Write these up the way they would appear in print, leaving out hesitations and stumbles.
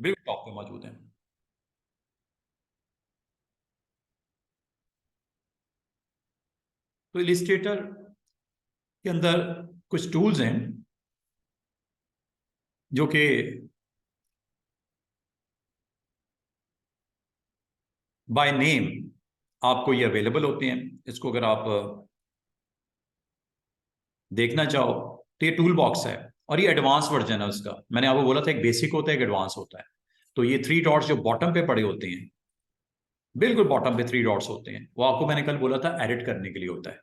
बिल्कुल टॉप पे मौजूद है। तो इलिस्ट्रेटर के अंदर कुछ टूल्स हैं जो कि बाय नेम आपको ये अवेलेबल होते हैं। इसको अगर आप देखना चाहो तो ये टूल बॉक्स है, और ये एडवांस वर्जन है उसका। मैंने आपको बोला था एक बेसिक होता है, एक एडवांस होता है। तो ये 3 डॉट्स जो बॉटम पे पड़े होते हैं, बिल्कुल बॉटम पे 3 डॉट्स होते हैं, वो आपको मैंने कल बोला था एडिट करने के लिए होता है।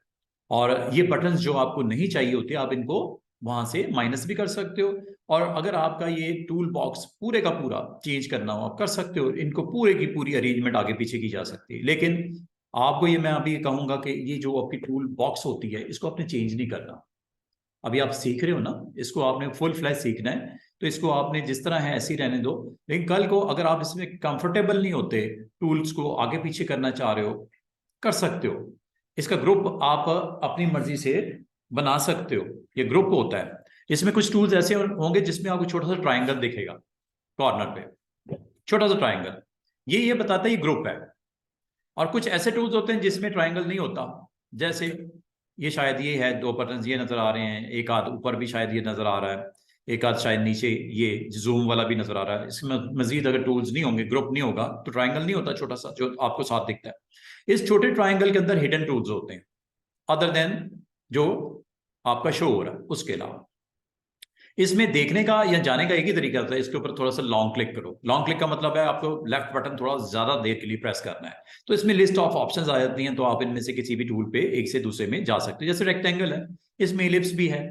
और ये बटन्स जो आपको नहीं चाहिए होते, आप इनको वहां से माइनस भी कर सकते हो। और अगर आपका ये टूल बॉक्स पूरे का पूरा चेंज करना हो, आप कर सकते हो। इनको पूरे की पूरी अरेंजमेंट आगे पीछे की जा सकती है, लेकिन आपको ये मैं अभी कहूंगा कि ये जो आपकी टूल बॉक्स होती है, इसको आपने चेंज नहीं करना। अभी आप सीख रहे हो ना, इसको आपने फुल फ्लैश सीखना है, तो इसको आपने जिस तरह है ऐसे ही रहने दो। लेकिन कल को अगर आप इसमें कंफर्टेबल नहीं होते, टूल्स को आगे पीछे करना चाह रहे हो, कर सकते हो। इसका ग्रुप आप अपनी मर्जी से बना सकते हो। ये ग्रुप होता है। इसमें कुछ टूल्स ऐसे होंगे जिसमें आपको छोटा सा ट्राइंगल दिखेगा कॉर्नर पे, छोटा सा ट्राइंगल, ये बताता है ये ग्रुप है। और कुछ ऐसे टूल्स होते हैं जिसमें ट्राइंगल नहीं होता, जैसे ये शायद ये है, 2 बटन ये नजर आ रहे हैं, एक आध ऊपर भी शायद ये नजर आ रहा है, एक आध शायद नीचे ये जूम वाला भी नजर आ रहा है। इसमें मजीद अगर टूल्स नहीं होंगे, ग्रुप नहीं होगा, तो ट्राइंगल नहीं होता छोटा सा जो आपको साथ दिखता है। इस छोटे ट्राइंगल के अंदर हिडन टूल्स होते हैं, अदर देन जो आपका शो हो रहा है उसके अलावा। इसमें देखने का या जाने का एक ही तरीका होता है, इसके ऊपर थोड़ा सा लॉन्ग क्लिक करो। लॉन्ग क्लिक का मतलब है आपको लेफ्ट बटन थोड़ा ज्यादा देर के लिए प्रेस करना है, तो इसमें लिस्ट ऑफ ऑप्शंस आ जाती हैं। तो आप इनमें से किसी भी टूल पे एक से दूसरे में जा सकते हैं। जैसे रेक्टेंगल है, इसमें इलिप्स भी है,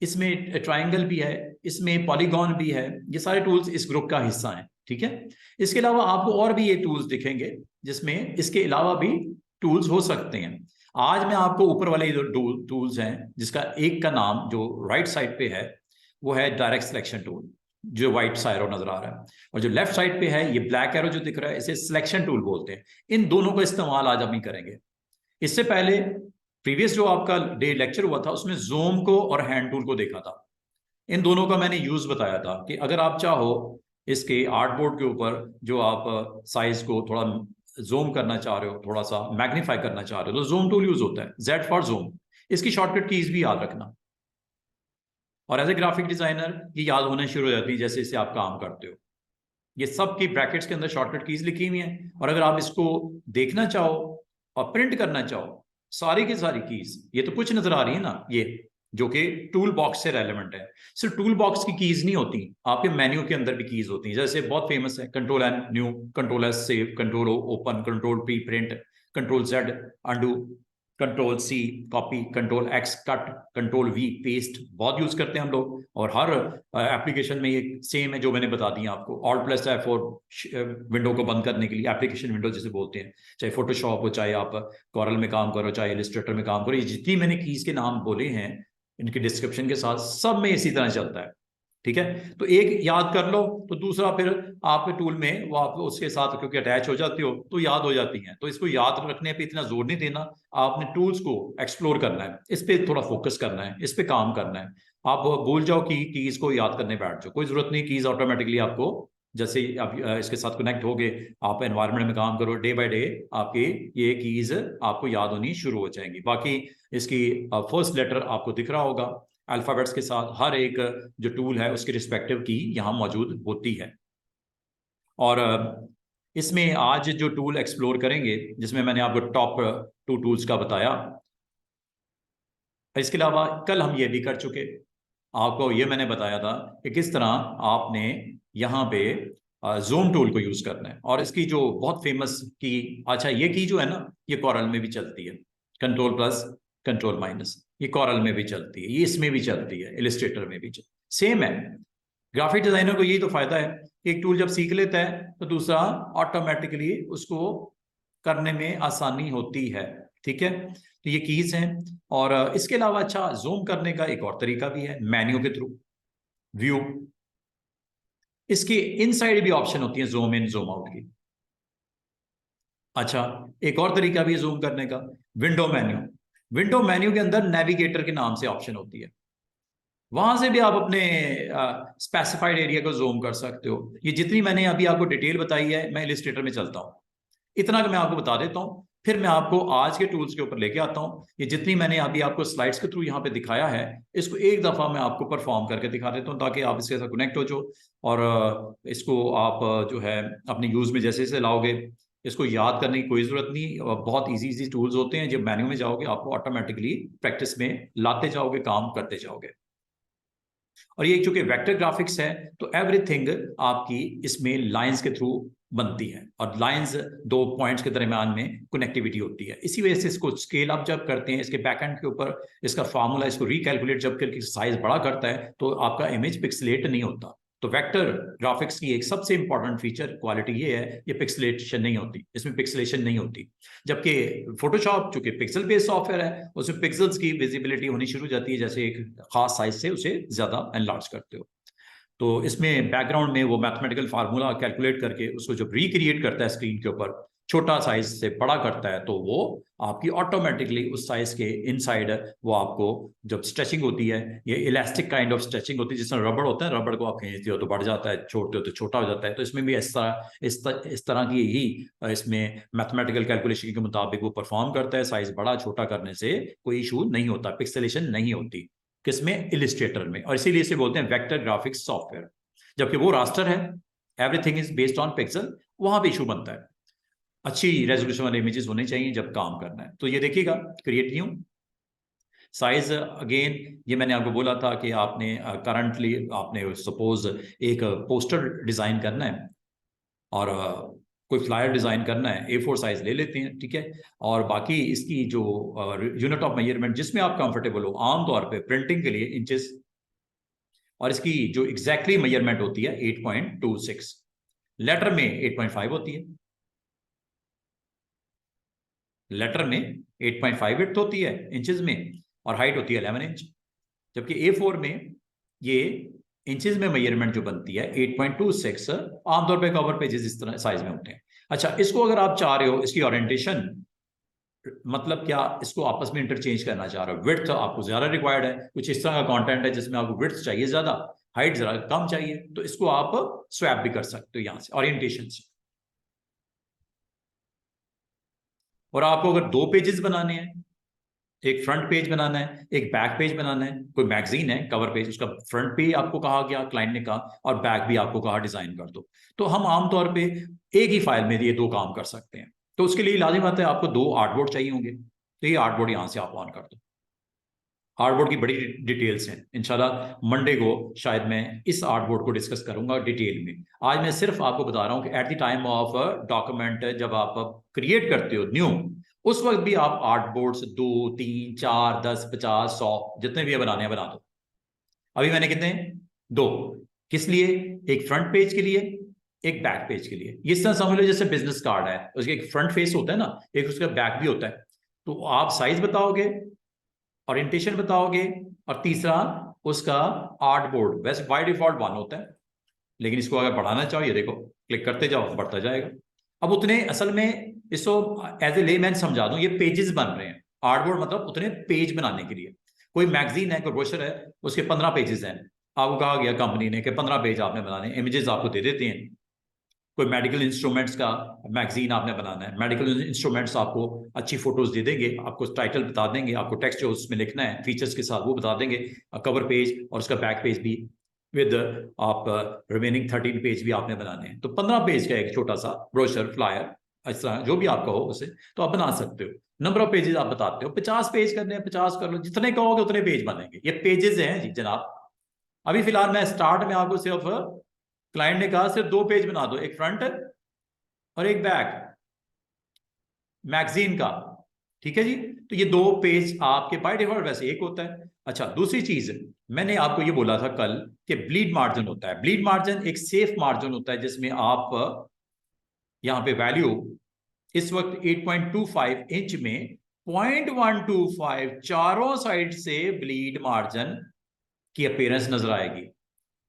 इसमें ट्राइंगल भी है, इसमें पॉलीगॉन भी है। ये सारे टूल्स इस ग्रुप का हिस्सा हैं, ठीक है। इसके अलावा आपको और भी ये टूल्स दिखेंगे जिसमें इसके अलावा भी टूल्स हो सकते हैं। आज मैं आपको ऊपर वाले जो टूल्स हैं, जिसका एक का नाम जो राइट साइड पे है वो है डायरेक्ट सिलेक्शन टूल, जो व्हाइट सा एरो नजर आ रहा है। और जो लेफ्ट साइड पे है ये ब्लैक एरो जो दिख रहा है, इसे सिलेक्शन टूल बोलते हैं। इन दोनों का इस्तेमाल आज हम ही करेंगे। इससे पहले प्रीवियस जो आपका डे लेक्चर हुआ था उसमें जूम को और हैंड टूल को देखा था। इन दोनों का मैंने यूज बताया था कि अगर आप चाहो इसके आर्ट बोर्ड के ऊपर जो आप साइज को थोड़ा जूम करना चाह रहे हो, थोड़ा सा मैग्नीफाई करना चाह रहे हो, तो जूम टूल यूज होता है, जेड फॉर जूम। इसकी शॉर्टकट कीज भी याद रखना। और एज ए ग्राफिक डिजाइनर ये याद होना शुरू हो जाती है जैसे जैसे आप काम करते हो। ये सब की ब्रैकेट्स के अंदर शॉर्टकट कीज लिखी हुई हैं, और अगर आप इसको देखना चाहो और प्रिंट करना चाहो, सारी की सारी कीज ये तो कुछ नजर आ रही है ना, ये जो कि टूल बॉक्स से रेलेवेंट है। सिर्फ टूल बॉक्स की कीज नहीं होती, आपके मेन्यू के अंदर भी कीज होती हैं। जैसे बहुत फेमस है control N new, control S save, control O open, control P print, control Z undo, control C copy, control X cut, control V paste, बहुत यूज करते हैं हम लोग। और हर एप्लीकेशन में ये सेम है जो मैंने बता दिया आपको। ऑल्ट प्लस F4 विंडो को बंद करने के लिए, एप्लीकेशन विंडो जिसे बोलते हैं, चाहे फोटोशॉप हो, चाहे आप कॉरल में काम करो, चाहे इलिस्ट्रेटर में काम करो, ये जितनी मैंने कीज के नाम बोले हैं इनके डिस्क्रिप्शन के साथ, सब में इसी तरह चलता है, ठीक है। तो एक याद कर लो, तो दूसरा फिर आपके टूल में वो आप उसके साथ क्योंकि अटैच हो जाती हो तो याद हो जाती हैं। तो इसको याद रखने पे इतना जोर नहीं देना, आपने टूल्स को एक्सप्लोर करना है, इस पे थोड़ा फोकस करना है, इस पे काम करना है। आप भूल जाओ कि कीज को याद करने बैठ जाओ, कोई जरूरत नहीं। कीज ऑटोमेटिकली आपको जैसे आप इसके साथ कनेक्ट हो गए, आप एनवायरनमेंट में काम करो, डे बाय डे आपकी ये कीज आपको याद होनी शुरू हो जाएंगी। बाकी इसकी फर्स्ट लेटर आपको दिख रहा होगा अल्फाबेट्स के साथ, हर एक जो टूल है उसकी रिस्पेक्टिव की यहाँ मौजूद होती है। और इसमें आज जो टूल एक्सप्लोर करेंगे, जिसमें मैंने आपको टॉप 2 टूल्स का बताया, इसके अलावा कल हम ये भी कर चुके। आपको ये मैंने बताया था कि किस तरह आपने यहाँ पे जोन टूल को यूज करना है। और इसकी जो बहुत फेमस की, अच्छा ये की जो है ना, ये कॉरल में भी चलती है, कंट्रोल प्लस कंट्रोल माइनस, ये कॉरल में भी चलती है, ये इसमें भी चलती है, इलिस्ट्रेटर में भी सेम है। ग्राफिक डिजाइनर को यही तो फायदा है कि एक टूल जब सीख लेता है तो दूसरा ऑटोमेटिकली उसको करने में आसानी होती है, ठीक है। तो ये कीज हैं। और इसके अलावा अच्छा जूम करने का एक और तरीका भी है, मेन्यू के थ्रू व्यू। इसके इनसाइड भी ऑप्शन होती है जूम इन जूम आउट की। अच्छा एक और तरीका भी है जूम करने का, विंडो मेन्यू। विंडो मेन्यू के अंदर नेविगेटर के नाम से ऑप्शन होती है। वहां से भी आप अपने स्पेसिफाइड एरिया को जूम कर सकते हो। ये जितनी मैंने अभी आपको डिटेल बताई है, मैं इलिस्ट्रेटर में चलता हूँ, इतना मैं आपको बता देता हूँ, फिर मैं आपको आज के टूल्स के ऊपर लेके आता हूँ। ये जितनी मैंने अभी आपको स्लाइड्स के थ्रू यहाँ पे दिखाया है, इसको एक दफा मैं आपको परफॉर्म करके दिखा देता हूँ, ताकि आप इसके साथ कनेक्ट हो जाओ, और इसको आप जो है अपने यूज में जैसे जैसे लाओगे, इसको याद करने की कोई जरूरत नहीं। बहुत इजी इजी टूल्स होते हैं, जब मेन्यू में जाओगे आपको ऑटोमेटिकली प्रैक्टिस में लाते जाओगे, काम करते जाओगे। और ये चूंकि वेक्टर ग्राफिक्स है, तो एवरीथिंग आपकी इसमें लाइंस के थ्रू बनती है, और लाइंस दो पॉइंट्स के दरमियान में कनेक्टिविटी होती है। इसी वजह से इसको स्केल अप जब करते हैं, इसके बैकएंड के ऊपर इसका फार्मूला, इसको रिकैलकुलेट जब करके साइज बड़ा करता है, तो आपका इमेज पिक्सलेट नहीं होता। तो वेक्टर ग्राफिक्स की एक सबसे इंपॉर्टेंट फीचर क्वालिटी ये है, ये पिक्सलेशन नहीं होती, इसमें पिक्सलेशन नहीं होती। जबकि फोटोशॉप चूंकि पिक्सल बेस्ड सॉफ्टवेयर है, उसमें पिक्सल्स की विजिबिलिटी होनी शुरू हो जाती है, जैसे एक खास साइज से उसे ज्यादा एनलार्ज करते हो। तो इसमें बैकग्राउंड में वो मैथमेटिकल फार्मूला कैलकुलेट करके उसको जब रिक्रिएट करता है स्क्रीन के ऊपर, छोटा साइज से बड़ा करता है, तो वो आपकी ऑटोमेटिकली उस साइज के इनसाइड वो आपको जब स्ट्रेचिंग होती है, ये इलास्टिक काइंड ऑफ स्ट्रेचिंग होती है, जिसमें रबड़ होता है, रबड़ को आप खींचते हो तो बढ़ जाता है, छोड़ते हो तो छोटा हो जाता है। तो इसमें भी इस तरह की ही इसमें मैथमेटिकल कैलकुलेशन के मुताबिक वो परफॉर्म करता है। साइज बड़ा छोटा करने से कोई इशू नहीं होता, पिक्सेलेशन नहीं होती किसमें, इलिस्ट्रेटर में। और इसीलिए इसे बोलते हैं वेक्टर ग्राफिक्स सॉफ्टवेयर। जबकि वो रास्टर है, everything is based on pixel, वहां पे इशू बनता है। अच्छी रेजोल्यूशन वाले इमेजेस होने चाहिए जब काम करना है। तो ये देखिएगा, क्रिएट न्यू साइज अगेन, ये मैंने आपको बोला था कि आपने करंटली आपने सपोज एक पोस्टर डिजाइन करना है, और कोई फ्लायर डिजाइन करना है, A4 साइज ले लेते हैं, ठीक है। और बाकी इसकी जो यूनिट ऑफ मेजरमेंट जिसमें आप कंफर्टेबल हो, आमतौर पे प्रिंटिंग के लिए इंचेस, और इसकी जो एग्जैक्टली मेजरमेंट होती है 8.26, लेटर में 8.5 होती है, लेटर में 8.58 होती है इंचेस में, और हाइट होती है 11 इंच। जबकि A4 में ये इंचेस में मेजरमेंट जो बनती है 8.26, आमतौर पे कवर पेजेस इस तरह साइज में होते हैं। अच्छा, इसको अगर आप चाह रहे हो इसकी ओरिएंटेशन, मतलब क्या, इसको आपस में इंटरचेंज करना चाह रहे हो, विड्थ आपको ज्यादा रिक्वायर्ड है, कुछ इस तरह का कंटेंट है जिसमें आपको विड्थ चाहिए ज्यादा, हाइट जरा कम चाहिए, तो इसको आप स्वैप भी कर सकते हो यहां से ओरिएंटेशन से। और आपको अगर दो पेजेस बनाने हैं, एक फ्रंट पेज बनाना है, एक बैक पेज बनाना है, कोई मैगजीन है कवर पेज, उसका फ्रंट पे आपको कहा गया, क्लाइंट ने कहा, और बैक भी आपको कहा डिजाइन कर दो, तो हम आमतौर पे एक ही फाइल में ये दो काम कर सकते हैं। तो उसके लिए लाजिम बात है आपको दो आर्टबोर्ड चाहिए होंगे, तो ये आर्टबोर्ड यहां से आप ऑन कर दो। आर्टबोर्ड की बड़ी डिटेल्स हैं, इंशाल्लाह मंडे को शायद मैं इस आर्टबोर्ड को डिस्कस करूंगा डिटेल में। आज मैं सिर्फ आपको बता रहा हूं कि at the time of document, जब आप क्रिएट करते हो न्यू, उस वक्त भी आप आर्टबोर्ड्स 2, 3, 4, 10, 50, 100 जितने भी बनाने हैं बना दो। अभी मैंने कितने, दो, किस लिए, एक फ्रंट पेज के लिए, एक बैक पेज के लिए। इस तरह समझ लो जैसे बिजनेस कार्ड है, उसके एक फ्रंट फेस होता है ना, एक उसका बैक भी होता है। तो आप साइज बताओगे, ओरिएंटेशन बताओगे, और तीसरा उसका आर्ट बोर्ड, वैसे बाय डिफॉल्ट 1 होता है, लेकिन इसको अगर बढ़ाना चाहो, ये देखो क्लिक करते जाओ बढ़ता जाएगा। अब उतने, असल में इसको एज ए लेमैन समझा दूं, ये पेजेस बन रहे हैं, आर्ट बोर्ड मतलब उतने पेज बनाने के लिए। कोई मैगजीन है, कोई ब्रोशर है, उसके 15 पेजेस हैं, आपको कहा गया कंपनी ने कि 15 पेज आपने बनाने, इमेजेस आपको दे देते हैं। कोई मेडिकल इंस्ट्रूमेंट्स का मैगजीन आपने बनाना है, मेडिकल इंस्ट्रूमेंट्स आपको अच्छी फोटोज दे देंगे, आपको टाइटल बता देंगे, आपको टेक्स्ट जो उसमें लिखना है फीचर्स के साथ वो बता देंगे, कवर पेज और उसका बैक पेज भी विद आप रिमेनिंग 13 पेज भी आपने बनाने हैं। तो 15 पेज का एक छोटा सा ब्रोशर, फ्लायर, इस तरह जो भी आपका हो उसे तो आप बना सकते हो। नंबर ऑफ पेजेस आप बताते हो, 50 पेज करने हैं, 50 कर लो, जितने कहोगे उतने पेज बनेंगे। ये पेजेस हैं जी जनाब। अभी फिलहाल मैं स्टार्ट में आपको सिर्फ, क्लाइंट ने कहा सिर्फ 2 पेज बना दो, एक फ्रंट और एक बैक मैगजीन का, ठीक है जी। तो ये 2 पेज आपके बाय डिफॉल्ट वैसे एक होता है। अच्छा, दूसरी चीज, मैंने आपको ये बोला था कल कि ब्लीड मार्जिन होता है। ब्लीड मार्जिन एक सेफ मार्जिन होता है, जिसमें आप यहां पे वैल्यू इस वक्त 8.25 इंच में 0.125 चारों साइड से ब्लीड मार्जिन की अपीयरेंस नजर आएगी।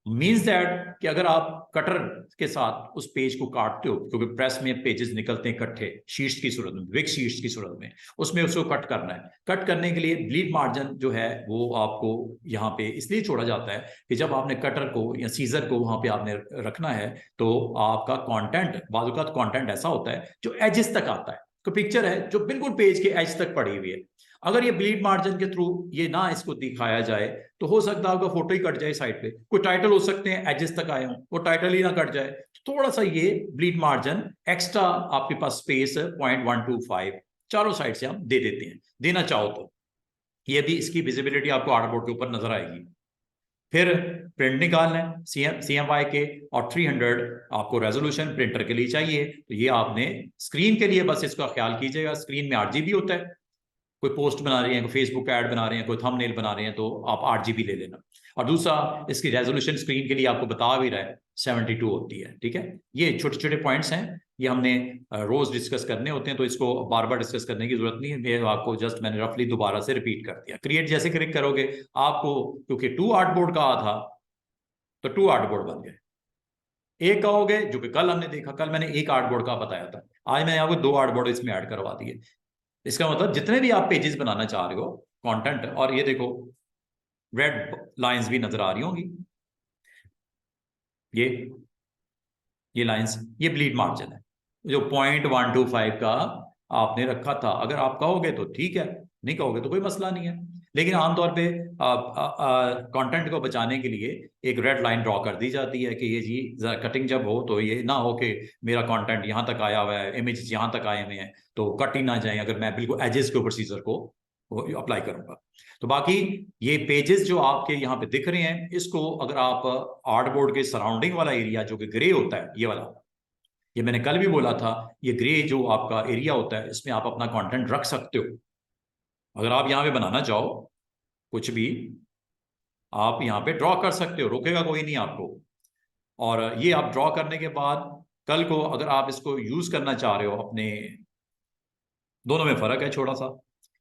मीन्स दैट कि अगर आप कटर के साथ उस पेज को काटते हो, क्योंकि प्रेस में पेजेस निकलते हैं इकट्ठे शीट्स की सूरत में, बिग शीट्स की सूरत में, उसमें उसको कट करना है। कट करने के लिए ब्लीड मार्जिन जो है वो आपको यहाँ पे इसलिए छोड़ा जाता है कि जब आपने कटर को या सीजर को वहां पे आपने रखना है तो आपका कंटेंट, बाजू का कंटेंट ऐसा होता है जो एजेस तक आता है। तो पिक्चर है जो बिल्कुल पेज के एज तक पड़ी हुई है, अगर ये ब्लीड मार्जिन के थ्रू ये ना इसको दिखाया जाए तो हो सकता है आपका फोटो ही कट जाए साइड पे, कोई टाइटल हो सकते हैं एजेस तक आए हों, वो टाइटल ही ना कट जाए। थोड़ा सा ये ब्लीड मार्जिन एक्स्ट्रा आपके पास स्पेस 0.125 चारों साइड से आप दे देते हैं, देना चाहो तो। ये भी इसकी विजिबिलिटी आपको आर्टबोर्ड के ऊपर नजर आएगी। फिर प्रिंट निकालना है CMYK के, और 300 आपको रेजोल्यूशन प्रिंटर के लिए चाहिए। तो ये आपने स्क्रीन के लिए बस इसका ख्याल कीजिएगा, स्क्रीन में 8GB होता है, कोई पोस्ट बना रहे हैं, कोई फेसबुक ऐड बना रहे हैं, कोई थंबनेल बना रहे हैं तो आप 8GB ले लेना। और दूसरा, इसकी रेजोल्यूशन स्क्रीन के लिए आपको बता भी रहा है 72 होती है। ठीक है, ये छोटे छोटे पॉइंट्स हैं, ये हमने रोज डिस्कस करने होते हैं, तो इसको बार बार डिस्कस करने की जरूरत नहीं है, ये आपको जस्ट मैंने रफली दोबारा से रिपीट कर दिया। क्रिएट जैसे क्लिक करोगे आपको, क्योंकि 2 आर्टबोर्ड का था तो 2 आर्टबोर्ड बन गए। एक कहोगे, जो कि कल हमने देखा, कल मैंने 1 आर्टबोर्ड का बताया था, आज मैंने आपको 2 आर्टबोर्ड इसमें ऐड करवा दिए। इसका मतलब जितने भी आप पेजेस बनाना चाह रहे हो कंटेंट, और ये देखो रेड लाइंस भी नजर आ रही होंगी, ये लाइंस, ये ब्लीड मार्जिन है जो 0.125 का आपने रखा था। अगर आप कहोगे तो ठीक है, नहीं कहोगे तो कोई मसला नहीं है। लेकिन आमतौर पे कंटेंट को बचाने के लिए एक रेड लाइन ड्रॉ कर दी जाती है कि ये जी कटिंग जब हो तो ये ना हो कि मेरा कंटेंट यहाँ तक आया हुआ है, इमेज यहाँ तक आए हुए हैं तो कट ही ना जाए अगर मैं बिल्कुल एजेस के ऊपर सीजर को अप्लाई करूंगा। तो बाकी ये पेजेस जो आपके यहाँ पे दिख रहे हैं, इसको अगर आप आर्टबोर्ड के सराउंडिंग वाला एरिया जो कि ग्रे होता है, ये वाला, ये मैंने कल भी बोला था, ये ग्रे जो आपका एरिया होता है इसमें आप अपना कंटेंट रख सकते हो। अगर आप यहाँ पे बनाना चाहो कुछ भी, आप यहाँ पे ड्रॉ कर सकते हो, रोकेगा कोई नहीं आपको। और ये आप ड्रॉ करने के बाद कल को अगर आप इसको यूज करना चाह रहे हो अपने, दोनों में फर्क है छोटा सा,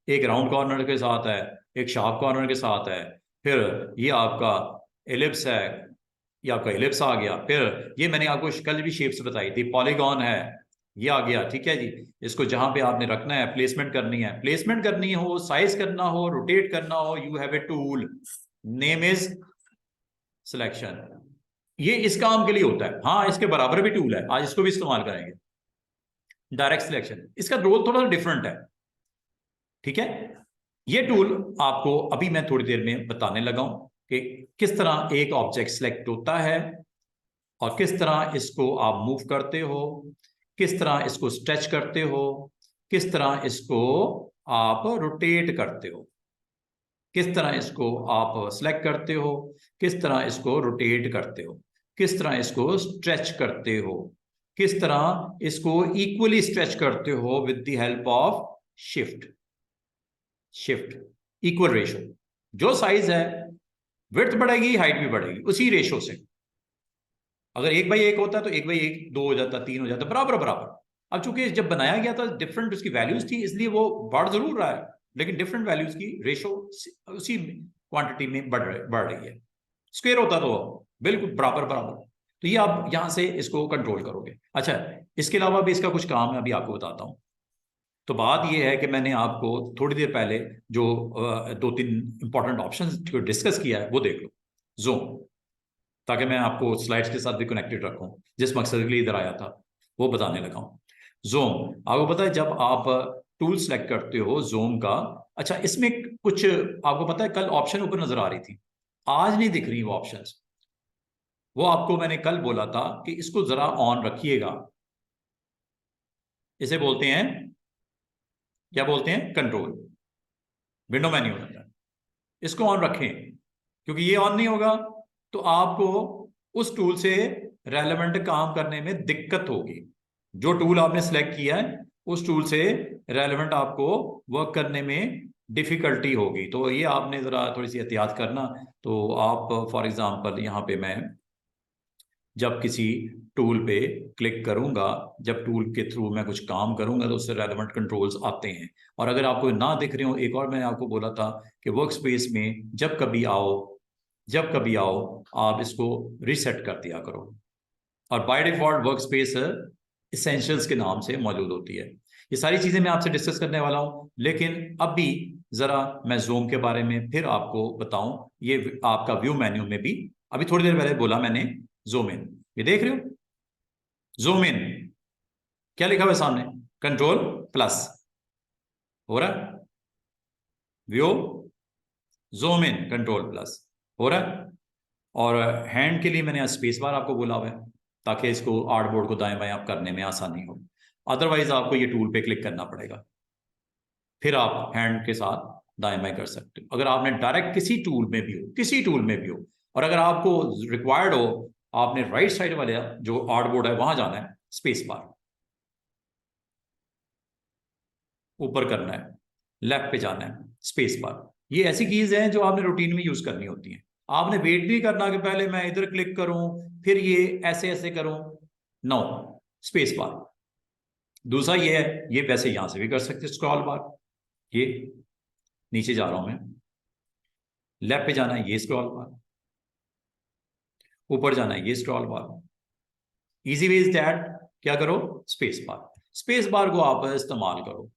एक राउंड कॉर्नर के साथ है, एक शार्प कॉर्नर के साथ है। फिर ये आपका एलिप्स है, ये आपका एलिप्स आ गया। फिर ये मैंने आपको कल भी शेप्स बताई थी, पॉलीगॉन है, ये आ गया। ठीक है जी, इसको जहां पे आपने रखना है, प्लेसमेंट करनी है, प्लेसमेंट करनी हो, साइज करना हो, रोटेट करना हो, you have a tool, name is selection. ये इस काम के लिए होता है। हाँ, इसके बराबर भी टूल है, आज इसको भी इस्तेमाल करेंगे, डायरेक्ट सिलेक्शन। इसका रोल थोड़ा डिफरेंट है। ठीक है, ये टूल आपको अभी मैं थोड़ी देर में बताने लगा हूं कि किस तरह एक ऑब्जेक्ट सिलेक्ट होता है और किस तरह इसको आप मूव करते हो, किस तरह इसको स्ट्रेच करते हो, किस तरह इसको आप रोटेट करते हो, किस तरह इसको आप सिलेक्ट करते हो, किस तरह इसको रोटेट करते हो, किस तरह इसको स्ट्रेच करते हो, किस तरह इसको इक्वली स्ट्रेच करते हो with the help of shift equal ratio. जो साइज है, विड्थ बढ़ेगी, हाइट भी बढ़ेगी उसी रेशो से। अगर 1/1 होता है तो 1/1 2 हो जाता, 3 हो जाता, बराबर बराबर। अब चूंकि जब बनाया गया था डिफरेंट उसकी वैल्यूज थी, इसलिए वो बढ़ जरूर रहा है, लेकिन डिफरेंट वैल्यूज की रेशो उसी क्वांटिटी में बढ़ रही है। स्क्वायर होता तो बिल्कुल बराबर बराबर। तो ये आप यहां से इसको कंट्रोल करोगे। अच्छा, इसके अलावा भी इसका कुछ काम है, अभी आपको बताता हूं। तो बात यह है कि मैंने आपको थोड़ी देर पहले जो 2-3 इंपॉर्टेंट ऑप्शन डिस्कस किया है वो देख लो। जोन, ताकि मैं आपको स्लाइड्स के साथ भी कनेक्टेड रखूं, जिस मकसद के लिए इधर आया था वो बताने लगा हूं। जोम, आपको पता है जब आप टूल सेलेक्ट करते हो जोम का, अच्छा इसमें कुछ आपको पता है कल ऑप्शन ऊपर नजर आ रही थी, आज नहीं दिख रही वो ऑप्शंस। वो आपको मैंने कल बोला था कि इसको जरा ऑन रखिएगा। इसे बोलते हैं, क्या बोलते हैं, कंट्रोल विंडो मेन्यू होता है। इसको ऑन रखें, क्योंकि ये ऑन नहीं होगा तो आपको उस टूल से रेलेवेंट काम करने में दिक्कत होगी। जो टूल आपने सिलेक्ट किया है उस टूल से रेलेवेंट आपको वर्क करने में डिफिकल्टी होगी। तो ये आपने जरा थोड़ी सी एहतियात करना। तो आप फॉर एग्जांपल यहाँ पे मैं जब किसी टूल पे क्लिक करूंगा, जब टूल के थ्रू मैं कुछ काम करूंगा तो उससे रेलेवेंट कंट्रोल्स आते हैं। और अगर आपको ना दिख रहे हो, एक और मैंने आपको बोला था कि वर्क स्पेस में जब कभी आओ, जब कभी आओ आप इसको रीसेट कर दिया करो। और by default work space essentials के नाम से मौजूद होती है। ये सारी चीजें मैं आपसे डिस्कस करने वाला हूं, लेकिन अभी जरा मैं जूम के बारे में फिर आपको बताऊं। ये आपका व्यू मेन्यू में भी अभी थोड़ी देर पहले बोला मैंने जूम इन, ये देख रहे हो जूम इन क्या लिखा हुआ है सामने, कंट्रोल प्लस हो रहा है, view zoom in control plus हो रहा है। और हैंड के लिए मैंने स्पेस बार आपको बोला हुआ है ताकि इसको आर्टबोर्ड को दाएं बाएं आप करने में आसानी हो। अदरवाइज आपको ये टूल पे क्लिक करना पड़ेगा, फिर आप हैंड के साथ दाएं बाएं कर सकते हो। अगर आपने डायरेक्ट किसी टूल में भी हो, किसी टूल में भी हो, और अगर आपको रिक्वायर्ड हो, आपने राइट साइड वाले जो आर्टबोर्ड है वहां जाना है, स्पेस बार ऊपर करना है, लेफ्ट पे जाना है, स्पेस बार। ये ऐसी कीज है जो आपने रूटीन में यूज करनी होती है। आपने वेट नहीं करना कि पहले मैं इधर क्लिक करूं फिर ये ऐसे ऐसे करूं, नो, स्पेस बार। दूसरा ये है, ये वैसे यहां से भी कर सकते स्क्रॉल बार, ये नीचे जा रहा हूं मैं, लेफ्ट पे जाना है ये स्क्रॉल बार, ऊपर जाना है ये scroll bar. Easy way is that, क्या करो स्पेस बार, स्पेस बार को आप इस्तेमाल करो।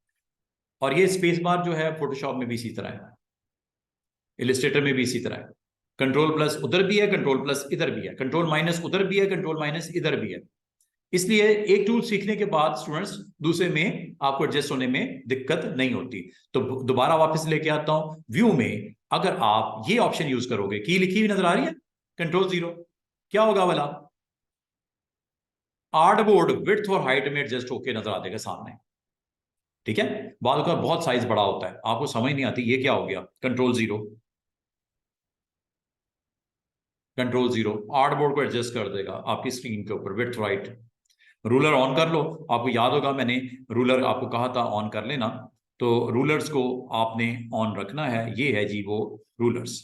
और ये स्पेस बार जो है फोटोशॉप में भी इसी तरह है, इलिस्ट्रेटर में भी इसी तरह है। कंट्रोल प्लस उधर भी है, कंट्रोल प्लस इधर भी है, कंट्रोल माइनस उधर भी है, कंट्रोल माइनस इधर भी है। इसलिए एक टूल सीखने के बाद स्टूडेंट्स दूसरे में आपको एडजस्ट होने में दिक्कत नहीं होती। तो दोबारा वापस लेके आता हूं, व्यू में अगर आप ये ऑप्शन यूज करोगे, की लिखी हुई नजर आ रही है कंट्रोल 0, क्या होगा वाला, आर्टबोर्ड विड्थ और हाइट में एडजस्ट होकर नजर आ जाएगा सामने। ठीक है, बाल का बहुत साइज बड़ा होता है, आपको समझ नहीं आती ये क्या हो गया, कंट्रोल 0, कंट्रोल 0 आर्टबोर्ड को एडजस्ट कर देगा आपकी स्क्रीन के ऊपर विड्थ राइट। रूलर ऑन कर लो, आपको याद होगा मैंने रूलर आपको कहा था ऑन कर लेना, तो रूलर्स को आपने ऑन रखना है। ये है जी वो रूलर्स,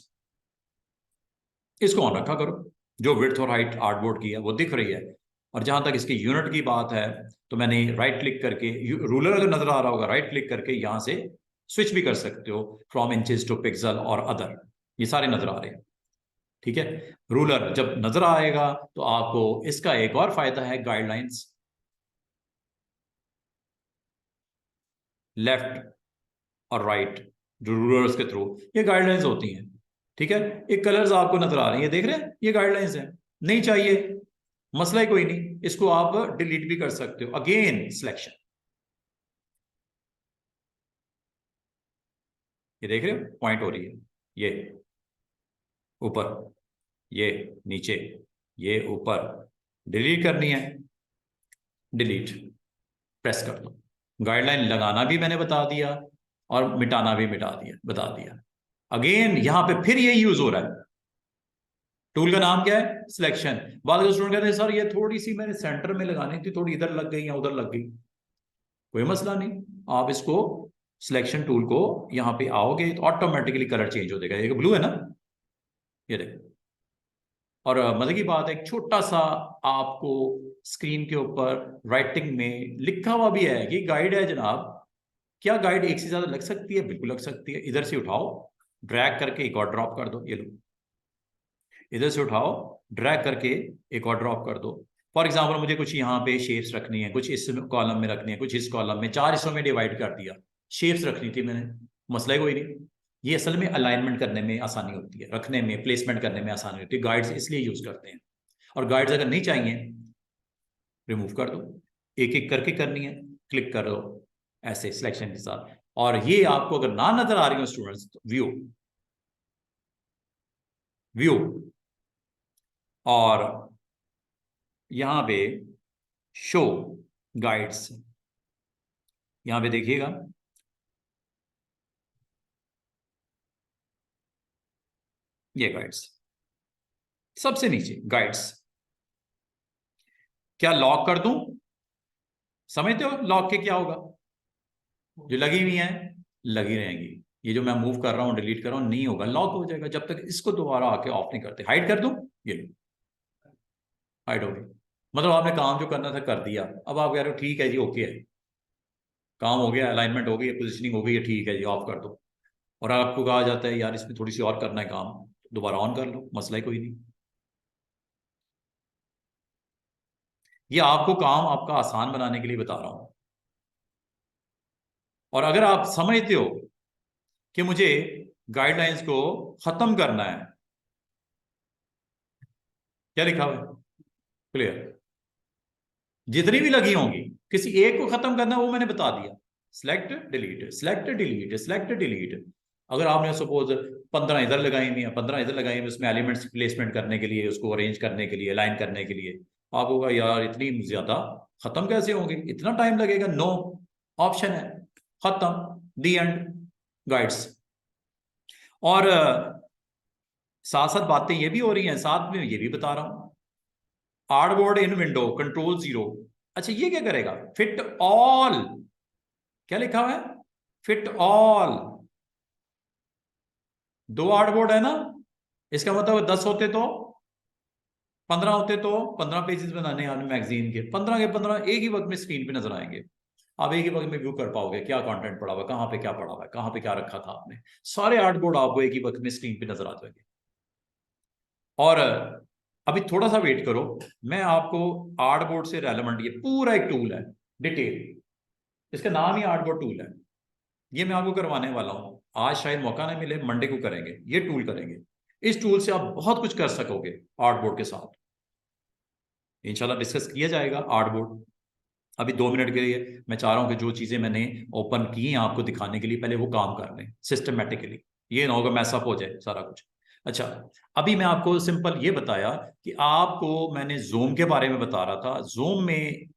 इसको ऑन रखा करो। जो विड्थ और हाइट आर्टबोर्ड की है वो दिख रही है। और जहां तक इसकी यूनिट की बात है, तो मैंने राइट क्लिक करके, रूलर अगर नजर आ रहा होगा राइट क्लिक करके यहां से स्विच भी कर सकते हो फ्रॉम इंचेस टू पिक्सल और अदर, ये सारे नजर आ रहे हैं। ठीक है, रूलर जब नजर आएगा तो आपको इसका एक और फायदा है, गाइडलाइंस लेफ्ट और राइट जो रूलर्स के थ्रू ये गाइडलाइंस होती हैं। ठीक है, एक कलर्स आपको नजर आ रही है, देख रहे हैं ये गाइडलाइंस है, नहीं चाहिए मसला ही कोई नहीं, इसको आप डिलीट भी कर सकते हो। अगेन सिलेक्शन, ये देख रहे हो पॉइंट हो रही है, ये ऊपर, ये नीचे, ये ऊपर, डिलीट करनी है, डिलीट प्रेस कर दो। गाइडलाइन लगाना भी मैंने बता दिया और मिटाना भी मिटा दिया बता दिया। अगेन यहां पे फिर ये यूज हो रहा है, टूल का नाम क्या है सिलेक्शन। बाद में स्टूडेंट कहते हैं सर ये थोड़ी सी मैंने सेंटर में लगानी थी, थोड़ी इधर लग गई या उधर लग गई, कोई मसला नहीं, आप इसको सिलेक्शन टूल को यहां पे आओगे तो ऑटोमेटिकली कलर चेंज हो जाएगा। ये ब्लू है ना, ये देखो। और मजे की बात है, एक छोटा सा आपको स्क्रीन के ऊपर राइटिंग में लिखा हुआ भी है, ये गाइड है जनाब। क्या गाइड एक से ज्यादा लग सकती है, बिल्कुल लग सकती है। इधर से उठाओ ड्रैग करके एक और ड्रॉप कर दो, ये लो, इधर से उठाओ ड्रैग करके एक और ड्रॉप कर दो। फॉर एग्जाम्पल मुझे कुछ यहाँ पे शेप्स रखनी है, कुछ इस कॉलम में रखनी है, कुछ इस कॉलम में, 4 हिस्सों में डिवाइड कर दिया, शेप्स रखनी थी मैंने, मसला ही कोई नहीं। ये असल में अलाइनमेंट करने में आसानी होती है, रखने में प्लेसमेंट करने में आसानी होती है, गाइड्स इसलिए यूज करते हैं। और गाइड्स अगर नहीं चाहिए रिमूव कर दो, एक एक करके करनी है, क्लिक कर दो ऐसे सिलेक्शन के साथ। और ये आपको अगर ना नजर आ रही हो स्टूडेंट्स, तो व्यू, व्यू और यहां पे शो गाइड्स, यहां पे देखिएगा, ये गाइड्स सबसे नीचे गाइड्स, क्या लॉक कर दूं, समझते हो लॉक के क्या होगा, जो लगी हुई हैं लगी रहेंगी, ये जो मैं मूव कर रहा हूं डिलीट कर रहा हूं नहीं होगा, लॉक हो जाएगा जब तक इसको दोबारा आके ऑफ नहीं करते। हाइड कर दूं, ये हाइड हो गई, मतलब आपने काम जो करना था कर दिया। अब आप कह रहे हो ठीक है जी ओके है, काम हो गया, अलाइनमेंट हो गई, पोजिशनिंग हो गई है, ठीक है जी ऑफ कर दो। और आपको कहा जाता है यार इसमें थोड़ी सी और करना है काम, दोबारा ऑन कर लो, मसला ही कोई नहीं। ये आपको काम आपका आसान बनाने के लिए बता रहा हूं। और अगर आप समझते हो कि मुझे गाइडलाइंस को खत्म करना है, क्या लिखा हुआ है, क्लियर, जितनी भी लगी होंगी किसी एक को खत्म करना है, वो मैंने बता दिया। Select delete, select delete, select delete. अगर आपने सपोज 15 इधर लगाई हुई है, 15 इधर लगाई हुई, उसमें एलिमेंट्स प्लेसमेंट करने के लिए, उसको अरेंज करने के लिए, अलाइन करने के लिए, आप होगा यार इतनी ज्यादा खत्म कैसे होंगे, इतना टाइम लगेगा। नो, ऑप्शन है खत्म, दी एंड, गाइड्स। और साथ साथ बातें ये भी हो रही हैं, साथ में ये भी बता रहा हूं, हार्डबोर्ड इन विंडो कंट्रोल 0। अच्छा ये क्या करेगा, फिट ऑल, क्या लिखा हुआ है, फिट ऑल। 2 हार्डबोर्ड है ना, इसका मतलब 10 होते तो, 15 होते तो 15 पेजेस बनाने हैं मैगजीन के, 15 के 15 एक ही वक्त में स्क्रीन पे नजर आएंगे। आप एक ही वक्त में व्यू कर पाओगे क्या कंटेंट पड़ा हुआ, कहाँ पे क्या पड़ा हुआ है, कहाँ पे क्या रखा था आपने, सारे हार्डबोर्ड आपको एक ही वक्त में स्क्रीन पे नजर आ जाएंगे। और अभी थोड़ा सा वेट करो, मैं आपको आर्टबोर्ड से रेलेवेंट, ये पूरा एक टूल है डिटेल, इसका नाम ही आर्टबोर्ड टूल है, ये मैं आपको करवाने वाला हूं। आज शायद मौका नहीं मिले, मंडे को करेंगे, ये टूल करेंगे। इस टूल से आप बहुत कुछ कर सकोगे आर्टबोर्ड के साथ, इंशाल्लाह डिस्कस किया जाएगा आर्टबोर्ड। अभी 2 मिनट के लिए मैं चाह रहा हूं कि जो चीजें मैंने ओपन की हैं आपको दिखाने के लिए, पहले वो काम कर लें सिस्टमेटिकली, ये ना होगा मैसअप हो जाए सारा कुछ। अच्छा, अभी मैं आपको सिंपल ये बताया कि आपको मैंने जूम के बारे में बता रहा था, जूम में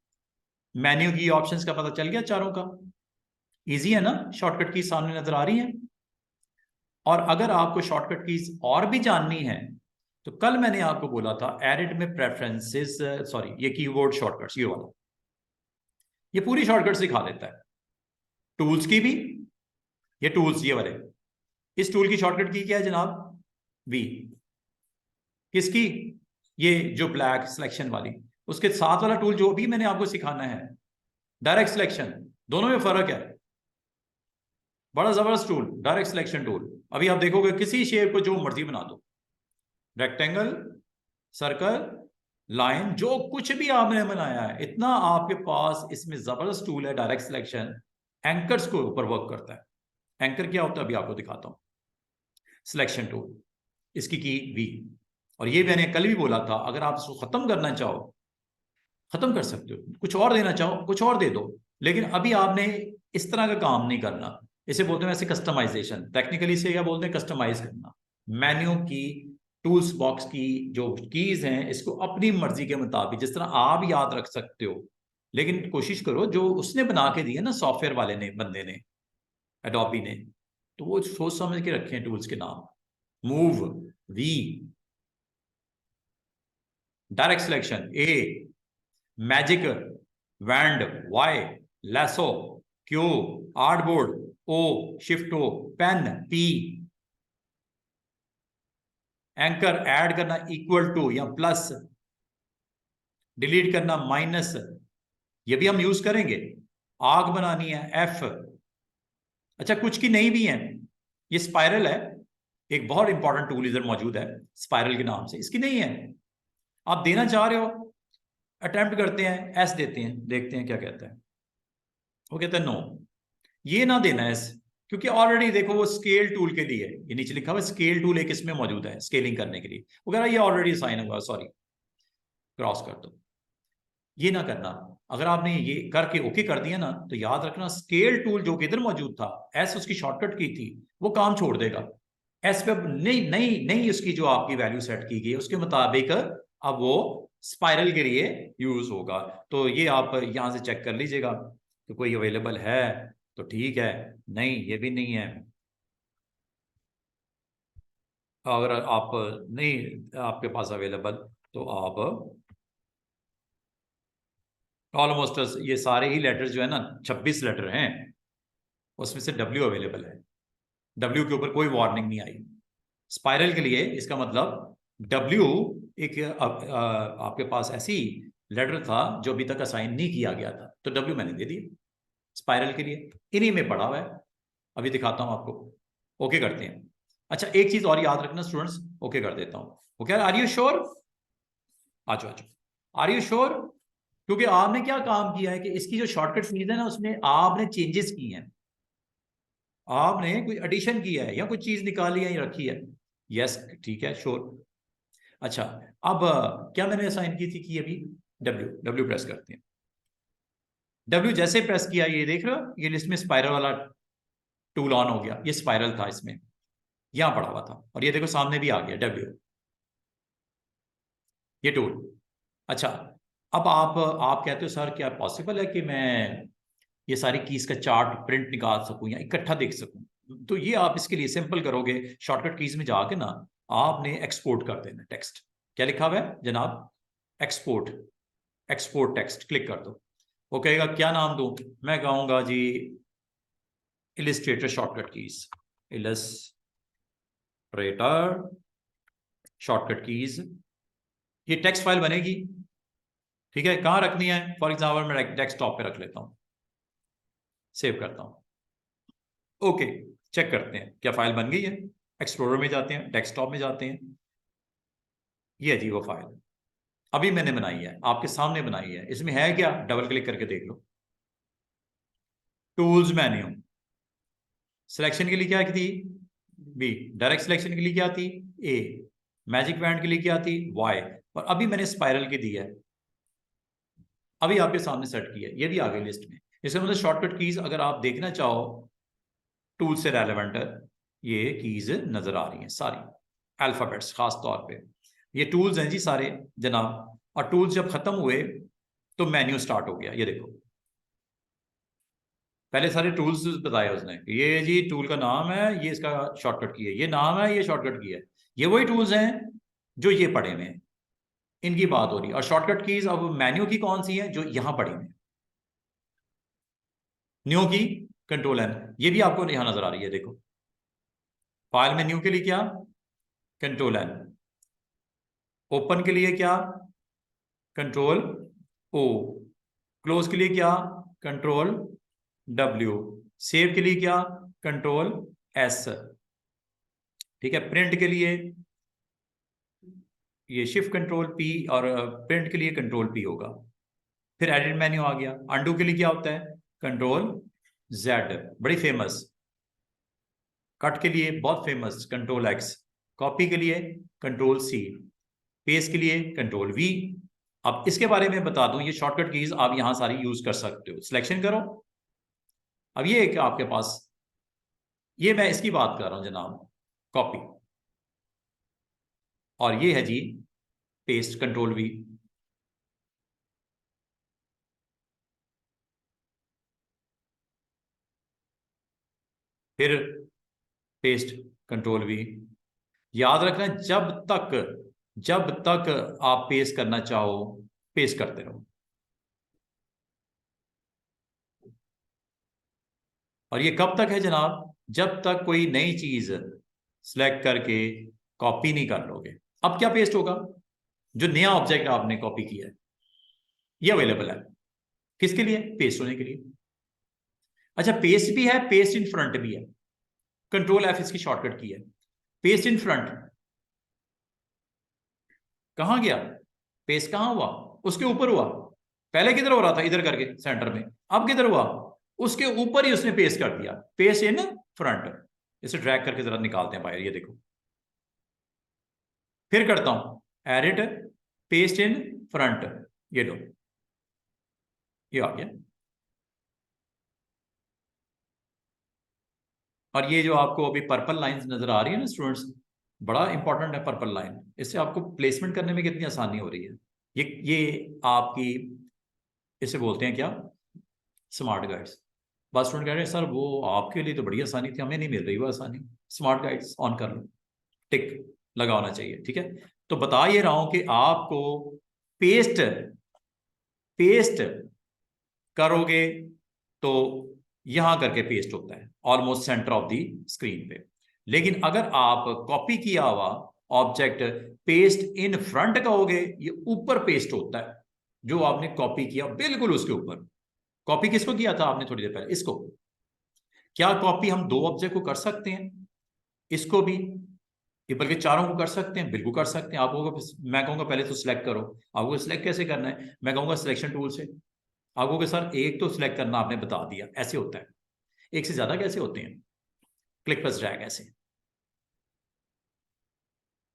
मेन्यू की ऑप्शंस का पता चल गया चारों का, इजी है ना, शॉर्टकट की सामने नजर आ रही है। और अगर आपको शॉर्टकट कीज और भी जाननी है तो कल मैंने आपको बोला था एडिट में प्रेफरेंसेस, सॉरी ये कीबोर्ड शॉर्टकट्स, ये वाला, ये पूरी शॉर्टकट सिखा देता है, टूल्स की भी, ये टूल्स ये वाले, इस टूल की शॉर्टकट की क्या है जनाब, वी। किसकी, ये जो ब्लैक सिलेक्शन वाली, उसके साथ वाला टूल जो भी मैंने आपको सिखाना है डायरेक्ट सिलेक्शन, दोनों में फर्क है, बड़ा जबरदस्त टूल डायरेक्ट सिलेक्शन टूल। अभी आप देखोगे किसी शेप को जो मर्जी बना दो, रेक्टेंगल, सर्कल, लाइन, जो कुछ भी आपने बनाया है, इतना आपके पास इसमें जबरदस्त टूल है डायरेक्ट सिलेक्शन, एंकर्स को ऊपर वर्क करता है। एंकर क्या होता है अभी आपको दिखाता हूं, सिलेक्शन टूल, इसकी की वी। और ये मैंने कल भी बोला था, अगर आप इसको खत्म करना चाहो खत्म कर सकते हो, कुछ और देना चाहो कुछ और दे दो, लेकिन अभी आपने इस तरह का काम नहीं करना। इसे बोलते हैं वैसे कस्टमाइजेशन, टेक्निकली से क्या बोलते हैं, कस्टमाइज करना। मेन्यू की, टूल्स बॉक्स की जो कीज हैं, इसको अपनी मर्जी के मुताबिक जिस तरह आप याद रख सकते हो, लेकिन कोशिश करो जो उसने बना के दिया ना सॉफ्टवेयर वाले ने, बंदे ने, एडोबी ने, तो वो सोच समझ के रखे हैं टूल्स के नाम, move, V, direct selection A, magic, wand Y, lasso Q, artboard O, shift O, pen P, anchor add करना इक्वल टू या प्लस, डिलीट करना माइनस, ये भी हम यूज करेंगे। आग बनानी है एफ। अच्छा कुछ की नहीं भी है, ये स्पाइरल है, एक बहुत इंपॉर्टेंट टूल इधर मौजूद है स्पाइरल के नाम से, इसकी नहीं है, आप देना चाह रहे हो, अटेम्प्ट करते हैं, एस देते हैं, देखते हैं क्या कहता है। वो कहता है नो, ये ना देना है, क्योंकि ऑलरेडी देखो वो स्केल टूल के लिए, ये नीचे लिखा हुआ स्केल टूल एक इसमें मौजूद है स्केलिंग करने के लिए, वो कह रहा है ये ऑलरेडी साइन हुआ, सॉरी क्रॉस कर दो, ये ना करना। अगर आपने ये करके ओके कर दिया ना, तो याद रखना स्केल टूल जो कि इधर मौजूद था, एस उसकी शॉर्टकट की थी, वो काम छोड़ देगा। एस पे नहीं नहीं नहीं, उसकी जो आपकी वैल्यू सेट की गई उसके मुताबिक अब वो स्पाइरल के लिए यूज होगा। तो ये आप यहां से चेक कर लीजिएगा कि कोई अवेलेबल है तो ठीक है, नहीं ये भी नहीं है। अगर आप नहीं आपके पास अवेलेबल, तो आप ऑलमोस्ट ये सारे ही लेटर्स जो है ना, 26 लेटर हैं, उसमें से डब्ल्यू अवेलेबल है, डब्ल्यू के ऊपर कोई वार्निंग नहीं आई। स्पाइरल के लिए इसका मतलब डब्ल्यू एक आपके पास ऐसी लेटर था जो अभी तक असाइन नहीं किया गया था, तो डब्ल्यू मैंने दे दिया स्पाइरल के लिए, इन्हीं में पड़ा हुआ है। अभी दिखाता हूं आपको, ओके करते हैं। अच्छा एक चीज और याद रखना स्टूडेंट्स, ओके कर देता हूं, ओके आर यू श्योर, आ जाओ आर यू श्योर, क्योंकि आपने क्या काम किया है कि इसकी जो शॉर्टकट कीज है ना उसमें आपने चेंजेस किए हैं, आपने कोई एडिशन किया है या कोई चीज निकाली है या रखी है। यस ठीक है श्योर। अच्छा अब क्या मैंने असाइन की थी कि अभी डब्ल्यू डब्ल्यू प्रेस करते हैं, डब्ल्यू जैसे प्रेस किया ये देख रहे हो ये लिस्ट में स्पाइरल वाला टूल ऑन हो गया, ये स्पाइरल था इसमें यहां पड़ा हुआ था और ये देखो सामने भी आ गया डब्ल्यू, ये टूल। अच्छा अब आप कहते हो सर क्या पॉसिबल है कि मैं ये सारी कीज का चार्ट प्रिंट निकाल सकूं या इकट्ठा देख सकूं, तो ये आप इसके लिए सिंपल करोगे, शॉर्टकट कीज में जाके ना आपने एक्सपोर्ट कर देना टेक्स्ट, क्या लिखा हुआ है जनाब, एक्सपोर्ट, एक्सपोर्ट टेक्स्ट क्लिक कर दो। वो कहेगा क्या नाम दूं, मैं कहूंगा जी Illustrator shortcut keys, Illustrator shortcut keys, ये टेक्स्ट फाइल बनेगी, ठीक है कहां रखनी है, फॉर एग्जाम्पल मैं डेस्कटॉप पे रख लेता हूं, सेव करता हूं, ओके चेक करते हैं क्या फाइल बन गई है, एक्सप्लोरर में जाते हैं, डेस्कटॉप में जाते हैं, ये जी वो फाइल अभी मैंने बनाई है आपके सामने बनाई है, इसमें है क्या डबल क्लिक करके देख लो, टूल्स मेन्यू, सिलेक्शन के लिए क्या थी बी, डायरेक्ट सिलेक्शन के लिए क्या थी ए, मैजिक बैंड के लिए क्या थी वाई, और अभी मैंने स्पाइरल की दी है, अभी आपके सामने सेट की है, ये भी आ गई लिस्ट में। इसका मतलब शॉर्टकट कीज अगर आप देखना चाहो टूल से रेलेवेंट है, ये कीज नजर आ रही हैं सारी, अल्फाबेट्स खास तौर पे, ये टूल्स हैं जी सारे जनाब, और टूल्स जब खत्म हुए तो मेन्यू स्टार्ट हो गया, ये देखो पहले सारे टूल्स बताए उसने, ये जी टूल का नाम है, ये इसका शॉर्टकट की है, ये नाम है, ये शॉर्टकट की है, ये वही टूल्स हैं जो ये पड़े हुए हैं, इनकी बात हो रही है, और शॉर्टकट कीज अब मेन्यू की कौन सी है जो यहां पड़ी हुई है, न्यू की कंट्रोल एन, ये भी आपको यहां नजर आ रही है देखो, फाइल में न्यू के लिए क्या कंट्रोल एन, ओपन के लिए क्या कंट्रोल ओ, क्लोज के लिए क्या कंट्रोल डब्ल्यू, सेव के लिए क्या कंट्रोल एस, ठीक है प्रिंट के लिए ये शिफ्ट कंट्रोल पी, और प्रिंट के लिए कंट्रोल पी होगा, फिर एडिट मेन्यू आ गया, अंडू के लिए क्या होता है कंट्रोल जेड, बड़ी फेमस, कट के लिए बहुत फेमस कंट्रोल एक्स, कॉपी के लिए कंट्रोल सी, पेस्ट के लिए कंट्रोल वी। अब इसके बारे में बता दूं, ये शॉर्टकट कीज आप यहां सारी यूज कर सकते हो, सिलेक्शन करो, अब ये एक आपके पास, ये मैं इसकी बात कर रहा हूं जनाब कॉपी, और ये है जी पेस्ट कंट्रोल वी, फिर पेस्ट कंट्रोल वी, याद रखना जब तक आप पेस्ट करना चाहो पेस्ट करते रहो, और ये कब तक है जनाब, जब तक कोई नई चीज सिलेक्ट करके कॉपी नहीं कर लोगे। अब क्या पेस्ट होगा, जो नया ऑब्जेक्ट आपने कॉपी किया है ये अवेलेबल है, किसके लिए पेस्ट होने के लिए। अच्छा पेस्ट भी है, पेस्ट इन फ्रंट भी है, कंट्रोल एफ इसकी शॉर्टकट की है, पेस्ट इन फ्रंट कहां गया, पेस्ट कहां हुआ, उसके ऊपर हुआ, पहले किधर हो रहा था इधर करके सेंटर में, अब किधर हुआ उसके ऊपर ही उसने पेस्ट कर दिया, पेस्ट इन फ्रंट, इसे ड्रैग करके जरा निकालते हैं बाहर, ये देखो फिर करता हूं एडिट पेस्ट इन फ्रंट, ये लो ये आ गया, और ये जो आपको अभी पर्पल लाइंस नजर आ रही है ना स्टूडेंट्स, बड़ा इंपॉर्टेंट है पर्पल लाइन, इससे आपको प्लेसमेंट करने में कितनी आसानी हो रही है, ये आपकी इसे बोलते हैं क्या स्मार्ट गाइड्स। बस स्टूडेंट कह रहे हैं सर वो आपके लिए तो बड़ी आसानी थी, हमें नहीं मिल रही वो आसानी, स्मार्ट गाइड्स ऑन कर लो, टिक लगा होना चाहिए, ठीक है। तो बता ये रहा हूं कि आपको पेस्ट पेस्ट करोगे तो यहां करके पेस्ट होता है almost centre of the screen पे, लेकिन अगर आप कॉपी किया हुआ ऑब्जेक्ट पेस्ट इन फ्रंट कहोगे ये ऊपर पेस्ट होता है, जो आपने कॉपी किया बिल्कुल उसके ऊपर, कॉपी किसको किया था आपने थोड़ी देर पहले, इसको, क्या कॉपी हम दो ऑब्जेक्ट को कर सकते हैं, इसको भी, ये बल्कि चारों को कर सकते हैं, बिल्कुल कर सकते हैं। आपको मैं कहूँगा पहले तो सिलेक्ट करो। आपको सिलेक्ट कैसे करना है, मैं कहूँगा सिलेक्शन टूल से। आपको कि सर एक तो सिलेक्ट करना आपने बता दिया, ऐसे होता है। एक से ज्यादा कैसे होते हैं, क्लिक प्लस ड्रैग, ऐसे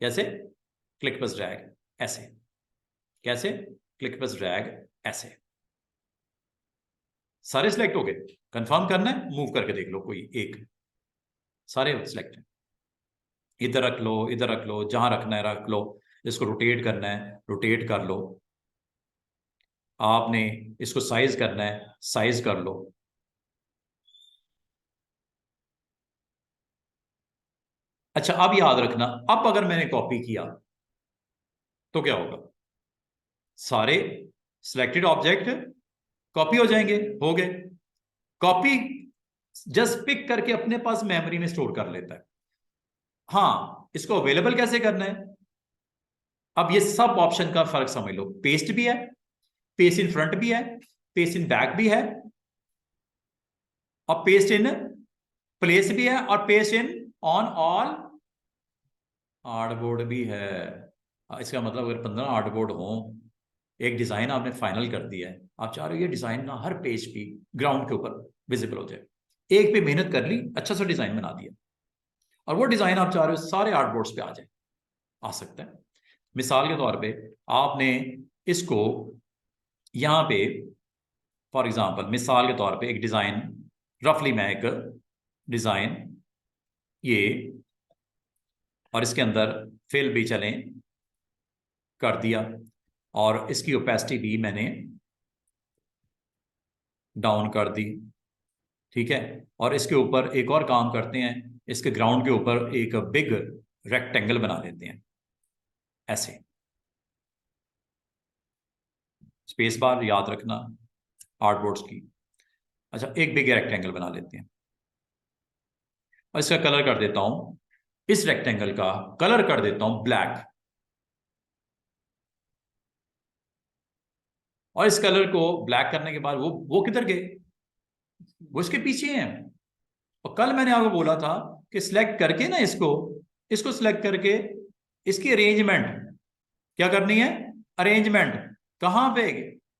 कैसे, क्लिक प्लस ड्रैग ऐसे, कैसे, क्लिक प्लस ड्रैग ऐसे, सारे सिलेक्ट हो गए। कंफर्म करना है, मूव करके देख लो कोई एक, सारे सिलेक्ट है। इधर रख लो, इधर रख लो, जहां रखना है रख लो। इसको रोटेट करना है, रोटेट कर लो। आपने इसको साइज करना है, साइज कर लो। अच्छा, अब याद रखना, अब अगर मैंने कॉपी किया तो क्या होगा, सारे सिलेक्टेड ऑब्जेक्ट कॉपी हो जाएंगे, हो गए कॉपी। जस्ट पिक करके अपने पास मेमोरी में स्टोर कर लेता है। हाँ, इसको अवेलेबल कैसे करना है, अब ये सब ऑप्शन का फर्क समझ लो। पेस्ट भी है, पेस्ट इन फ्रंट भी है, पेस्ट इन बैक भी है, और पेस्ट इन प्लेस भी है, और paste in on all artboard भी है। इसका मतलब अगर 15 आर्टबोर्ड हो, एक डिजाइन आपने फाइनल कर दिया है, आप चाह रहे हो ये डिजाइन ना हर पेज पे ग्राउंड के ऊपर विजिबल हो जाए, एक पे मेहनत कर ली, अच्छा सा डिजाइन बना दिया, और वो डिजाइन आप चाह रहे हो सारे आर्टबोर्ड्स पे आ जाए, आ सकता है। मिसाल के तौर पे आपने इसको यहां पे, फॉर एग्जांपल मिसाल के तौर पे एक डिजाइन, रफली मैं एक डिजाइन ये, और इसके अंदर फिल भी चलें कर दिया, और इसकी ओपेसिटी भी मैंने डाउन कर दी, ठीक है। और इसके ऊपर एक और काम करते हैं, इसके ग्राउंड के ऊपर एक बिग रेक्टेंगल बना देते हैं ऐसे, स्पेस बार याद रखना आर्टबोर्ड्स की। अच्छा, एक बिग रेक्टेंगल बना लेते हैं, और इसका कलर कर देता हूं, इस रेक्टेंगल का कलर कर देता हूं ब्लैक, और इस कलर को ब्लैक करने के बाद वो किधर गए, वो इसके पीछे हैं। और कल मैंने आपको बोला था कि सिलेक्ट करके ना इसको, इसको सिलेक्ट करके इसकी अरेंजमेंट क्या करनी है, अरेंजमेंट कहां पे,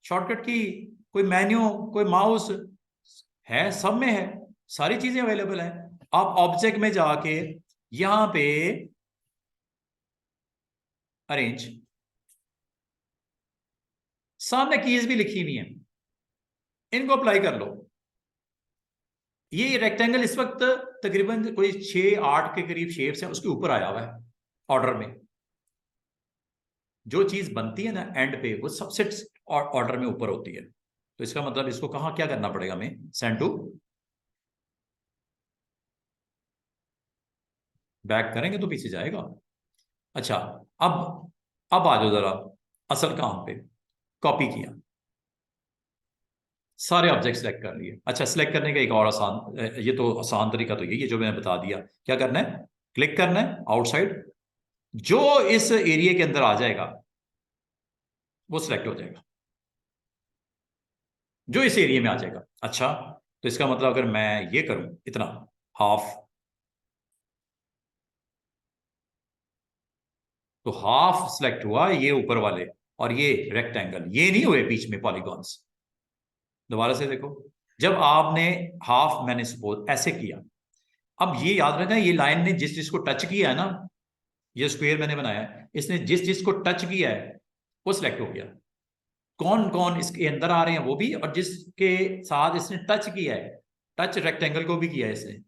शॉर्टकट की, कोई मेन्यू, कोई माउस है, सब में है, सारी चीजें अवेलेबल है। आप ऑब्जेक्ट में जाके यहां पे अरेंज, सामने कीज भी लिखी हुई है, इनको अप्लाई कर लो। ये रेक्टेंगल इस वक्त तकरीबन कोई 6-8 के करीब शेप्स है उसके ऊपर आया हुआ है ऑर्डर में। जो चीज बनती है ना एंड पे, वो सबसे ऑर्डर में ऊपर होती है। तो इसका मतलब इसको कहाँ क्या करना पड़ेगा हमें, सेंड टू बैक करेंगे तो पीछे जाएगा। अच्छा, अब आ जाओ जरा असल काम पे। कॉपी किया, सारे ऑब्जेक्ट सेलेक्ट कर लिए। अच्छा, सेलेक्ट करने का एक और आसान, ये तो आसान तरीका तो यही है जो मैंने बता दिया। क्या करना है, क्लिक करना है आउटसाइड, जो इस एरिया के अंदर आ जाएगा वो सिलेक्ट हो जाएगा, जो इस एरिया में आ जाएगा। अच्छा, तो इसका मतलब अगर मैं ये करूं इतना, हाफ, तो हाफ सिलेक्ट हुआ ये ऊपर वाले, और ये रेक्टेंगल, ये नहीं हुए बीच में पॉलीगॉन्स। दोबारा से देखो, जब आपने हाफ, मैंने सपोज ऐसे किया, अब ये याद रखना ये लाइन ने जिस जिसको टच किया है ना, ये स्क्वायर मैंने बनाया है, इसने जिस जिसको टच किया है वो सिलेक्ट हो गया। कौन कौन इसके अंदर आ रहे हैं वो भी, और जिसके साथ इसने टच किया है, टच रेक्टेंगल को भी किया है इसने,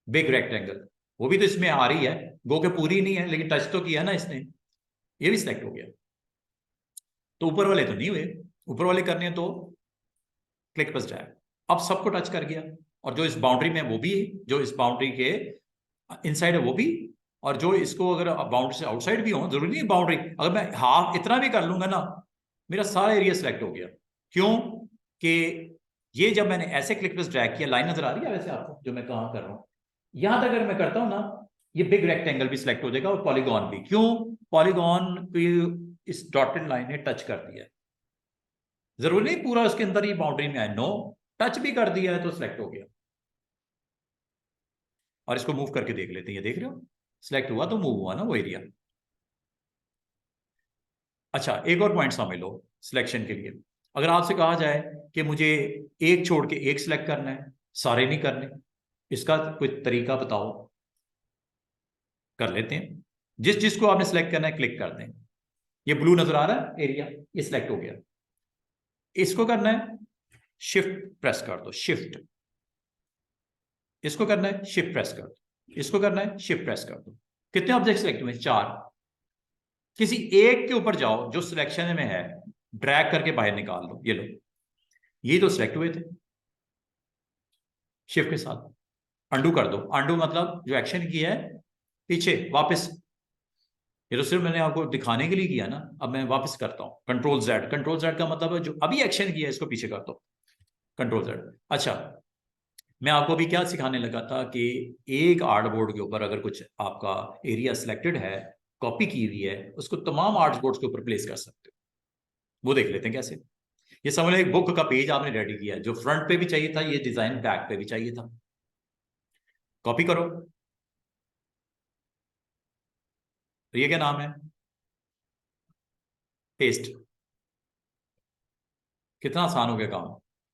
बिग रेक्टेंगल, वो भी तो इसमें आ रही है, गो के पूरी नहीं है लेकिन टच तो किया ना इसने, ये भी सिलेक्ट हो गया। तो ऊपर वाले तो नहीं हुए, ऊपर वाले करने हैं तो क्लिक बस जाए, अब सबको टच कर गया। और जो इस बाउंड्री में वो भी, जो इस बाउंड्री के इनसाइड है वो भी, और जो इसको अगर बाउंड्री से आउटसाइड भी हो, जरूरी नहीं बाउंड्री, अगर मैं हाफ इतना भी कर लूंगा ना, मेरा सारा एरिया सिलेक्ट हो गया। क्यों कि ये जब मैंने ऐसे क्लिक प्लस ड्रैग किया, लाइन नजर आ रही है वैसे आपको जो मैं काम कर रहा हूं, यहां तक अगर मैं करता हूं ना, ये बिग रेक्टेंगल भी सिलेक्ट हो जाएगा और पॉलीगॉन भी। क्यों, पॉलीगॉन की इस डॉटेड लाइन ने टच कर दिया, जरूरी नहीं पूरा उसके अंदर ही बाउंड्री में आए, नो, टच भी कर दिया है तो सिलेक्ट हो गया। और इसको मूव करके देख लेते हैं। ये देख रहे हो, सिलेक्ट हुआ तो मूव हुआ ना वो एरिया। अच्छा, एक और पॉइंट समझ लो सिलेक्शन के लिए। अगर आपसे कहा जाए कि मुझे एक छोड़ के एक सिलेक्ट करना है, सारे नहीं करने, इसका कोई तरीका बताओ। कर लेते हैं। जिस जिसको आपने सिलेक्ट करना है क्लिक कर दें। ये ब्लू नजर आ रहा है एरिया, ये सिलेक्ट हो गया। इसको करना है शिफ्ट प्रेस कर दो, शिफ्ट। इसको करना है शिफ्ट प्रेस कर दो, इसको करना है शिफ्ट प्रेस कर दो। कितने ऑब्जेक्ट सिलेक्ट हुए? 4। किसी एक के ऊपर जाओ जो सिलेक्शन में है, ड्रैग करके बाहर निकाल दो। ये लो, ये तो सिलेक्ट हुए थे। शिफ्ट के साथ अंडू कर दो। अंडू मतलब जो एक्शन किया है पीछे वापस, ये तो सिर्फ मैंने आपको दिखाने के लिए किया ना। अब मैं वापस करता हूं कंट्रोल जेड। कंट्रोल जेड का मतलब है जो अभी एक्शन किया है इसको पीछे कर दो, कंट्रोल जेड। अच्छा, मैं आपको अभी क्या सिखाने लगा था कि एक आर्ट बोर्ड के ऊपर अगर कुछ आपका एरिया सिलेक्टेड है, कॉपी की हुई है, उसको तमाम आर्ट बोर्ड्स के ऊपर प्लेस कर सकते हो। वो देख लेते हैं कैसे। ये समझ लो एक बुक का पेज आपने रेडी किया है, जो फ्रंट पे भी चाहिए था, ये डिजाइन बैक पे भी चाहिए था। कॉपी करो। तो ये क्या नाम है? पेस्ट। कितना आसान हो गया काम।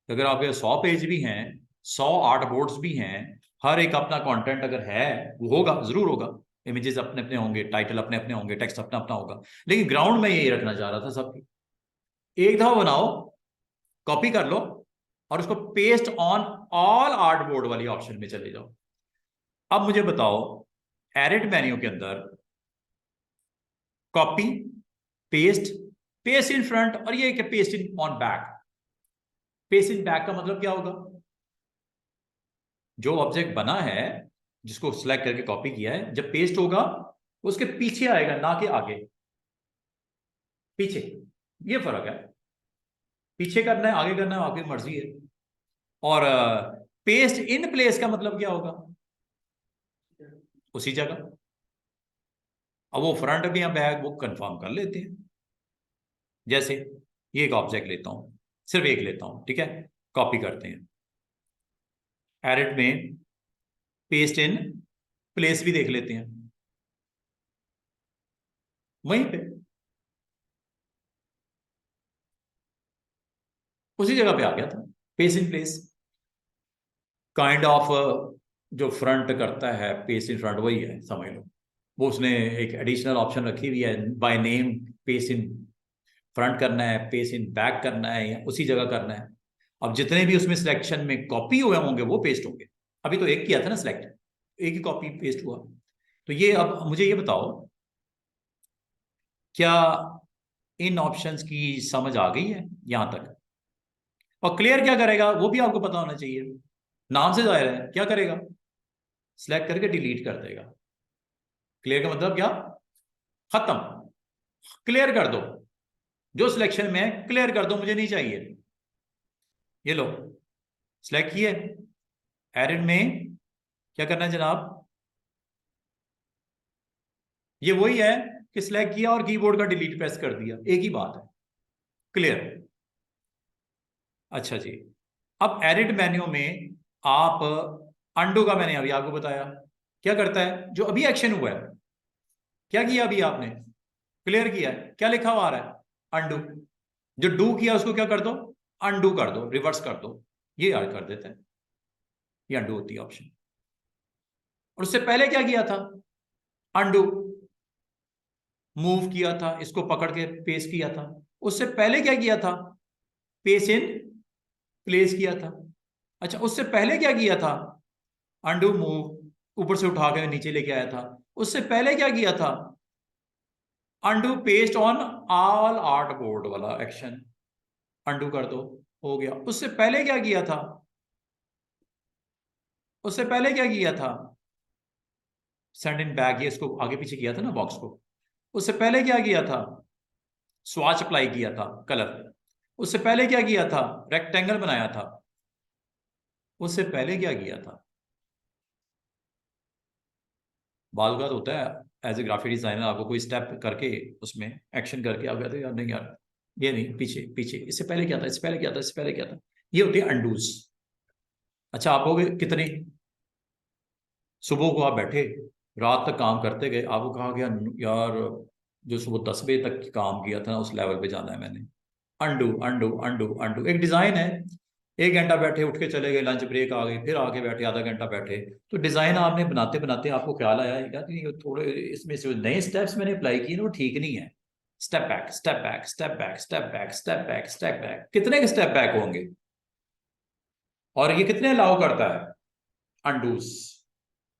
अगर आपके 100 पेज भी हैं, 100 आर्ट बोर्ड्स भी हैं, हर एक अपना कंटेंट अगर है, वो होगा, जरूर होगा। इमेजेस अपने अपने होंगे, टाइटल अपने अपने होंगे, टेक्स्ट अपना अपना होगा। लेकिन ग्राउंड में यही रखना चाह रहा था सबकी। एक दफा बनाओ, कॉपी कर लो, और उसको paste on all art board वाली ऑप्शन में चले जाओ। अब मुझे बताओ, एडिट मेन्यू के अंदर copy, paste, paste in front, और ये paste in on back. Paste in back का मतलब क्या होगा? जो ऑब्जेक्ट बना है, जिसको सिलेक्ट करके कॉपी किया है, जब पेस्ट होगा उसके पीछे आएगा, ना कि आगे। पीछे, ये फर्क है। पीछे करना है आगे करना है आपकी मर्जी है। और पेस्ट इन प्लेस का मतलब क्या होगा? उसी जगह। अब वो फ्रंट भी या बैक वो कंफर्म कर लेते हैं। जैसे ये एक ऑब्जेक्ट लेता हूं, सिर्फ एक लेता हूं, ठीक है। कॉपी करते हैं, एडिट में पेस्ट इन प्लेस भी देख लेते हैं, वहीं पे उसी जगह पे आ गया था। Paste in place kind of जो फ्रंट करता है, पेस्ट इन फ्रंट वही है समझ लो। वो उसने एक एडिशनल ऑप्शन रखी हुई है by name. Paste in front करना है, पेस्ट इन बैक करना है, या उसी जगह करना है। अब जितने भी उसमें सिलेक्शन में कॉपी हुए होंगे वो पेस्ट होंगे। अभी तो एक किया था ना सिलेक्ट, एक ही कॉपी पेस्ट हुआ। तो ये, अब मुझे ये बताओ, क्या इन ऑप्शंस की समझ आ गई है यहां तक? और क्लियर क्या करेगा वो भी आपको पता होना चाहिए। नाम से जाहिर है क्या करेगा, सिलेक्ट करके डिलीट कर देगा। क्लियर का मतलब क्या? खत्म। क्लियर कर दो, जो सिलेक्शन में है क्लियर कर दो, मुझे नहीं चाहिए। ये लो, सिलेक्ट किए, एडिट में क्या करना है जनाब? ये वही है कि सिलेक्ट किया और कीबोर्ड का डिलीट प्रेस कर दिया, एक ही बात है। क्लियर। अच्छा जी, अब एडिट मेन्यू में आप अंडू का, मैंने अभी आपको बताया क्या करता है। जो अभी एक्शन हुआ है, क्या किया अभी आपने? क्लियर किया है, क्या लिखा हुआ आ रहा है? अंडू। जो डू किया उसको क्या कर दो? अंडू कर दो, रिवर्स कर दो। ये याद कर देते हैं, ये अंडू होती है ऑप्शन। और उससे पहले क्या किया था? अंडू। मूव किया था, इसको पकड़ के पेस्ट किया था। उससे पहले क्या किया था? पेस्ट इन प्लेस किया था। अच्छा, उससे पहले क्या किया था? अंडू मूव, ऊपर से उठा के नीचे लेके आया था। उससे पहले क्या किया था? Undo paste on all art board वाला एक्शन। अंडू कर दो, हो गया। उससे पहले क्या किया था? उससे पहले क्या किया था? सेंड इन बैक, ये इसको आगे पीछे किया था ना बॉक्स को। उससे पहले क्या किया था? स्वाच अप्लाई किया था, कलर। उससे पहले क्या किया था? रेक्टेंगल बनाया था। उससे पहले क्या किया था? बाल का होता है एज ए ग्राफिक डिजाइनर, आपको कोई स्टेप करके उसमें एक्शन करके आप कहते हो यार नहीं यार, ये नहीं, पीछे पीछे, इससे पहले क्या था, इससे पहले क्या था, इससे पहले क्या था। ये होती है अंडूज। अच्छा, आप हो गए कितने? सुबह को आप बैठे, रात तक काम करते गए, आपको कहा गया यार जो सुबह 10 बजे तक काम किया था ना उस लेवल पे जाना है मैंने, अंडू अंडू अंडू अंडू। एक डिजाइन है, 1 घंटा बैठे, उठ के चले गए, लंच ब्रेक आ गई, फिर आके बैठे, आधा घंटा बैठे। तो डिजाइन आपने बनाते बनाते आपको ख्याल आया यार ये थोड़े इसमें से नए स्टेप्स मैंने अप्लाई किए ना वो ठीक नहीं है। Step back step back step back step back step back step back, कितने के स्टेप बैक होंगे? और ये कितने अलाउ करता है? अंडूस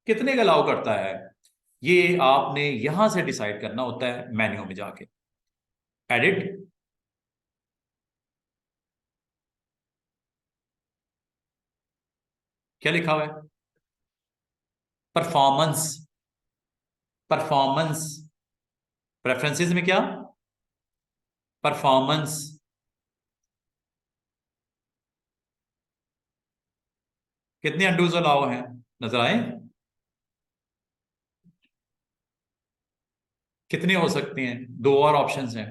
कितने का अलाउ करता है? ये आपने यहां से डिसाइड करना होता है मेन्यू में जाके। एडिट, क्या लिखा हुआ है? परफॉर्मेंस, परफॉर्मेंस, प्रेफरेंसेस में क्या? परफॉर्मेंस। कितने अंडूज अलाउ हैं नजर आए? कितने हो सकते हैं? दो और ऑप्शंस हैं,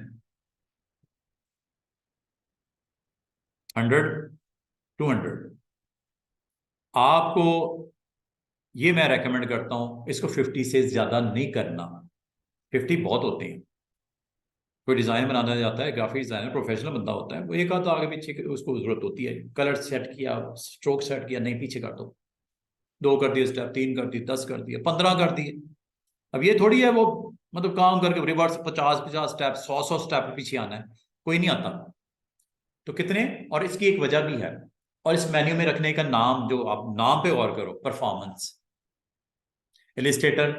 100, 200। आपको ये मैं रेकमेंड करता हूं इसको 50 से ज्यादा नहीं करना। 50 बहुत होते हैं। कोई डिजाइन बनाना जाता है, ग्राफिक डिजाइनर प्रोफेशनल बंदा होता है, वो एक आध आगे पीछे उसको जरूरत होती है, कलर सेट किया, स्ट्रोक सेट किया, नहीं पीछे कर दो, 2 कर दिए स्टेप, 3 कर दिए, 10 कर दिए, 15 कर दिए। अब ये थोड़ी है वो मतलब काम करके रिवर्स 50-50 स्टेप, 100 स्टेप पीछे आना है, कोई नहीं आता। तो कितने? और इसकी एक वजह भी है, और इस मेन्यू में रखने का नाम, जो आप नाम पे गौर करो, परफॉर्मेंस। इलिस्ट्रेटर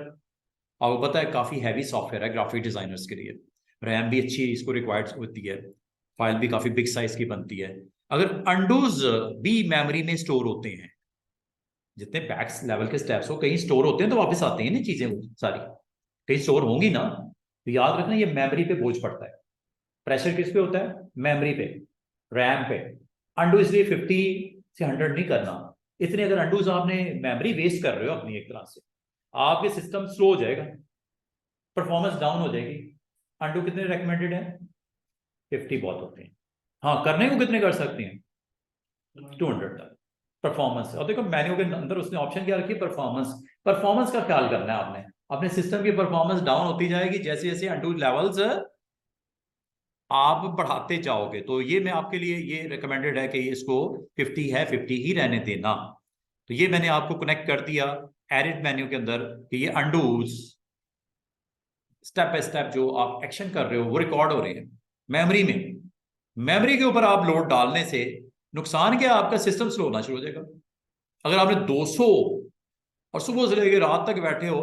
आपको पता है काफी हैवी सॉफ्टवेयर है ग्राफिक डिजाइनर्स के लिए, रैम भी अच्छी इसको रिक्वायर्ड होती है, फाइल भी काफी बिग साइज की बनती है। अगर अंडोज भी मेमोरी में स्टोर होते हैं, जितने बैक लेवल के स्टेप्स हो कहीं स्टोर होते हैं तो वापस आते हैं ना चीजें सारी, कहीं स्टोर होंगी ना, तो याद रखना ये मेमोरी पे बोझ पड़ता है। प्रेशर किस पे होता है? मेमोरी पे, रैम पे। अंडू इसलिए 50 से 100 नहीं करना। इतने अगर अंडूज आपने मेमोरी वेस्ट कर रहे हो अपनी एक तरह से, आपके सिस्टम स्लो हो जाएगा, परफॉर्मेंस डाउन हो जाएगी। अंडू कितने रेकमेंडेड है? 50 बहुत होते हैं। हाँ, करने को कितने कर सकते हैं? 200 तक परफॉर्मेंस। और देखो मेन्यू के अंदर उसने ऑप्शन क्या रखी है? परफॉर्मेंस। परफॉर्मेंस का ख्याल करना है आपने, अपने सिस्टम की परफॉर्मेंस डाउन होती जाएगी जैसे जैसे अंडू लेवल्स आप बढ़ाते जाओगे। तो ये मैं आपके लिए ये रिकमेंडेड है कि इसको 50 है, 50 ही रहने देना। तो ये मैंने आपको कनेक्ट कर दिया एडिट मेन्यू के अंदर कि ये अंडूज स्टेप बाय स्टेप जो आप एक्शन कर रहे हो वो रिकॉर्ड हो रहे हैं मेमोरी में। मेमोरी के ऊपर आप लोड डालने से नुकसान क्या? आपका सिस्टम स्लो होना शुरू हो जाएगा। अगर आपने 200 और सुबह से लेकर रात तक बैठे हो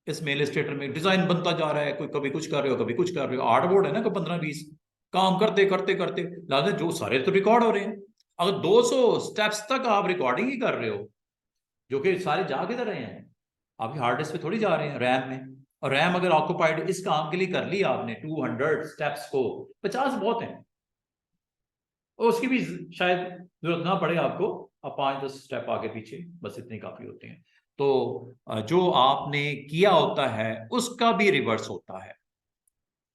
इस मेल स्टेटर में, डिजाइन बनता जा रहा है, कोई कभी कुछ कर रहे हो, कभी कुछ कर रहे हो, 8 बोर्ड है ना, कोई 15-20 काम करते करते करते लाते, जो सारे तो रिकॉर्ड हो रहे हैं। अगर 200 स्टेप्स तक आप रिकॉर्डिंग ही कर रहे हो, जो कि सारे जा किधर रहे हैं? आपकी हार्ड डिस्क पे थोड़ी जा रहे हैं, रैम में। और रैम अगर ऑक्यूपाइड इस काम के लिए कर लिया आपने 200 स्टेप्स को, 50 बहुत है, और उसकी भी शायद जरूरत ना पड़े आपको, आप 5-10 स्टेप आगे पीछे, बस इतने काफी होते हैं। तो जो आपने किया होता है उसका भी रिवर्स होता है।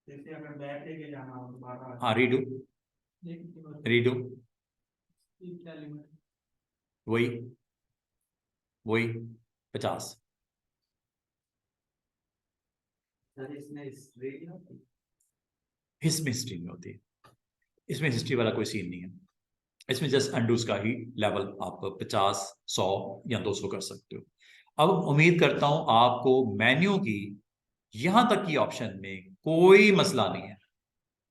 जैसे अगर बैक लेके जाना हो दोबारा, हाँ, रीडू, रीडू, क्या लिमिट? वही वही 50। इसमें हिस्ट्री नहीं होती? इसमें हिस्ट्री नहीं होती, इसमें हिस्ट्री वाला कोई सीन नहीं है। इसमें जस्ट अंडूज का ही लेवल आप 50, 100 या 200 कर सकते हो। अब उम्मीद करता हूं आपको मेन्यू की यहां तक की ऑप्शन में कोई मसला नहीं है।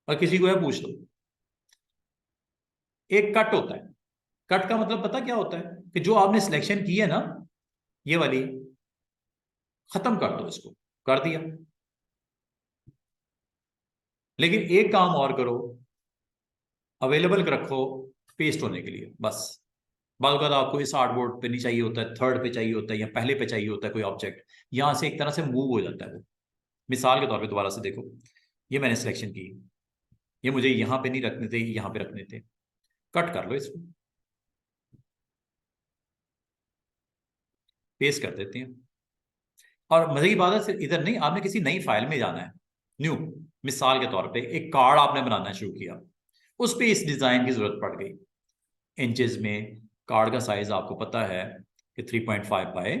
और किसी को है पूछ लो। एक कट होता है, कट का मतलब पता क्या होता है? कि जो आपने सिलेक्शन की है ना, ये वाली, खत्म कर दो इसको, कर दिया। लेकिन एक काम और करो, अवेलेबल रखो पेस्ट होने के लिए बस। बाद आपको इस आर्टबोर्ड पे नहीं चाहिए होता है, थर्ड पे चाहिए होता है या पहले पे चाहिए होता है कोई ऑब्जेक्ट, यहां से एक तरह से मूव हो जाता है वो। मिसाल के तौर पे दोबारा से देखो, ये मैंने सिलेक्शन की, ये मुझे यहां पे नहीं रखने थे, यहां पे रखने थे, कट कर लो इसको, पेस्ट कर देते हैं। और मजे की बात है सिर्फ इधर नहीं, आपने किसी नई फाइल में जाना है, न्यू, मिसाल के तौर पे एक कार्ड आपने बनाना शुरू किया, उस पर इस डिजाइन की जरूरत पड़ गई। इंचेस में कार्ड का साइज आपको पता है कि 3.5 बाय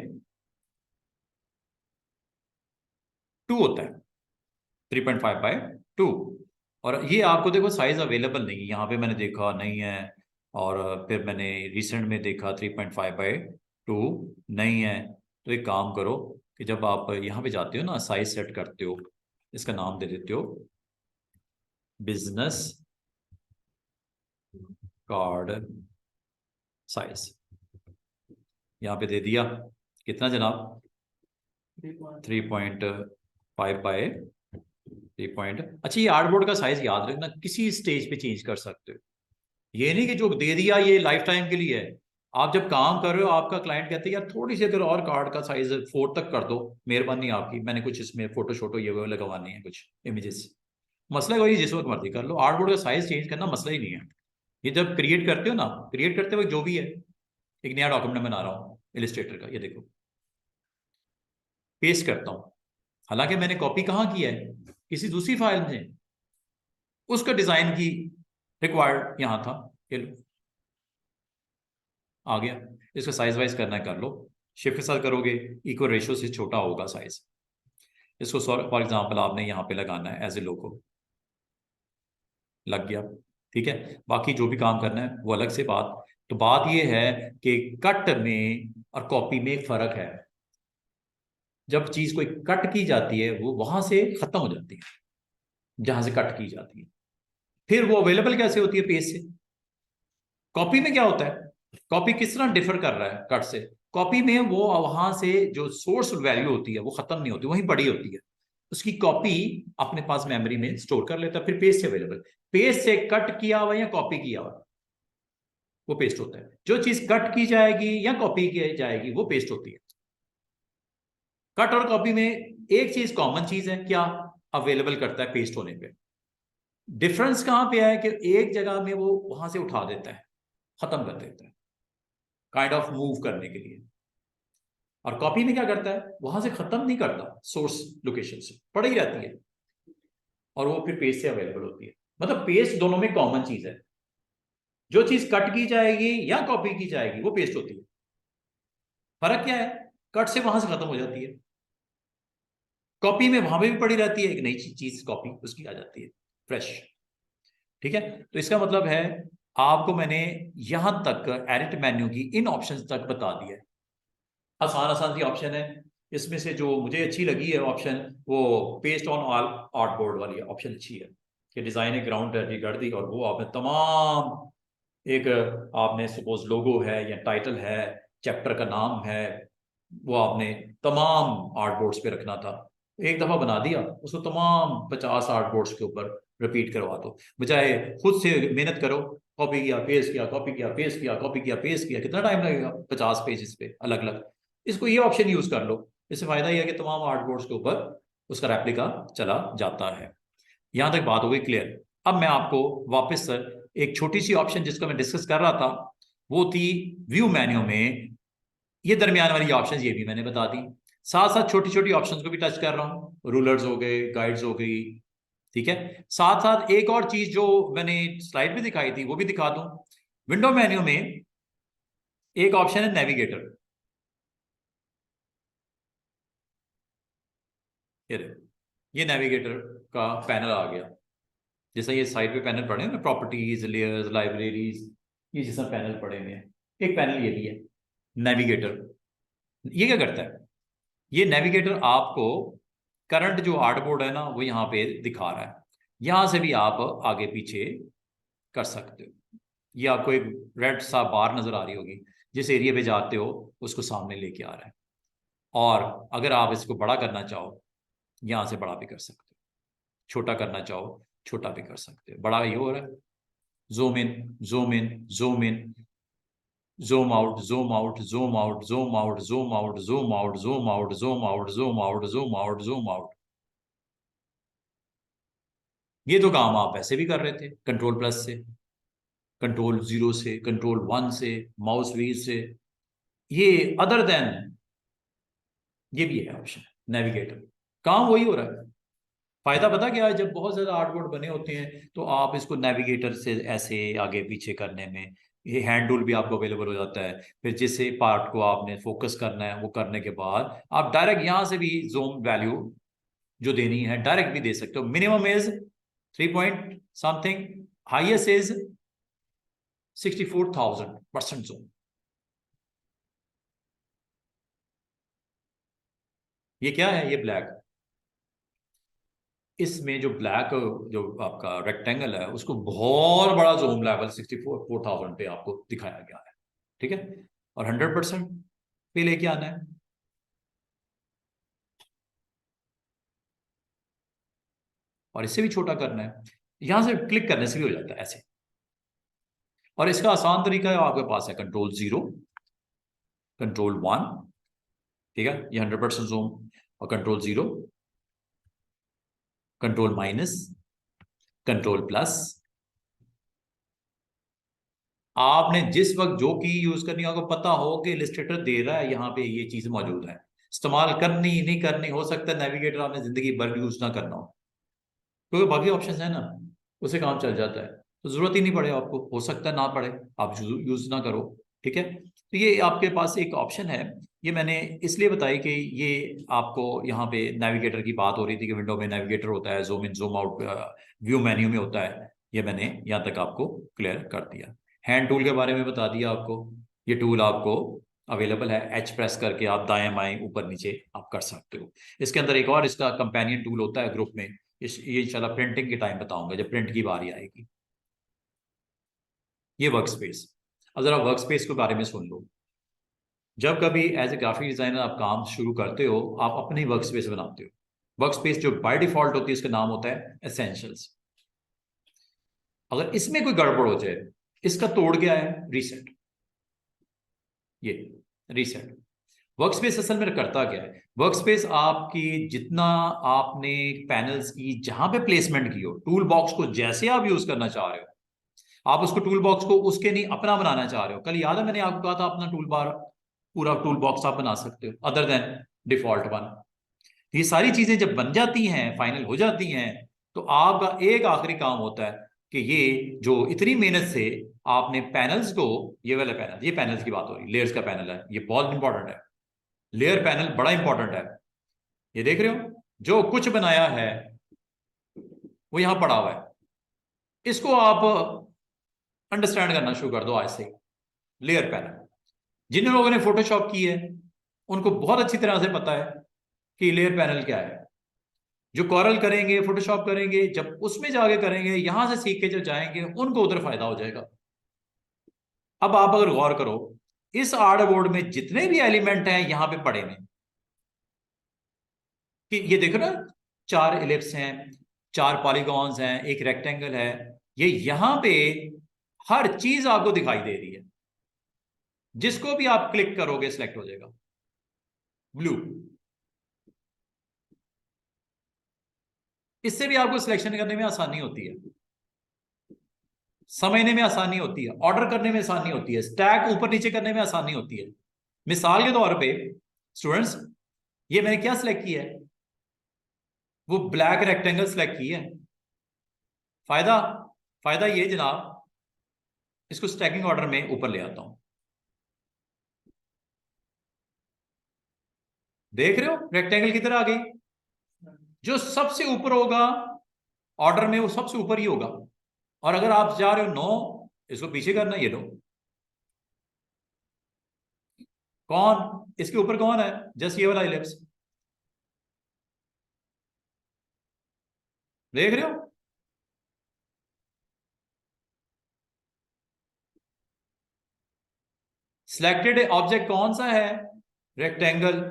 2 होता है, 3.5/2। और ये आपको देखो साइज अवेलेबल नहीं है, यहाँ पे मैंने देखा नहीं है, और फिर मैंने रिसेंट में देखा 3.5/2 नहीं है। तो एक काम करो कि जब आप यहाँ पे जाते हो ना, साइज सेट करते हो, इसका नाम दे देते हो बिजनेस कार्ड साइज, यहाँ पे दे दिया कितना जनाब, 3.5/3 अच्छा, ये आर्टबोर्ड का साइज याद रखना, किसी स्टेज पे चेंज कर सकते हो, ये नहीं कि जो दे दिया ये लाइफ टाइम के लिए है। आप जब काम कर रहे हो, आपका क्लाइंट कहते हैं यार थोड़ी सी अगर और कार्ड का साइज 4 तक कर दो, मेहरबानी आपकी, मैंने कुछ इसमें फोटो शोटो ये वो लगवानी है, कुछ इमेजेस, मसला वही जिस वक्त मर्जी कर लो, आर्टबोर्ड का साइज चेंज करना मसला ही नहीं है। ये जब क्रिएट करते हो ना, क्रिएट करते वक्त जो भी है, एक नया डॉक्यूमेंट बना रहा हूँ इलिस्ट्रेटर का, ये देखो पेस्ट करता हूँ, हालांकि मैंने कॉपी कहाँ किया है, किसी दूसरी फाइल में, उसका डिजाइन की रिक्वायर्ड यहाँ था, ये लो आ गया। इसका साइज वाइज करना है कर लो, शिफ्ट के साथ करोगे इक्वल रेशियो से छोटा होगा साइज। इसको फॉर एग्जांपल आपने यहाँ पे लगाना है एज ए लोगो, लग गया, ठीक है। बाकी जो भी काम करना है वो अलग से बात। तो बात ये है कि कट में और कॉपी में एक फर्क है। जब चीज कोई कट की जाती है वो वहां से खत्म हो जाती है जहां से कट की जाती है, फिर वो अवेलेबल कैसे होती है पेज से। कॉपी में क्या होता है, कॉपी किस तरह डिफर कर रहा है कट से, कॉपी में वो वहां से जो सोर्स वैल्यू होती है वो खत्म नहीं होती, वहीं पड़ी होती है, उसकी कॉपी अपने पास मेमोरी में स्टोर कर लेता है, फिर पेज से अवेलेबल। पेज से कट किया हुआ या कॉपी किया हुआ वो पेस्ट होता है, जो चीज कट की जाएगी या कॉपी की जाएगी वो पेस्ट होती है। कट और कॉपी में एक चीज कॉमन चीज है, क्या, अवेलेबल करता है पेस्ट होने पे। डिफरेंस कहां पे है कि एक जगह में वो वहां से उठा देता है, खत्म कर देता है, काइंड ऑफ मूव करने के लिए। और कॉपी में क्या करता है, वहां से खत्म नहीं करता, सोर्स लोकेशन से पड़ी रहती है, और वो फिर पेज से अवेलेबल होती है। मतलब पेस्ट दोनों में कॉमन चीज है, जो चीज कट की जाएगी या कॉपी की जाएगी वो पेस्ट होती है। फर्क क्या है, कट से वहां से खत्म हो जाती है, कॉपी में वहां पे भी पड़ी रहती है, एक नई चीज कॉपी उसकी आ जाती है फ्रेश। ठीक है, तो इसका मतलब है आपको मैंने यहां तक एडिट मेन्यू की इन ऑप्शंस तक बता दिया है। आसान आसान सी ऑप्शन है, इसमें से जो मुझे अच्छी लगी है ऑप्शन, वो पेस्ट ऑन ऑल आर्टबोर्ड वाली ऑप्शन अच्छी है, कि डिजाइन एक ग्राउंड रेडी कर दी और वो आपने तमाम, एक आपने सपोज लोगो है या टाइटल है, चैप्टर का नाम है, वो आपने तमाम आर्टबोर्ड्स पे रखना था, एक दफा बना दिया, उसको तमाम 50 आर्टबोर्ड्स के ऊपर रिपीट करवा दो, बजाय खुद से मेहनत करो, कॉपी किया पेस्ट किया, कॉपी किया पेस्ट किया, कॉपी किया पेस्ट किया, कितना टाइम लगेगा, 50 पेजेस पे अलग अलग। इसको ये ऑप्शन यूज कर लो, इससे फायदा यह है कि तमाम आर्टबोर्ड्स के ऊपर उसका रेप्लिका चला जाता है। यहां तक बात हो गई क्लियर। अब मैं आपको वापस एक छोटी सी ऑप्शन जिसको मैं डिस्कस कर रहा था, वो थी व्यू मेन्यू में, ये दरमियान वाली ऑप्शन ये भी मैंने बता दी, साथ साथ छोटी छोटी ऑप्शंस को भी टच कर रहा हूँ, रूलर्स हो गए, गाइड्स हो गई, ठीक है। साथ साथ एक और चीज जो मैंने स्लाइड पे दिखाई थी वो भी दिखा दूं, विंडो मेन्यू में एक ऑप्शन है नेविगेटर, ये देखो, ये नेविगेटर का पैनल आ गया, जैसा ये साइड पे पैनल पड़े हैं ना, प्रॉपर्टीज, लेयर्स, लाइब्रेरीज, ये जैसा पैनल पड़े हुए हैं, एक पैनल ये भी है नेविगेटर। ये क्या करता है, ये नेविगेटर आपको करंट जो आर्टबोर्ड है ना वो यहाँ पे दिखा रहा है, यहां से भी आप आगे पीछे कर सकते हो। ये आपको एक रेड सा बार नजर आ रही होगी, जिस एरिया पे जाते हो उसको सामने लेके आ रहा है। और अगर आप इसको बड़ा करना चाहो, यहां से बड़ा भी कर सकते हो, छोटा करना चाहो छोटा भी कर सकते हो, बड़ा ये हो रहा है, zoom in zoom in zoom in, zoom out zoom out zoom out zoom out zoom out zoom out zoom out zoom out zoom out zoom out zoom out। ये तो काम आप वैसे भी कर रहे थे कंट्रोल प्लस से, कंट्रोल 0 से, कंट्रोल 1 से, माउस व्हील से, ये अदर देन ये भी है ऑप्शन नेविगेटर, काम वही हो रहा है। फायदा पता क्या है, जब बहुत ज्यादा आर्टबोर्ड बने होते हैं तो आप इसको नेविगेटर से ऐसे आगे पीछे करने में, ये हैंड टूल भी आपको अवेलेबल हो जाता है, फिर जिस पार्ट को आपने फोकस करना है वो करने के बाद आप डायरेक्ट यहां से भी जूम वैल्यू जो देनी है डायरेक्ट भी दे सकते हो। Minimum is 3 point something, highest is 64,000% zone. ये क्या है? ये ब्लैक, इसमें जो ब्लैक जो आपका रेक्टेंगल है उसको बहुत बड़ा जोन लेवल 64,000 पे आपको दिखाया गया है, ठीक है। और 100% पे लेके आना है। और इससे भी छोटा करना है, यहां से क्लिक करने से भी हो जाता है ऐसे। और इसका आसान तरीका है, आपके पास है Ctrl+0, Ctrl+1, ठीक है, ये 100% जूम, और Ctrl+0, Ctrl-, Ctrl+। आपने जिस वक्त जो की यूज करनी है, आपको पता हो कि इलस्ट्रेटर दे रहा है यहाँ पे ये चीज मौजूद है, इस्तेमाल करनी नहीं करनी, हो सकता है नेविगेटर आपने जिंदगी भर यूज ना करना हो, क्योंकि बाकी ऑप्शन है ना, उसे काम चल जाता है, तो जरूरत ही नहीं पड़े आपको, हो सकता है ना पड़े, आप यूज ना करो, ठीक है। तो ये आपके पास एक ऑप्शन है, ये मैंने इसलिए बताई कि ये आपको यहाँ पे नेविगेटर की बात हो रही थी कि विंडो में नेविगेटर होता है, zoom in zoom out view menu में होता है, ये मैंने यहाँ तक आपको क्लियर कर दिया। हैंड टूल के बारे में बता दिया आपको, ये टूल आपको अवेलेबल है, एच प्रेस करके आप दाएं बाएं ऊपर नीचे आप कर सकते हो। इसके अंदर एक और इसका कंपेनियन टूल होता है ग्रुप में, ये इंशाल्लाह प्रिंटिंग के टाइम बताऊंगा जब प्रिंट की बारी आएगी। ये वर्क स्पेस, अब जरा वर्क स्पेस के बारे में सुन लो। जब कभी एज ए ग्राफिक डिजाइनर आप काम शुरू करते हो, आप अपनी वर्क स्पेस बनाते हो। वर्क स्पेस जो बाय डिफॉल्ट होती है उसका नाम होता है एसेंशियल्स। अगर इसमें कोई गड़बड़ हो जाए, इसका तोड़ गया है रीसेट, ये रीसेट। वर्कस्पेस असल में करता क्या है, वर्कस्पेस आपकी जितना आपने पैनल्स की जहां पे प्लेसमेंट की हो, टूल बॉक्स को जैसे आप यूज करना चाह रहे हो, आप उसको टूल बॉक्स को उसके नहीं अपना बनाना चाह रहे हो। कल याद है मैंने आपको कहा था अपना टूल बार पूरा टूल बॉक्स आप बना सकते हो अदर देन डिफॉल्ट वन। ये सारी चीजें जब बन जाती हैं, फाइनल हो जाती हैं, तो आपका एक आखिरी काम होता है कि ये जो इतनी मेहनत से आपने पैनल्स को, ये वाला पैनल, ये पैनल्स की बात हो रही, लेयर्स का पैनल है, ये बहुत इंपॉर्टेंट है, लेयर पैनल बड़ा इंपॉर्टेंट है। ये देख रहे हो जो कुछ बनाया है वो यहां पड़ा हुआ है, इसको आप अंडरस्टैंड करना शुरू कर दो आज से। लेयर पैनल, जिन लोगों ने फोटोशॉप की है उनको बहुत अच्छी तरह से पता है कि लेयर पैनल क्या है। जो कॉरल करेंगे, फोटोशॉप करेंगे, जब उसमें जाके करेंगे, यहां से सीख के जब जाएंगे, उनको उधर फायदा हो जाएगा। अब आप अगर गौर करो, इस आर्ट बोर्ड में जितने भी एलिमेंट हैं यहां पे पड़े हैं, कि ये देखो ना, 4 इलिप्स हैं, 4 पॉलीगॉन्स हैं, एक रेक्टेंगल है, ये यहां पे हर चीज आपको दिखाई दे रही है, जिसको भी आप क्लिक करोगे सिलेक्ट हो जाएगा ब्लू। इससे भी आपको सिलेक्शन करने में आसानी होती है, समझने में आसानी होती है, ऑर्डर करने में आसानी होती है, स्टैक ऊपर नीचे करने में आसानी होती है। मिसाल के तौर पे स्टूडेंट्स, ये मैंने क्या सिलेक्ट किया है, वो ब्लैक रेक्टेंगल सिलेक्ट किया है। फायदा फायदा ये जनाब, इसको स्टैकिंग ऑर्डर में ऊपर ले आता हूं, देख रहे हो रेक्टेंगल की तरह आ गई। जो सबसे ऊपर होगा ऑर्डर में वो सबसे ऊपर ही होगा, और अगर आप जा रहे हो 9, इसको पीछे करना, ये लो, कौन इसके ऊपर कौन है, जस्ट ये वाला इलिप्स, देख रहे हो। सिलेक्टेड ऑब्जेक्ट कौन सा है, रेक्टेंगल,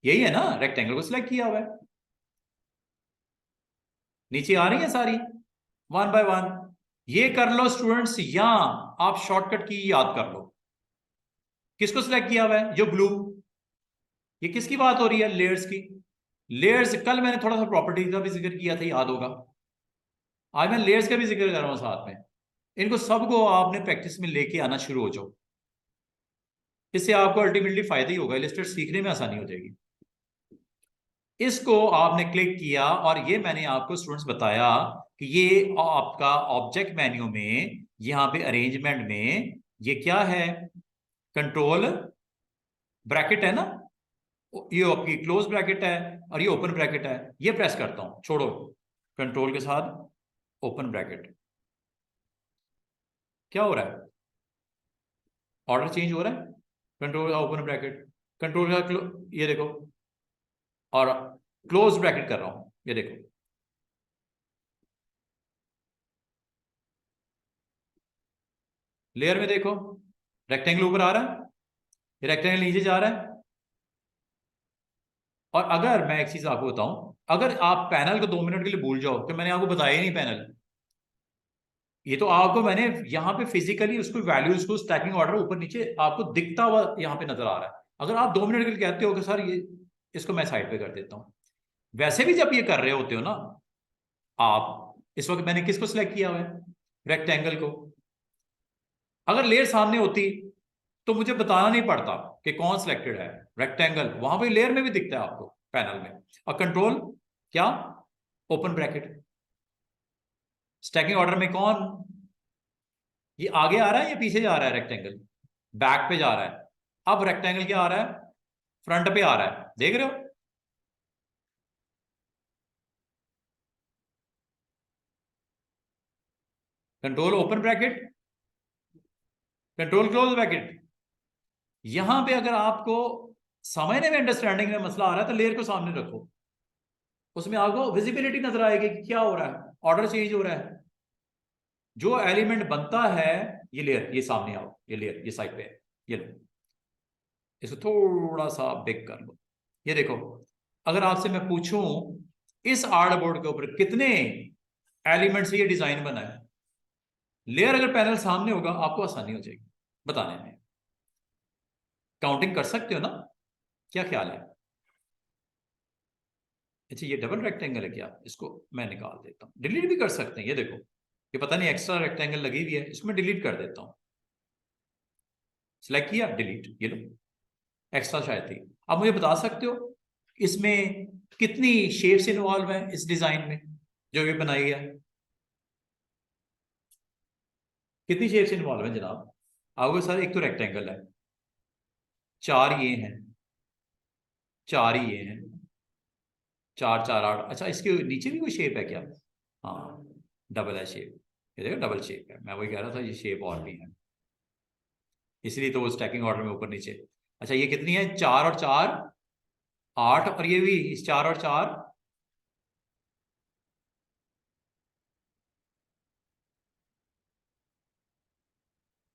यही है ना, रेक्टेंगल को सिलेक्ट किया हुआ है। नीचे आ रही है सारी 1 बाय 1, ये कर लो स्टूडेंट्स, या आप शॉर्टकट की याद कर लो। किसको सिलेक्ट किया हुआ है, जो ब्लू, ये किसकी बात हो रही है, लेयर्स की। लेयर्स कल मैंने थोड़ा सा प्रॉपर्टी का भी जिक्र किया था, याद होगा, आज मैं लेयर्स का भी जिक्र कर रहा हूं साथ में। इनको सबको आपने प्रैक्टिस में लेके आना शुरू हो जाओ, इससे आपको अल्टीमेटली फायदा ही होगा, इलस्ट्रेटर सीखने में आसानी हो जाएगी। इसको आपने क्लिक किया, और ये मैंने आपको स्टूडेंट्स बताया कि ये आपका ऑब्जेक्ट मेन्यू में यहां पे अरेंजमेंट में ये क्या है, कंट्रोल ब्रैकेट है ना, ये आपकी क्लोज ब्रैकेट है और ये ओपन ब्रैकेट है, ये प्रेस करता हूं, छोड़ो, कंट्रोल के साथ ओपन ब्रैकेट, क्या हो रहा है, ऑर्डर चेंज हो रहा है, कंट्रोल का ओपन ब्रैकेट, कंट्रोल का ये देखो, और क्लोज ब्रैकेट कर रहा हूं, ये देखो, लेयर में देखो रेक्टेंगल ऊपर आ रहा है, ये रेक्टेंगल नीचे जा रहा है। और अगर मैं एक चीज आपको बताऊं, अगर आप पैनल को 2 मिनट के लिए भूल जाओ कि मैंने आपको बताया ही नहीं पैनल, ये तो आपको मैंने यहाँ पे फिजिकली उसको वैल्यूज को स्टैकिंग ऑर्डर ऊपर नीचे आपको दिखता हुआ यहाँ पे नजर आ रहा है, अगर आप 2 मिनट के लिए कहते हो कि सर ये इसको मैं साइड पे कर देता हूँ, वैसे भी जब ये कर रहे होते हो ना आप, इस वक्त मैंने किसको सिलेक्ट किया हुआ है, रेक्टेंगल को, अगर लेयर सामने होती तो मुझे बताना नहीं पड़ता कि कौन सिलेक्टेड है, रेक्टेंगल वहां पे लेयर में भी दिखता है आपको पैनल में, और कंट्रोल क्या, ओपन ब्रैकेट, स्टैकिंग ऑर्डर में कौन, ये आगे आ रहा है या पीछे जा रहा है, रेक्टेंगल बैक पे जा रहा है, अब रेक्टेंगल क्या आ रहा है, फ्रंट पे आ रहा है, देख रहे हो, control open bracket, control close bracket. यहां पे अगर आपको समझने में अंडरस्टैंडिंग में मसला आ रहा है तो लेयर को सामने रखो, उसमें आपको विजिबिलिटी नजर आएगी कि क्या हो रहा है, ऑर्डर चेंज हो रहा है, जो एलिमेंट बनता है, ये लेयर, ये सामने आओ, ये लेयर ये साइड पे है, ये लो, इसको थोड़ा सा बिग कर लो, ये देखो, अगर आपसे मैं पूछूं इस आर्ट बोर्ड के ऊपर कितने एलिमेंट से ये डिजाइन बना है, लेयर अगर पैनल सामने होगा आपको आसानी हो जाएगी बताने में, काउंटिंग कर सकते हो ना, क्या ख्याल है। अच्छा ये डबल रेक्टेंगल है क्या, इसको मैं निकाल देता हूँ, डिलीट भी कर सकते हैं, ये देखो, ये पता नहीं एक्स्ट्रा रेक्टेंगल लगी हुई है, इसको मैं डिलीट कर देता हूँ, सिलेक्ट किया डिलीट, ये लो, एक्स्ट्रा शायद थी। अब मुझे बता सकते हो इसमें कितनी शेप्स इन्वॉल्व है इस डिजाइन में जो ये बनाई है, कितनी शेप्स इन्वॉल्व है जनाब, आपके साथ एक तो रेक्टेंगल है, 4 ये हैं, 4 ये हैं, 4 4 8, अच्छा इसके नीचे भी कोई शेप है क्या, हाँ डबल है शेप, ये देखो डबल शेप है, मैं वही कह रहा था ये शेप और भी है, इसलिए तो वो स्टैकिंग ऑर्डर में ऊपर नीचे। अच्छा ये कितनी है, 4 और 4 8, और ये भी इस 4 और 4,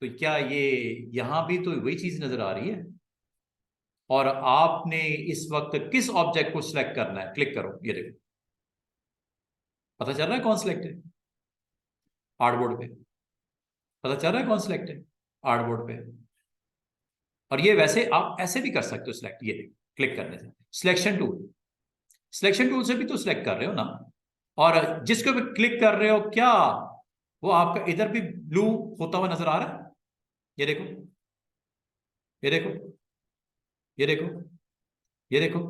तो क्या ये यहां भी तो वही चीज नजर आ रही है, और आपने इस वक्त किस ऑब्जेक्ट को सिलेक्ट करना है, क्लिक करो, ये देखो पता चल रहा है कौन सिलेक्ट है, आर्टबोर्ड पे पता चल रहा है कौन सिलेक्ट है, आर्टबोर्ड पे। और ये वैसे आप ऐसे भी कर सकते हो सिलेक्ट, ये देखो क्लिक करने से, सिलेक्शन टूल, सिलेक्शन टूल से भी तो सिलेक्ट कर रहे हो ना, और जिसको भी क्लिक कर रहे हो क्या वो आपका इधर भी ब्लू होता हुआ नजर आ रहा है, ये देखो, ये देखो, ये देखो, ये देखो,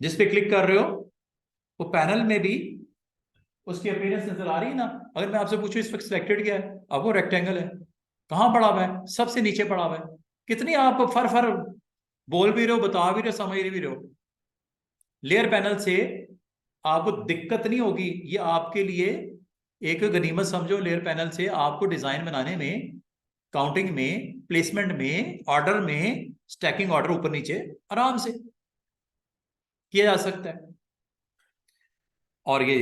जिस पे क्लिक कर रहे हो वो पैनल में भी उसकी अपीयरेंस नजर आ रही है ना। अगर मैं आपसे पूछूं इस वक्त सिलेक्टेड क्या है, अब वो रेक्टेंगल है, कहां पड़ा हुआ है, सबसे नीचे पड़ा हुआ है, कितनी आप फर फर बोल भी रहे हो, बता भी रहे हो, समझ भी रहे हो, लेयर पैनल से आपको दिक्कत नहीं होगी, ये आपके लिए एक गनीमत समझो, लेयर पैनल से आपको डिजाइन बनाने में, काउंटिंग में, प्लेसमेंट में, ऑर्डर में, स्टैकिंग ऑर्डर ऊपर नीचे आराम से किया जा सकता है। और ये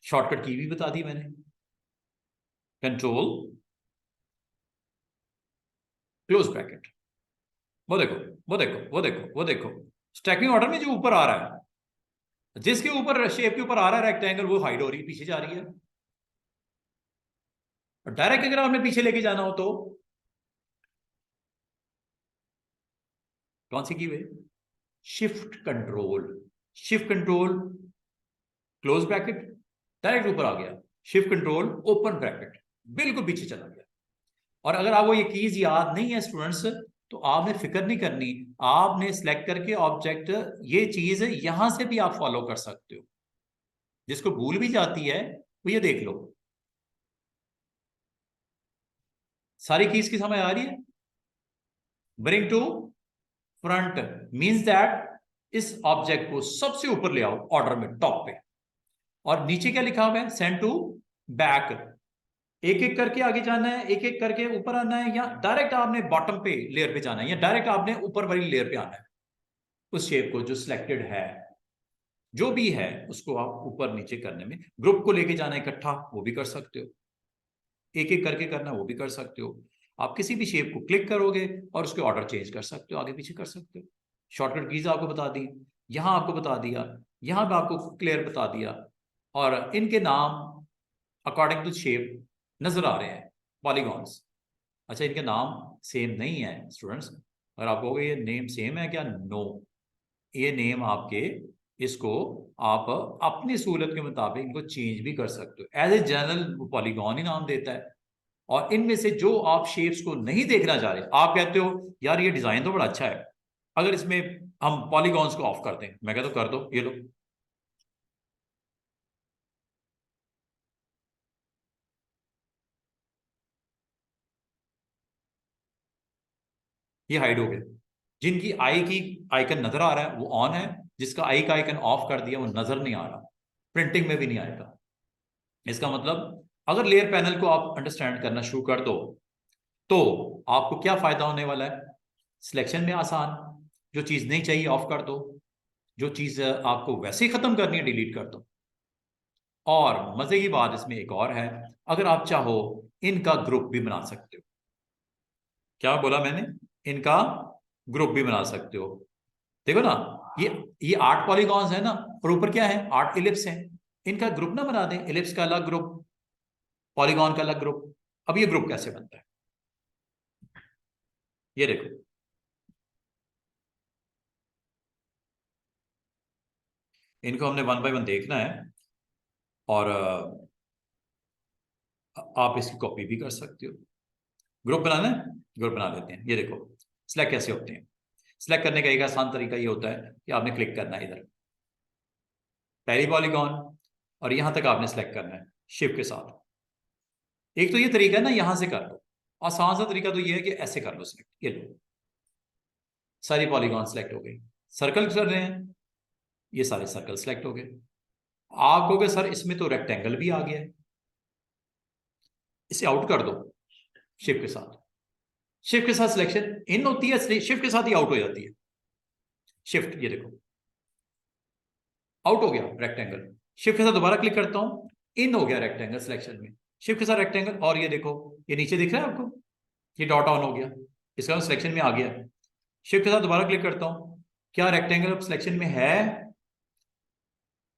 शॉर्टकट की भी बता दी मैंने, कंट्रोल क्लोज ब्रैकेट, वो देखो, वो देखो, वो देखो, वो देखो, स्टैकिंग ऑर्डर में जो ऊपर आ रहा है, जिसके ऊपर शेप के ऊपर आ रहा है रेक्टेंगल, वो हाइड हो रही है, पीछे जा रही है, और डायरेक्ट अगर आपने पीछे लेके जाना हो तो कौन सी की हुई, shift control, shift control close bracket, direct ऊपर आ गया, शिफ्ट कंट्रोल ओपन ब्रैकेट, बिल्कुल पीछे चला गया। और अगर आपको ये कीज याद नहीं है स्टूडेंट्स, तो आपने फिक्र नहीं करनी, आपने सिलेक्ट करके ऑब्जेक्ट, ये चीज यहां से भी आप फॉलो कर सकते हो, जिसको भूल भी जाती है वो ये देख लो, सारी कीज की समझ आ रही है, bring to front means that इस ऑब्जेक्ट को सबसे ऊपर ले आओ ऑर्डर में, टॉप पे। और नीचे क्या लिखा हुआ है, सेंड टू बैक। एक एक करके आगे जाना है, एक एक करके ऊपर आना है, या डायरेक्ट आपने बॉटम पे लेयर पे जाना है, या डायरेक्ट आपने ऊपर वाली लेयर पे आना है। उस शेप को जो सिलेक्टेड है, जो भी है, उसको आप ऊपर नीचे करने में, ग्रुप को लेके जाना है इकट्ठा, वो भी कर सकते हो। एक एक करके करना, वो भी कर सकते हो। आप किसी भी शेप को क्लिक करोगे और उसके ऑर्डर चेंज कर सकते हो, आगे पीछे कर सकते हो। शॉर्टकट कीज आपको बता दी, यहां आपको बता दिया, यहां पे आपको क्लियर बता दिया, और इनके नाम अकॉर्डिंग टू शेप नजर आ रहे हैं, पॉलीगॉन्स। अच्छा, इनके नाम सेम नहीं है स्टूडेंट्स। अगर आप कहोगे ये नेम सेम है क्या, नो, ये नेम आपके, इसको आप अपनी सहूलत के मुताबिक इनको चेंज भी कर सकते हो। एज ए जनरल पॉलीगॉन ही नाम देता है। और इनमें से जो आप शेप्स को नहीं देखना चाह रहे, आप कहते हो यार ये डिजाइन तो बड़ा अच्छा है, अगर इसमें हम पॉलीगॉन्स को ऑफ कर दें, मैं कहता हूं कर दो, ये लो, ये हाइड हो गया। जिनकी आई की आइकन नजर आ रहा है वो ऑन है, जिसका आई का आइकन ऑफ कर दिया वो नजर नहीं आ रहा, प्रिंटिंग में भी नहीं आएगा। इसका मतलब अगर लेयर पैनल को आप अंडरस्टैंड करना शुरू कर दो तो आपको क्या फायदा होने वाला है, सिलेक्शन में आसान, जो चीज नहीं चाहिए ऑफ कर दो, जो चीज आपको वैसे ही खत्म करनी है डिलीट कर दो। और मजे की बात इसमें एक और है, अगर आप चाहो इनका ग्रुप भी बना सकते हो। क्या बोला मैंने, इनका ग्रुप भी बना सकते हो। देखो ना, ये 8 पॉलीगॉन्स है ना, और ऊपर क्या है, 8 इलिप्स हैं। इनका ग्रुप ना बना दें, इलिप्स का अलग ग्रुप, पॉलीगॉन का अलग ग्रुप। अब ये ग्रुप कैसे बनता है, ये देखो, इनको हमने 1 बाय 1 देखना है, और आप इसकी कॉपी भी कर सकते हो। ग्रुप बनाना है, ग्रुप बना लेते हैं। ये देखो सिलेक्ट कैसे होते हैं। सिलेक्ट करने का एक आसान तरीका ये होता है कि आपने क्लिक करना है इधर पहली पॉलीगॉन, और यहां तक आपने सिलेक्ट करना है शिफ्ट के साथ। एक तो ये तरीका है ना, यहां से कर लो। आसान सा तरीका तो ये है कि ऐसे कर लो सिलेक्ट, ये लो, सारी पॉलीगॉन सिलेक्ट हो गई। सर्कल कर रहे हैं, ये सारे सर्कल सिलेक्ट हो गए। आप कहोगे सर इसमें तो रेक्टेंगल भी आ गया है, इसे आउट कर दो शिफ्ट के साथ। शिफ्ट के साथ सिलेक्शन इन होती है, शिफ्ट के साथ ही आउट हो जाती है। शिफ्ट, ये देखो आउट हो गया रेक्टेंगल। शिफ्ट के साथ दोबारा क्लिक करता हूं, इन हो गया रेक्टेंगल सिलेक्शन में। शिफ्ट के साथ रेक्टेंगल, और ये देखो ये नीचे दिख रहा है आपको, ये डॉट ऑन हो गया, इसका सिलेक्शन में आ गया। शिफ्ट के साथ दोबारा क्लिक करता हूं, क्या रेक्टेंगल अब सिलेक्शन में है,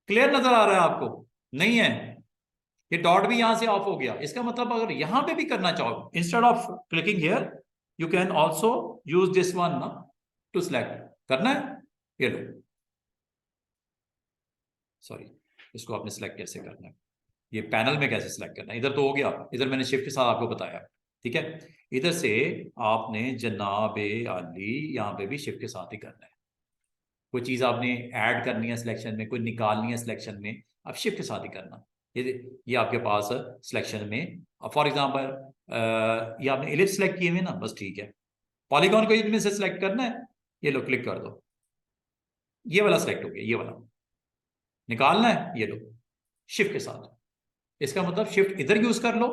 क्लियर नजर आ रहा है आपको, नहीं है, ये डॉट भी यहां से ऑफ हो गया। इसका मतलब अगर यहां पे भी करना चाहो, instead of clicking here you can also use this one ना टू सिलेक्ट करना है। ये लो, सॉरी, इसको आपने सिलेक्ट कैसे करना है, ये पैनल में कैसे सिलेक्ट करना है, इधर तो हो गया, इधर मैंने शिफ्ट के साथ आपको बताया, ठीक है। इधर से आपने जनाब आली यहाँ पे भी शिफ्ट के साथ ही करना है। कोई चीज आपने ऐड करनी है सिलेक्शन में, कोई निकालनी है सिलेक्शन में, आप शिफ्ट के साथ ही करना। ये आपके पास सिलेक्शन में, फॉर एग्जांपल ये आपने इलिप्स सेलेक्ट किए हुए ना, बस ठीक है। पॉलीगॉन को इनमें से सिलेक्ट करना है, ये लो क्लिक कर दो, ये वाला सिलेक्ट हो गया, ये वाला निकालना है, ये लो शिफ्ट के साथ। इसका मतलब शिफ्ट इधर यूज कर लो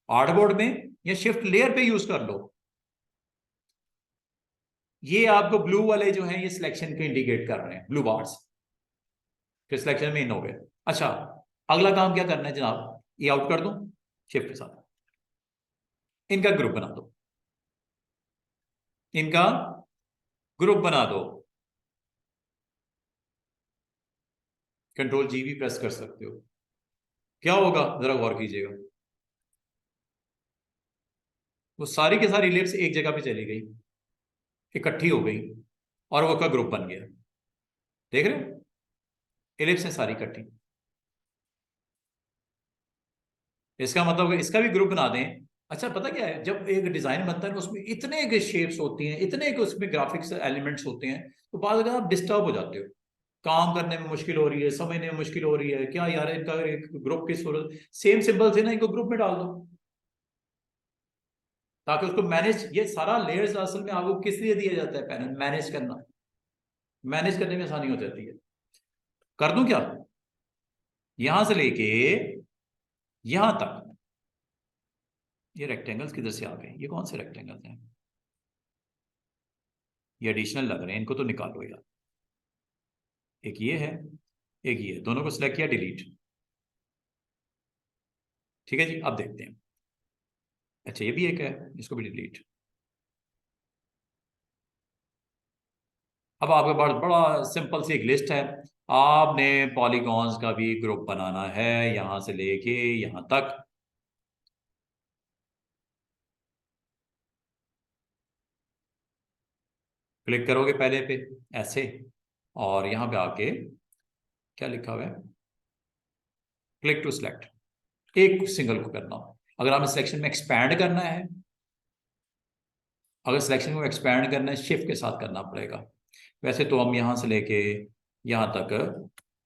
आर्टबोर्ड में, या शिफ्ट लेयर पे यूज कर लो। ये आपको ब्लू वाले जो हैं ये सिलेक्शन को इंडिकेट कर रहे हैं, ब्लू बार्स, फिर सिलेक्शन में इन हो गए। अच्छा, अगला काम क्या करना है जनाब, ये आउट कर दो शिफ्ट के साथ, इनका ग्रुप बना दो, इनका ग्रुप बना दो। कंट्रोल जी भी प्रेस कर सकते हो, क्या होगा जरा गौर कीजिएगा, वो सारी के सारी इलिप्स एक जगह पे चली गई, इकट्ठी हो गई, और वो का ग्रुप बन गया। देख रहे हो, इलिप्स है सारी इकट्ठी। इसका मतलब इसका भी ग्रुप बना दें। अच्छा, पता क्या है, जब एक डिजाइन बनता है उसमें इतने शेप्स होती हैं, इतने उसमें ग्राफिक्स एलिमेंट्स होते हैं, तो बाद अगर आप डिस्टर्ब हो जाते हो, काम करने में मुश्किल हो रही है, समझने में मुश्किल हो रही है, क्या यार इनका एक ग्रुप की सूरत, सेम सिंबल से ना इनको ग्रुप में डाल दो, ताकि उसको मैनेज, ये सारा लेयर्स असल में आपको किस लिए दिया जाता है? पैनल मैनेज करना, मैनेज करने में आसानी हो जाती है। कर दूं क्या? यहां से लेके यहां तक ये रेक्टेंगल्स किधर से आ गए? ये कौन से रेक्टेंगल्स हैं? ये एडिशनल लग रहे हैं, इनको तो निकालो यार। एक ये है, एक ये, दोनों को सिलेक्ट किया, डिलीट। ठीक है जी, अब देखते हैं। अच्छा ये भी एक है, इसको भी डिलीट। अब आपके पास बड़ा सिंपल सी एक लिस्ट है। आपने पॉलीगॉन्स का भी ग्रुप बनाना है यहां से लेके यहां तक। क्लिक करोगे पहले पे ऐसे, और यहां पे आके क्या लिखा हुआ है? Click to select. एक सिंगल को करना हो। अगर आपने सिलेक्शन में एक्सपैंड करना है, अगर सिलेक्शन को एक्सपैंड करना है, शिफ्ट के साथ करना पड़ेगा। वैसे तो हम यहां से लेके यहां तक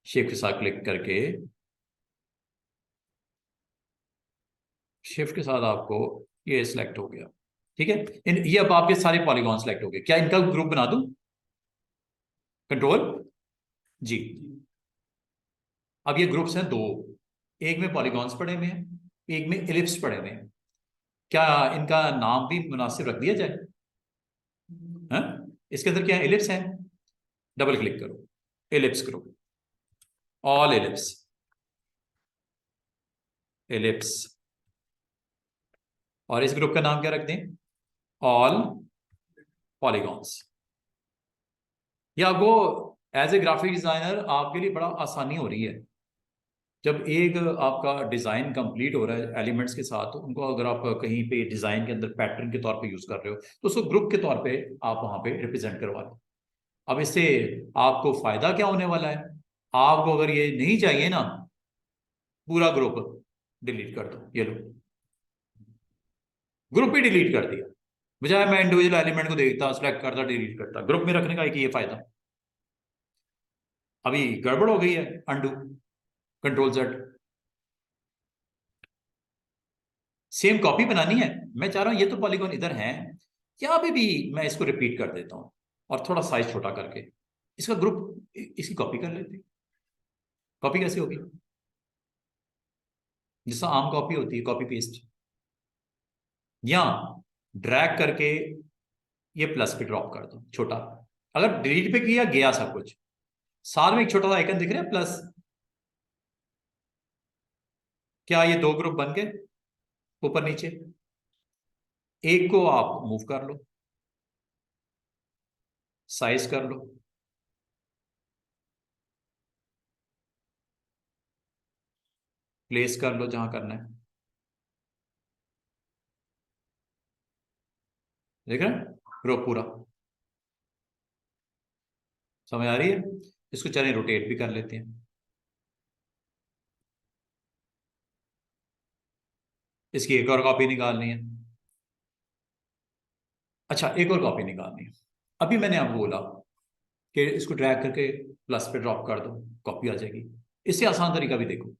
शिफ्ट के साथ क्लिक करके, शिफ्ट के साथ आपको ये सिलेक्ट हो गया। ठीक है, ये अब आपके सारे पॉलीगॉन सिलेक्ट हो गए। क्या इनका ग्रुप बना दूं? कंट्रोल जी। अब ये ग्रुप्स हैं दो, एक में पॉलीगॉन्स पड़े हुए हैं, एक में एलिप्स पड़े हुए हैं। क्या इनका नाम भी मुनासिब रख दिया जाए? हाँ, इसके अंदर क्या एलिप्स है? डबल क्लिक करो, ellipse group, all ellipse, ellipse. और इस ग्रुप का नाम क्या रख दें? All polygons. या वो एज ए ग्राफिक डिजाइनर आपके लिए बड़ा आसानी हो रही है। जब एक आपका डिजाइन कंप्लीट हो रहा है एलिमेंट्स के साथ, तो उनको अगर आप कहीं पे डिजाइन के अंदर पैटर्न के तौर पे यूज कर रहे हो, तो उसको ग्रुप के तौर पे आप वहां पे रिप्रेजेंट करवा लो। अब इससे आपको फायदा क्या होने वाला है? आपको अगर ये नहीं चाहिए ना, पूरा ग्रुप डिलीट कर दो। ये लो, ग्रुप ही डिलीट कर दिया। बजाय मैं इंडिविजुअल एलिमेंट को देखता, सेलेक्ट करता, डिलीट करता। ग्रुप में रखने का एक ये फायदा। अभी गड़बड़ हो गई है, undo, control Z. Same copy बनानी है। मैं चाह रहा हूं ये तो पॉलीगॉन इधर है, यहाँ पे भी मैं इसको रिपीट कर देता हूं, और थोड़ा साइज छोटा करके इसका ग्रुप, इसकी कॉपी कर लेते। कॉपी कैसे होगी? जैसा आम कॉपी होती है, कॉपी पेस्ट, या ड्रैग करके ये प्लस पे ड्रॉप कर दो छोटा। अगर डिलीट पे किया गया सब कुछ, साथ में एक छोटा सा आइकन दिख रहा है प्लस। क्या ये दो ग्रुप बन गए ऊपर नीचे? एक को आप मूव कर लो, साइज कर लो, प्लेस कर लो जहां करना है। देख रहे हैं ग्रुप पूरा? समझ आ रही है? इसको चलें रोटेट भी कर लेते हैं। इसकी एक और कॉपी निकालनी है। अच्छा, एक और कॉपी निकालनी है। अभी मैंने आपको बोला कि इसको ड्रैग करके प्लस पे ड्रॉप कर दो, कॉपी आ जाएगी। इससे आसान तरीका भी देखो,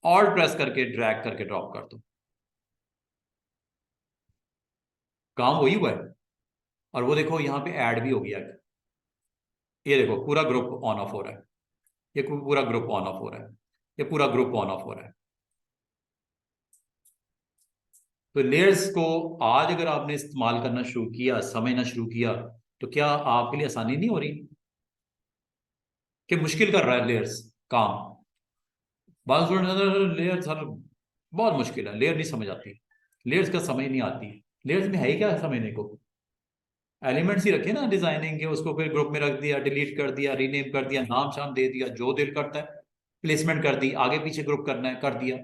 ऑल्ट प्रेस करके ड्रैग करके ड्रॉप कर दो, काम वही हुआ है। और वो देखो यहाँ पे ऐड भी हो गया। ये देखो पूरा ग्रुप ऑन ऑफ हो रहा है, ये पूरा ग्रुप ऑन ऑफ हो रहा है, ये पूरा ग्रुप ऑन ऑफ हो रहा है। तो लेयर्स को आज अगर आपने इस्तेमाल करना शुरू किया, समझना शुरू किया, तो क्या आपके लिए आसानी नहीं हो रही कि मुश्किल कर रहा है लेयर्स काम? बात लेयर सर बहुत मुश्किल है, लेयर नहीं समझ आती, लेयर्स का समझ नहीं आती। लेयर्स में है ही क्या समझने को? एलिमेंट्स ही रखे ना डिजाइनिंग के, उसको फिर ग्रुप में रख दिया, डिलीट कर दिया, रीनेम कर दिया, नाम शाम दे दिया, जो दिल करता है प्लेसमेंट कर दी, आगे पीछे ग्रुप करना है कर दिया।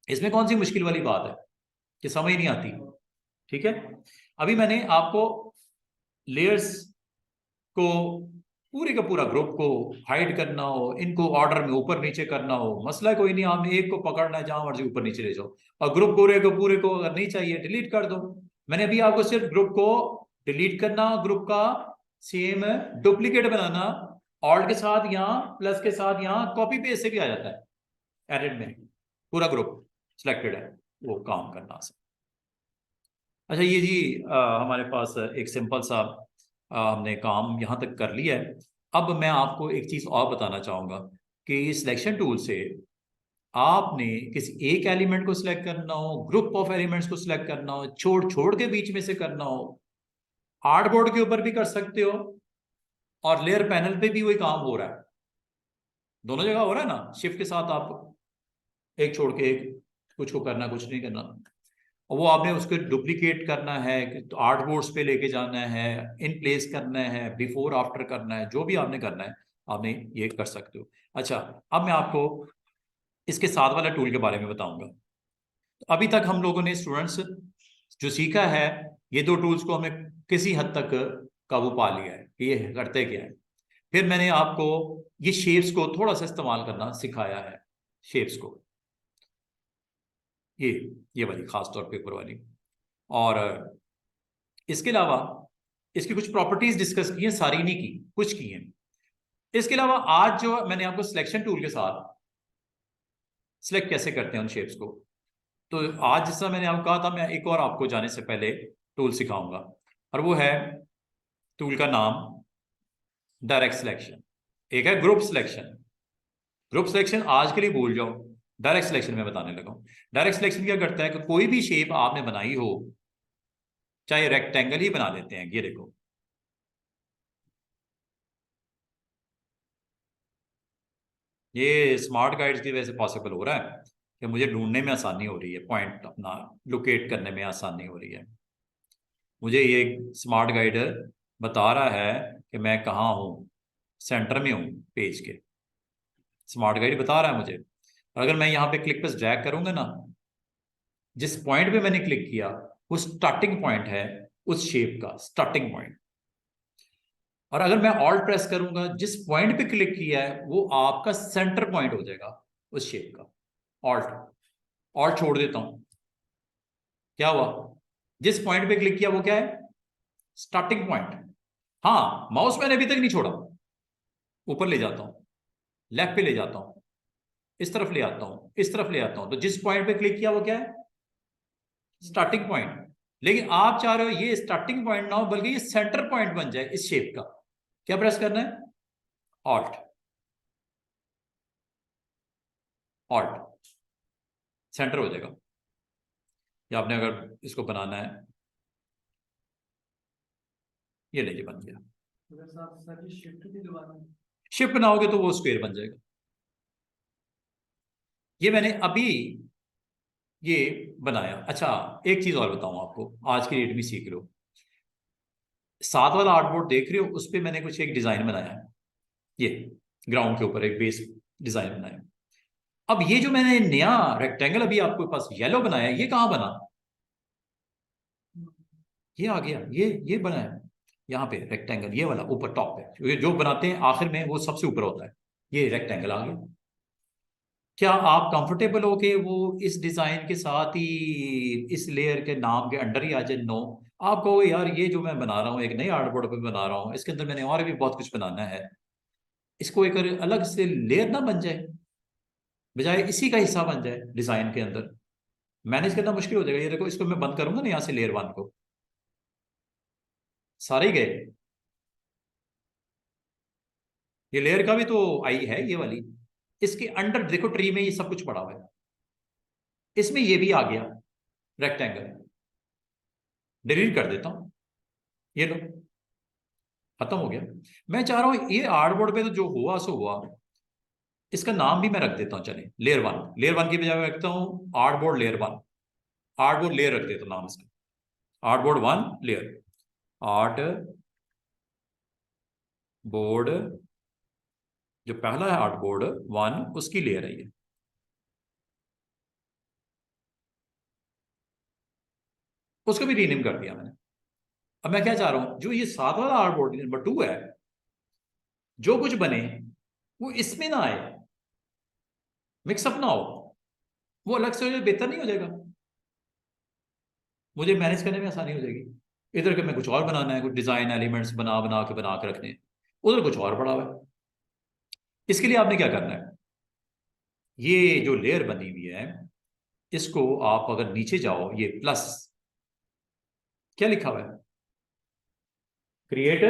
इसमें कौन सी मुश्किल वाली बात है कि समझ नहीं आती? ठीक है, अभी मैंने आपको लेयर्स को, पूरे का पूरा ग्रुप को हाइड करना हो, इनको ऑर्डर में ऊपर नीचे करना हो, मसला कोई नहीं, आपने एक को पकड़ना है, जहां मर्जी ऊपर नीचे ले जाओ। और ग्रुप पूरे को अगर नहीं चाहिए डिलीट कर दो। मैंने अभी आपको सिर्फ ग्रुप को डिलीट करना, ग्रुप का सेम डुप्लीकेट बनाना, ऑल्ट के साथ यहाँ, प्लस के साथ यहाँ, कॉपी पेस्ट से भी आ जाता है एडिट में। पूरा ग्रुप सिलेक्टेड है, वो काम करना। अच्छा ये जी हमारे पास एक सिंपल सा हमने काम यहाँ तक कर लिया है। अब मैं आपको एक चीज़ और बताना चाहूँगा कि सिलेक्शन टूल से आपने किसी एक एलिमेंट को सिलेक्ट करना हो, ग्रुप ऑफ एलिमेंट्स को सिलेक्ट करना हो, छोड़ छोड़ के बीच में से करना हो, आर्टबोर्ड के ऊपर भी कर सकते हो और लेयर पैनल पे भी वही काम हो रहा है। दोनों जगह हो रहा है ना, शिफ्ट के साथ आप एक छोड़ के एक, कुछ को करना कुछ नहीं करना। और वो आपने उसको डुप्लीकेट करना है तो आर्ट बोर्ड्स पे लेके जाना है, इन प्लेस करना है, बिफोर आफ्टर करना है, जो भी आपने करना है आपने ये कर सकते हो। अच्छा, अब मैं आपको इसके साथ वाला टूल के बारे में बताऊंगा। तो अभी तक हम लोगों ने स्टूडेंट्स जो सीखा है, ये दो टूल्स को हमने किसी हद तक काबू पा लिया है कि ये करते क्या है। फिर मैंने आपको ये शेप्स को थोड़ा सा इस्तेमाल करना सिखाया है। शेप्स को ये ये वाली खास तौर पे ऊपर वाली, और इसके अलावा इसकी कुछ प्रॉपर्टीज डिस्कस की हैं, सारी नहीं की, कुछ की हैं। इसके अलावा आज जो मैंने आपको सिलेक्शन टूल के साथ सिलेक्ट कैसे करते हैं उन शेप्स को, तो आज जैसा मैंने आपको कहा था, मैं एक और आपको जाने से पहले टूल सिखाऊंगा, और वो है टूल का नाम डायरेक्ट सिलेक्शन। एक है ग्रुप सिलेक्शन। ग्रुप सिलेक्शन आज के लिए भूल जाओ, डायरेक्ट सिलेक्शन में बताने लगा हूं। डायरेक्ट सिलेक्शन क्या करता है कि कोई भी शेप आपने बनाई हो, चाहे रेक्टेंगल ही बना लेते हैं, ये देखो, ये स्मार्ट गाइड्स की वजह से पॉसिबल हो रहा है कि मुझे ढूंढने में आसानी हो रही है, पॉइंट अपना लोकेट करने में आसानी हो रही है। मुझे ये स्मार्ट गाइड बता रहा है कि मैं कहाँ हूँ, सेंटर में हूँ पेज के। स्मार्ट गाइड बता रहा है मुझे। और अगर मैं यहाँ पे क्लिक पर ड्रैग करूंगा ना, जिस पॉइंट पे मैंने क्लिक किया वो स्टार्टिंग पॉइंट है उस शेप का, स्टार्टिंग पॉइंट। और अगर मैं ऑल्ट प्रेस करूंगा, जिस पॉइंट पे क्लिक किया है वो आपका सेंटर पॉइंट हो जाएगा उस शेप का। ऑल्ट ऑल्ट छोड़ देता हूं, क्या हुआ, जिस पॉइंट पे क्लिक किया वो क्या है, स्टार्टिंग पॉइंट। हाँ, माउस मैंने अभी तक नहीं छोड़ा, ऊपर ले जाता हूं, लेफ्ट पे ले जाता हूं, इस तरफ ले आता हूं, इस तरफ ले आता हूं, तो जिस पॉइंट पे क्लिक किया वो क्या है, स्टार्टिंग पॉइंट। लेकिन आप चाह रहे हो ये स्टार्टिंग पॉइंट ना हो, बल्कि ये सेंटर पॉइंट बन जाए इस शेप का। क्या प्रेस करना है, ऑल्ट, ऑल्ट, सेंटर हो जाएगा। या आपने अगर इसको बनाना है, ये लीजिए बन गया। अगर सर जी शिफ्ट भी दबाना है। शिफ्ट बनाओगे तो वो स्क्वायर बन जाएगा। ये मैंने अभी ये बनाया। अच्छा, एक चीज और बताऊं आपको, आज की डेट में सीख लो। साथ वाला आर्टबोर्ड देख रहे हो, उस पर मैंने कुछ एक डिजाइन बनाया है, ये ग्राउंड के ऊपर एक बेस डिजाइन बनाया। अब ये जो मैंने नया रेक्टेंगल अभी आपके पास येलो बनाया, ये कहाँ बना, ये आ गया, ये बना है यहाँ पे रेक्टेंगल, ये वाला ऊपर टॉप पे, ये जो बनाते हैं आखिर में वो सबसे ऊपर होता है, ये रेक्टेंगल आ गया। क्या आप कंफर्टेबल हो कि वो इस डिजाइन के साथ ही इस लेयर के नाम के अंडर ही आ जाए? नो। आप कहो यार ये जो मैं बना रहा हूँ, एक नई आर्टबोर्ड पे बना रहा हूँ, इसके अंदर मैंने और भी बहुत कुछ बनाना है, इसको एक अलग से लेयर ना बन जाए, बजाय इसी का हिस्सा बन जाए डिजाइन के अंदर, मैनेज करना मुश्किल हो जाएगा। ये देखो, इसको मैं बंद करूंगा ना यहाँ से, लेयर वन को, सारे ही गए। ये लेयर का भी तो आई है ये वाली, इसके अंडर देखो ट्री में ये सब कुछ पड़ा हुआ है, इसमें ये भी आ गया रेक्टेंगल। डिलीट कर देता हूं, ये लो, खत्म हो गया। मैं चाह रहा हूं ये आर्टबोर्ड पे तो जो हुआ सो हुआ, इसका नाम भी मैं रख देता हूं, चले लेयर वन। लेयर वन की बजाय मैं रखता हूं artboard layer one, artboard layer रख देता हूं नाम इसका, artboard one layer, art board, जो पहला है आर्टबोर्ड वन उसकी लेयर है ये। उसको भी रीनेम कर दिया मैंने। अब मैं क्या चाह रहा हूं, जो ये सात वाला आर्टबोर्ड नंबर टू है, जो कुछ बने वो इसमें ना आए, मिक्सअप ना हो, वो अलग से हो जाए, बेहतर नहीं हो जाएगा, मुझे मैनेज करने में आसानी हो जाएगी। इधर के मैं कुछ और बनाना है, कुछ डिजाइन एलिमेंट्स बना के रखने हैं, उधर कुछ और पड़ा हुआ है। इसके लिए आपने क्या करना है, ये जो लेयर बनी हुई है, इसको आप अगर नीचे जाओ, ये प्लस क्या लिखा हुआ है? Create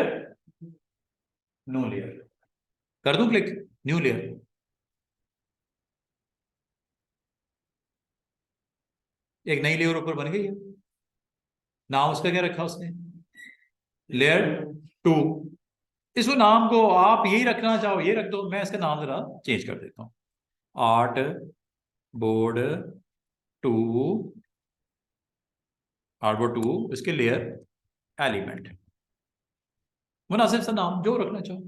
new layer. कर दूं क्लिक? New layer. एक नई लेयर ऊपर बन गई है। नाम उसका क्या रखा उसने? लेयर 2। इसको नाम को आप यही रखना चाहो ये रख दो, मैं इसका नाम जरा चेंज कर देता हूं। आर्ट बोर्ड 2, आर्ट बोर्ड 2, इसके लेयर एलिमेंट, मुनासिब सा नाम जो रखना चाहो।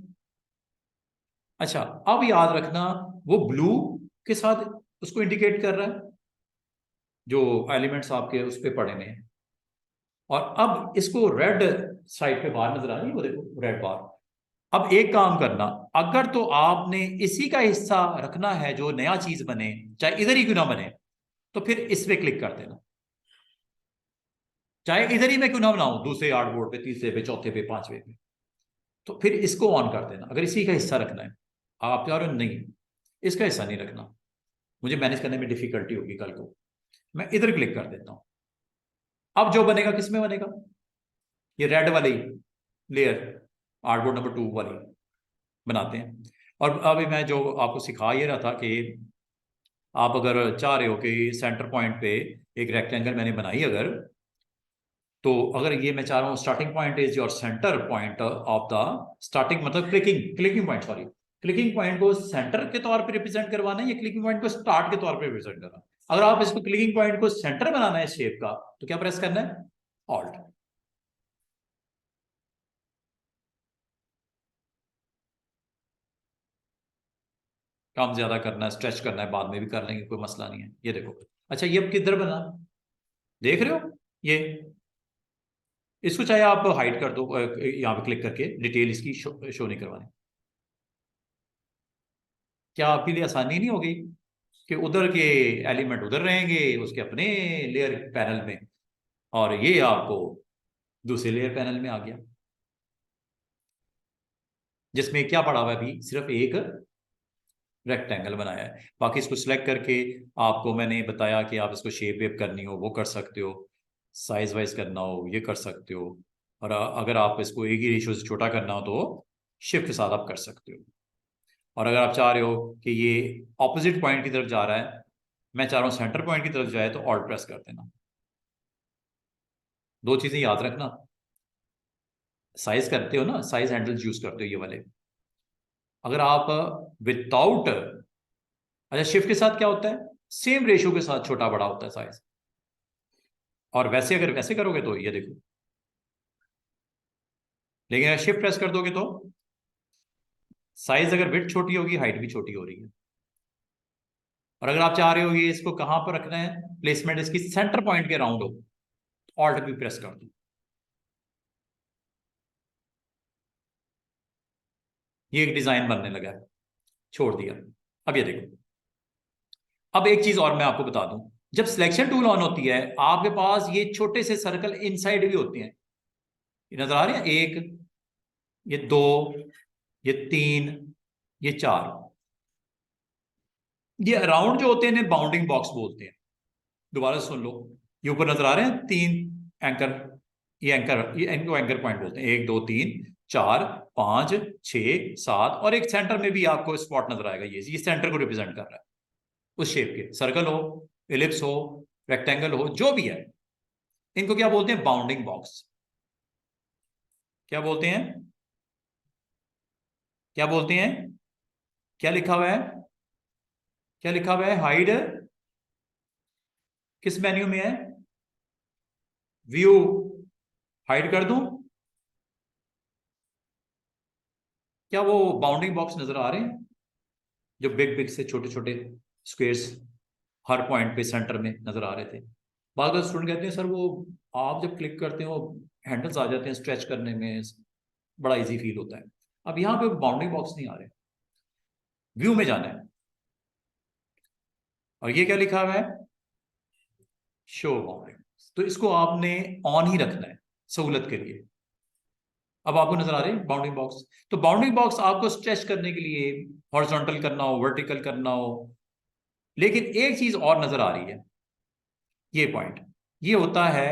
अच्छा, अब याद रखना वो ब्लू के साथ उसको इंडिकेट कर रहा है जो एलिमेंट्स आपके उस पर पड़े हुए हैं। और अब इसको रेड साइड पे बार नजर आ रही है, वो देखो रेड बार। अब एक काम करना, अगर तो आपने इसी का हिस्सा रखना है जो नया चीज बने, चाहे इधर ही क्यों ना बने, तो फिर इस पे क्लिक कर देना। चाहे इधर ही मैं क्यों ना बनाऊं, दूसरे आर्ट बोर्ड पे, तीसरे पे, चौथे पे, पांचवे पे, तो फिर इसको ऑन कर देना अगर इसी का हिस्सा रखना है। आप यार नहीं, इसका हिस्सा नहीं रखना, मुझे मैनेज करने में डिफिकल्टी होगी कल को। मैं इधर क्लिक कर देता हूं। अब जो बनेगा किस में बनेगा? ये रेड वाली लेयर, आर्टबोर्ड नंबर 2 वाली बनाते हैं। और अभी मैं जो आपको सिखा ये रहा था कि आप अगर चाह रहे हो कि सेंटर पॉइंट पे एक रेक्टेंगल मैंने बनाई अगर, तो अगर ये मैं चाह रहा हूँ starting point is your centre point of the starting, मतलब clicking point, sorry, clicking point को सेंटर के तौर पे रिप्रेजेंट करवाना है या क्लिकिंग पॉइंट को स्टार्ट के तौर पे रिप्रेजेंट करना। अगर आप इसको क्लिकिंग पॉइंट को सेंटर बनाना है शेप का, तो क्या प्रेस करना है? ऑल्ट। काम ज्यादा करना है, स्ट्रेच करना है, बाद में भी कर लेंगे, कोई मसला नहीं है। ये देखो, अच्छा ये अब किधर बना, देख रहे हो? ये इसको चाहे आप हाइड कर दो, यहाँ पे क्लिक करके डिटेल इसकी शो नहीं करवानी। क्या आपके लिए आसानी नहीं होगी कि उधर के एलिमेंट उधर रहेंगे उसके अपने लेयर पैनल में, और ये आपको दूसरे लेयर पैनल में आ गया जिसमें क्या पड़ा हुआ है? अभी सिर्फ एक रेक्टेंगल बनाया है। बाकी इसको सिलेक्ट करके आपको मैंने बताया कि आप इसको शेप वेप करनी हो वो कर सकते हो, साइज वाइज करना हो ये कर सकते हो, और अगर आप इसको एक ही रेशियो से छोटा करना हो तो शिफ्ट के साथ आप कर सकते हो। और अगर आप चाह रहे हो कि ये ऑपोजिट पॉइंट की तरफ जा रहा है, मैं चाह रहा हूँ सेंटर पॉइंट की तरफ जाए, तो ऑल्ट प्रेस कर देना। दो चीजें याद रखना, साइज करते हो ना, साइज हैंडल्स यूज करते हो ये वाले, अगर आप विदाउट, अच्छा शिफ्ट के साथ क्या होता है? सेम रेशियो के साथ छोटा बड़ा होता है साइज। और वैसे अगर वैसे करोगे तो ये देखो, लेकिन अगर शिफ्ट प्रेस कर दोगे तो साइज अगर विड्थ छोटी होगी, हाइट भी छोटी हो रही है। और अगर आप चाह रहे हो ये इसको कहां पर रखना है, प्लेसमेंट इसकी सेंटर पॉइंट के अराउंड हो, ऑल्ट भी प्रेस कर दो। ये एक डिजाइन बनने लगा है, छोड़ दिया। अब ये देखो, अब एक चीज और मैं आपको बता दूं, जब सिलेक्शन टूल ऑन होती है आपके पास ये छोटे से सर्कल इनसाइड भी होते हैं, ये नजर आ रहे हैं? एक, ये दो, ये तीन, ये चार, ये अराउंड जो होते हैं इन्हें बाउंडिंग बॉक्स बोलते हैं। दोबारा सुन लो, ये ऊपर नजर आ रहे हैं तीन एंकर, ये इनको एंकर पॉइंट बोलते हैं। एक, दो, तीन, चार, पांच, छह, सात, और एक सेंटर में भी आपको स्पॉट नजर आएगा, ये सेंटर को रिप्रेजेंट कर रहा है। उस शेप के सर्कल हो, एलिप्स हो, रेक्टेंगल हो, जो भी है, इनको क्या बोलते हैं? Bounding box. क्या बोलते हैं? क्या बोलते हैं? क्या लिखा हुआ है? क्या लिखा हुआ है? हाइड किस मेन्यू में है? व्यू, हाइड कर दूं? क्या वो बाउंडिंग बॉक्स नजर आ रहे हैं जो बिग बिग से छोटे छोटे स्क्वेयर्स हर पॉइंट पे सेंटर में नजर आ रहे थे? बाद में स्टूडेंट कहते हैं सर वो आप जब क्लिक करते हो हैंडल्स आ जाते हैं, स्ट्रेच करने में बड़ा इजी फील होता है। अब यहाँ पे बाउंडिंग बॉक्स नहीं आ रहे, व्यू में जाना है, और ये क्या लिखा हुआ है? Show bounding. तो इसको आपने ऑन ही रखना है सहूलत के लिए। अब आपको नजर आ रहे हैं बाउंडिंग बॉक्स? तो बाउंडिंग बॉक्स आपको स्ट्रेच करने के लिए, हॉरिजॉन्टल करना हो, वर्टिकल करना हो, लेकिन एक चीज और नजर आ रही है, ये पॉइंट, ये होता है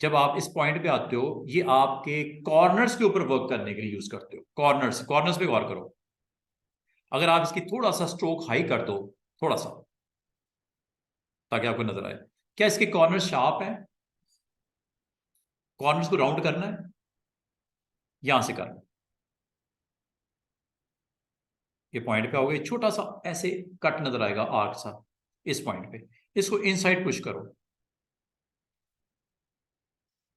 जब आप इस पॉइंट पे आते हो, ये आपके कॉर्नर्स के ऊपर वर्क करने के लिए यूज करते हो। कॉर्नर्स, कॉर्नर्स पे गौर करो। अगर आप इसकी थोड़ा सा स्ट्रोक हाई कर दो, थोड़ा सा, ताकि आपको नजर आए, क्या इसके कॉर्नर शार्प है? कॉर्नर्स को राउंड करना है, यहां से करना, ये पॉइंट पे आओगे, छोटा सा ऐसे कट नजर आएगा आर्क सा, इस पॉइंट पे इसको इनसाइड पुश करो,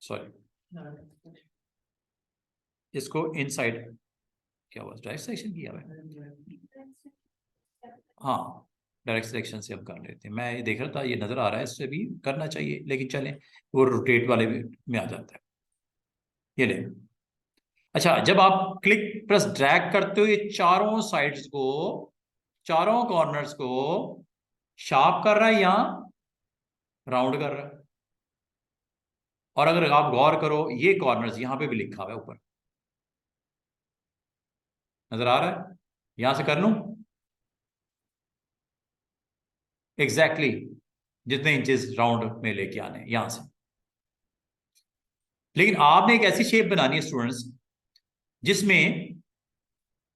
सॉरी, इसको इनसाइड, क्या हुआ, डायरेक्ट सिलेक्शन किया हुआ? हाँ, डायरेक्ट सिलेक्शन से हम कर लेते हैं। मैं ये देख रहा था, ये नजर आ रहा है, इससे भी करना चाहिए, लेकिन चलें, वो रोटेट वाले में आ जाता है। ये ले, अच्छा, जब आप क्लिक प्लस ड्रैग करते हो, ये चारों साइड्स को, चारों कॉर्नर्स को शार्प कर रहा है या राउंड कर रहा है? और अगर आप गौर करो, ये कॉर्नर्स यहां पे भी लिखा हुआ है ऊपर, नजर आ रहा है? यहां से कर लूं एग्जैक्टली जितने इंचेस राउंड में लेके आने यहां से। लेकिन आपने एक ऐसी शेप बनानी है स्टूडेंट्स, जिसमें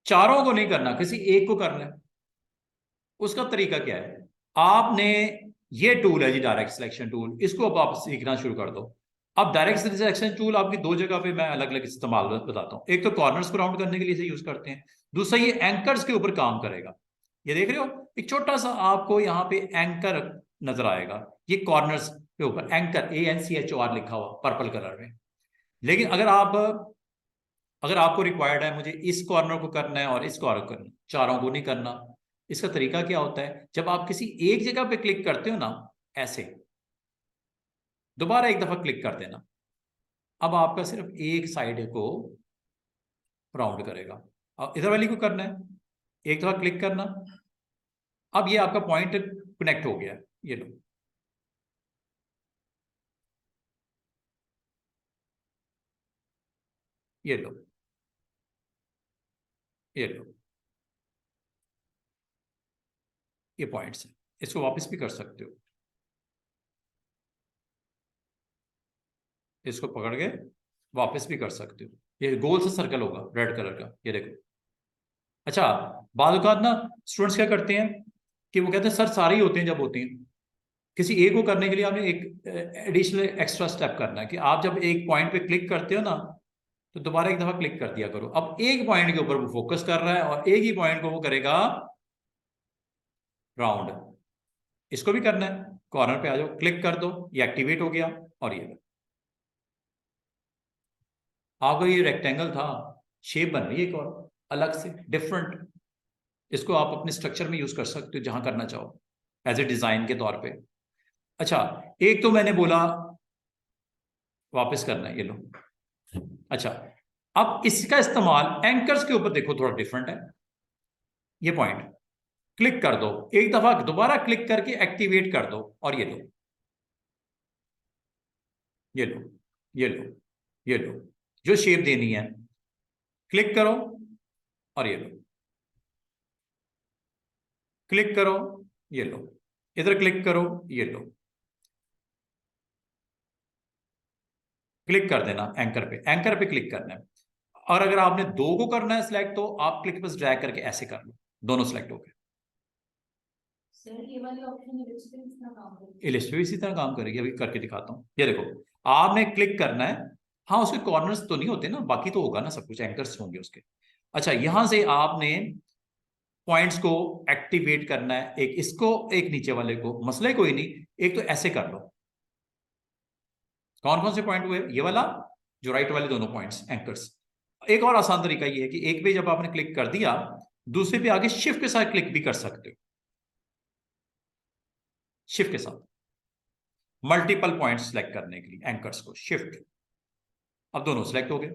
चारों को नहीं करना, किसी एक को करना है। उसका तरीका क्या है? आपने, ये टूल है जी डायरेक्ट सिलेक्शन टूल, इसको अब आप सीखना शुरू कर दो। अब डायरेक्ट सिलेक्शन टूल आपकी दो जगह पे मैं अलग अलग इस्तेमाल बताता हूँ। एक तो कॉर्नर्स को राउंड करने के लिए इसे यूज करते हैं, दूसरा ये एंकर्स के ऊपर काम करेगा। ये देख रहे हो, एक छोटा सा आपको यहाँ पे एंकर नजर आएगा, ये कॉर्नर्स के ऊपर एंकर, ANCHOR लिखा हुआ पर्पल कलर में। लेकिन अगर आपको रिक्वायर्ड है, मुझे इस कॉर्नर को करना है और इस कॉर्नर को करना, चारों को नहीं करना, इसका तरीका क्या होता है? जब आप किसी एक जगह पे क्लिक करते हो ना, ऐसे दोबारा एक दफा क्लिक कर देना, अब आपका सिर्फ एक साइड को राउंड करेगा। अब इधर वाली को करना है, एक दफा क्लिक करना, अब ये आपका पॉइंट कनेक्ट हो गया। ये लो, ये लो, ये लो, ये पॉइंट्स है, इसको वापस भी कर सकते हो, इसको पकड़ के वापस भी कर सकते हो। ये गोल सा सर्कल होगा रेड कलर का, ये देखो। अच्छा, बाद औक़ात ना स्टूडेंट्स क्या करते हैं कि वो कहते हैं सर सारे ही होते हैं, जब होते हैं, किसी एक को करने के लिए आपने एक एडिशनल एक्स्ट्रा स्टेप करना है कि आप जब एक पॉइंट पे क्लिक करते हो ना, तो दोबारा एक दफा क्लिक कर दिया करो। अब एक पॉइंट के ऊपर वो फोकस कर रहा है और एक ही पॉइंट को वो करेगा राउंड। इसको भी करना है, कॉर्नर पे आ जाओ, क्लिक कर दो, ये एक्टिवेट हो गया। और ये आपका ये रेक्टेंगल था, शेप बन रही है एक और अलग से डिफरेंट। इसको आप अपने स्ट्रक्चर में यूज कर सकते हो जहां करना चाहो, एज ए डिजाइन के तौर पे। अच्छा, एक तो मैंने बोला वापस करना है, ये लो। अच्छा, अब इसका इस्तेमाल एंकर्स के ऊपर देखो, थोड़ा डिफरेंट है। ये पॉइंट क्लिक कर दो, एक दफा दोबारा क्लिक करके एक्टिवेट कर दो, और ये लो, ये लो, ये लो, ये लो, जो शेप देनी है क्लिक करो, और ये लो, क्लिक करो, ये लो, इधर क्लिक करो, ये लो, क्लिक कर देना एंकर पे क्लिक करना है। और अगर आपने दो को करना है सिलेक्ट, तो आप क्लिक बस ड्रैग करके ऐसे कर लो, दोनों सिलेक्ट हो गए। सर ये वाले ऑप्शन इलिस्ट पे कितना काम करेगा? इलिस्ट भी इसी तरह काम करेगी, अभी करके दिखाता हूँ। ये देखो, आपने क्लिक करना है, हाँ उसके कॉर्नर्स तो नहीं होते ना, बाकी तो होगा ना, सब कुछ एंकर्स होंगे उसके। अच्छा, यहां से आपने पॉइंट्स को एक्टिवेट करना है, एक इसको एक नीचे वाले को, मसले कोई नहीं, एक तो ऐसे कर लो। कौन कौन से पॉइंट हुए? ये वाला, जो राइट वाले दोनों पॉइंट्स एंकर्स। एक और आसान तरीका ये है कि एक पे जब आपने क्लिक कर दिया, दूसरे पे आगे शिफ्ट के साथ क्लिक भी कर सकते हो, शिफ्ट के साथ मल्टीपल पॉइंट्स सेलेक्ट करने के लिए एंकर्स को शिफ्ट। अब दोनों सेलेक्ट हो गए,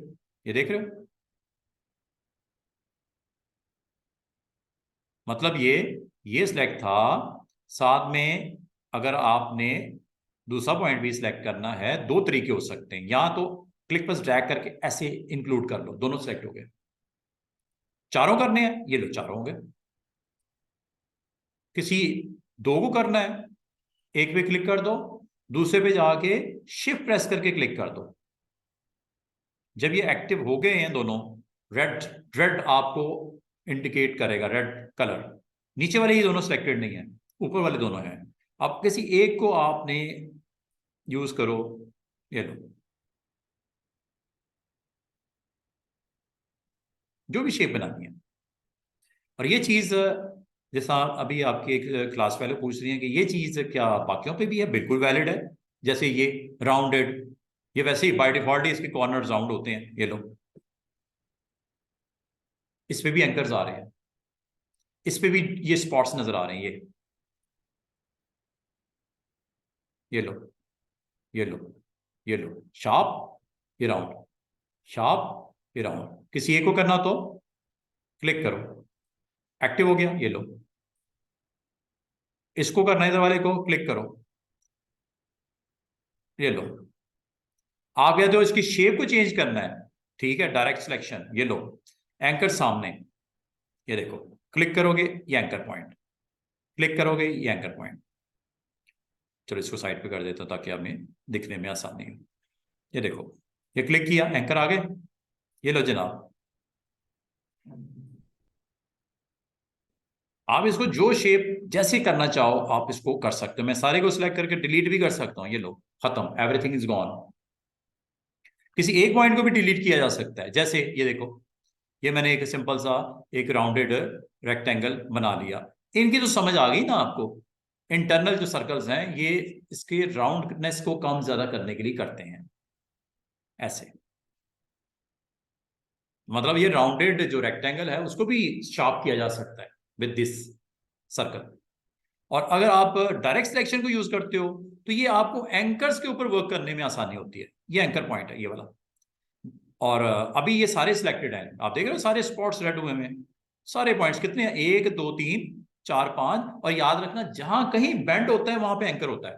ये देख रहे हो, मतलब ये सिलेक्ट था, साथ में अगर आपने दूसरा पॉइंट भी सिलेक्ट करना है, दो तरीके हो सकते हैं, या तो क्लिक बस ड्रैग करके ऐसे इंक्लूड कर लो, दोनों सेलेक्ट हो गए। चारों करने हैं, ये लो चारों हो गए। किसी दो को करना है, एक पे क्लिक कर दो, दूसरे पे जाके शिफ्ट प्रेस करके क्लिक कर दो। जब ये एक्टिव हो गए हैं दोनों, रेड रेड आपको इंडिकेट करेगा, रेड कलर। नीचे वाले ये दोनों सिलेक्टेड नहीं है, ऊपर वाले दोनों हैं। अब किसी एक को आपने यूज करो, ये लो, जो भी शेप बनानी है। और ये चीज जैसा अभी आपकी एक क्लास फेलो पूछ रही है कि ये चीज क्या बाकियों पे भी है, बिल्कुल वैलिड है। जैसे ये राउंडेड, ये वैसे ही बाय डिफॉल्ट ही इसके कॉर्नर राउंड होते हैं, ये लो। इस पे भी एंकर्स आ रहे हैं, इस पे भी ये स्पॉट्स नजर आ रहे हैं, ये लो, ये लो, ये लो, शार्प, ये राउंड, शार्प, ये राउंड। किसी एक को करना तो क्लिक करो, एक्टिव हो गया, ये लो। इसको करना है, वाले को क्लिक करो, ये लो। आप या तो इसकी शेप को चेंज करना है, ठीक है, डायरेक्ट सिलेक्शन, ये लो। एंकर सामने, ये देखो, क्लिक करोगे ये एंकर पॉइंट, क्लिक करोगे ये एंकर पॉइंट। चलो इसको साइड पे कर देता हूं ताकि हमें दिखने में आसानी हो। ये देखो, ये क्लिक किया, एंकर आ गए, ये लो जनाब। आप इसको जो शेप जैसे करना चाहो आप इसको कर सकते हो। मैं सारे को सिलेक्ट करके डिलीट भी कर सकता हूं, ये लो, खत्म, एवरीथिंग इज गॉन। किसी एक पॉइंट को भी डिलीट किया जा सकता है, जैसे ये देखो, ये मैंने एक सिंपल सा एक राउंडेड रेक्टेंगल बना लिया। इनकी तो समझ आ गई ना आपको, इंटरनल जो सर्कल्स हैं ये इसके राउंडनेस को कम ज्यादा करने के लिए करते हैं ऐसे। मतलब ये राउंडेड जो रेक्टेंगल है उसको भी शार्प किया जा सकता है विद दिस सर्कल। और अगर आप डायरेक्ट सिलेक्शन को यूज करते हो तो ये आपको एंकर्स के ऊपर वर्क करने में आसानी होती है। ये एंकर पॉइंट है ये वाला। और अभी ये सारे सिलेक्टेड हैं, आप देख रहे हो सारे स्पॉट्स रेड हुए हैं। सारे पॉइंट्स कितने हैं, 1 2 3 4 5। और याद रखना जहां कहीं बेंड होता है वहां पे एंकर होता है।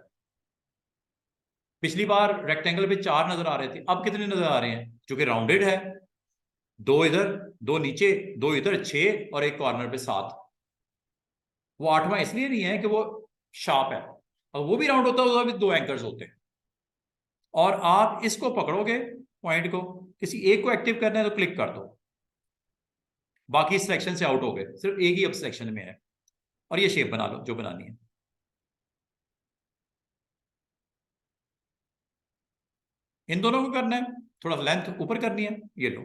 पिछली बार रेक्टेंगल पे 4 नजर आ रहे थे, अब कितने नजर आ रहे हैं, क्योंकि राउंडेड है। 2 इधर, 2 नीचे, 2 इधर, 6 और एक कॉर्नर पे 7। वो 8वां इसलिए नहीं है कि वो शार्प है, और वो भी राउंड होता है, भी 2 एंकर्स होते हैं। और आप इसको पकड़ोगे पॉइंट को, किसी एक को एक्टिव करना है तो क्लिक कर दो, बाकी सिलेक्शन से आउट हो गए, सिर्फ एक ही अब सिलेक्शन में है। और ये शेप बना लो जो बनानी है। इन दोनों को करना है, थोड़ा लेंथ ऊपर करनी है, ये लो।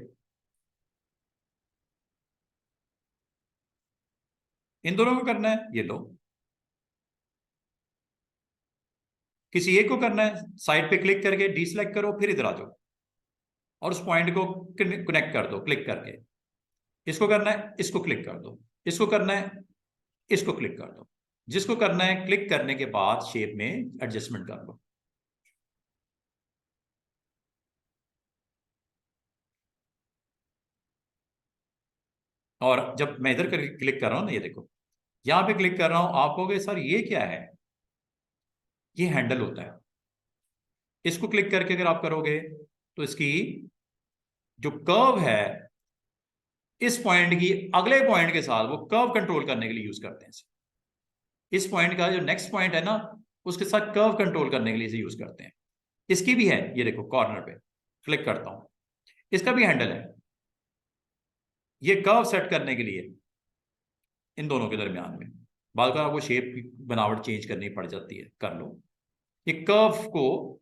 इन दोनों को करना है, ये लो। किसी एक को करना है, साइड पे क्लिक करके डीसेलेक्ट करो, फिर इधर आ जाओ और उस पॉइंट को कनेक्ट कर दो क्लिक करके। इसको करना है, इसको क्लिक कर दो, इसको करना है, इसको क्लिक कर दो। जिसको करना है क्लिक करने के बाद शेप में एडजस्टमेंट कर लो। और जब मैं इधर क्लिक कर रहा हूं ना, ये देखो, यहां पे क्लिक कर रहा हूं, आप कहोगे सर ये क्या है, ये हैंडल होता है। इसको क्लिक करके अगर आप करोगे तो इसकी जो कर्व है, इस पॉइंट की अगले पॉइंट के साथ वो कर्व कंट्रोल करने के लिए यूज करते हैं इसे। इस पॉइंट का जो नेक्स्ट पॉइंट है ना, उसके साथ कर्व कंट्रोल करने के लिए इसे यूज करते हैं। इसकी भी है, ये देखो कॉर्नर पे क्लिक करता हूं, इसका भी हैंडल है, ये कर्व सेट करने के लिए इन दोनों के दरमियान में। बाद में आपको शेप की बनावट चेंज करनी पड़ जाती है, कर लो। ये कर्व को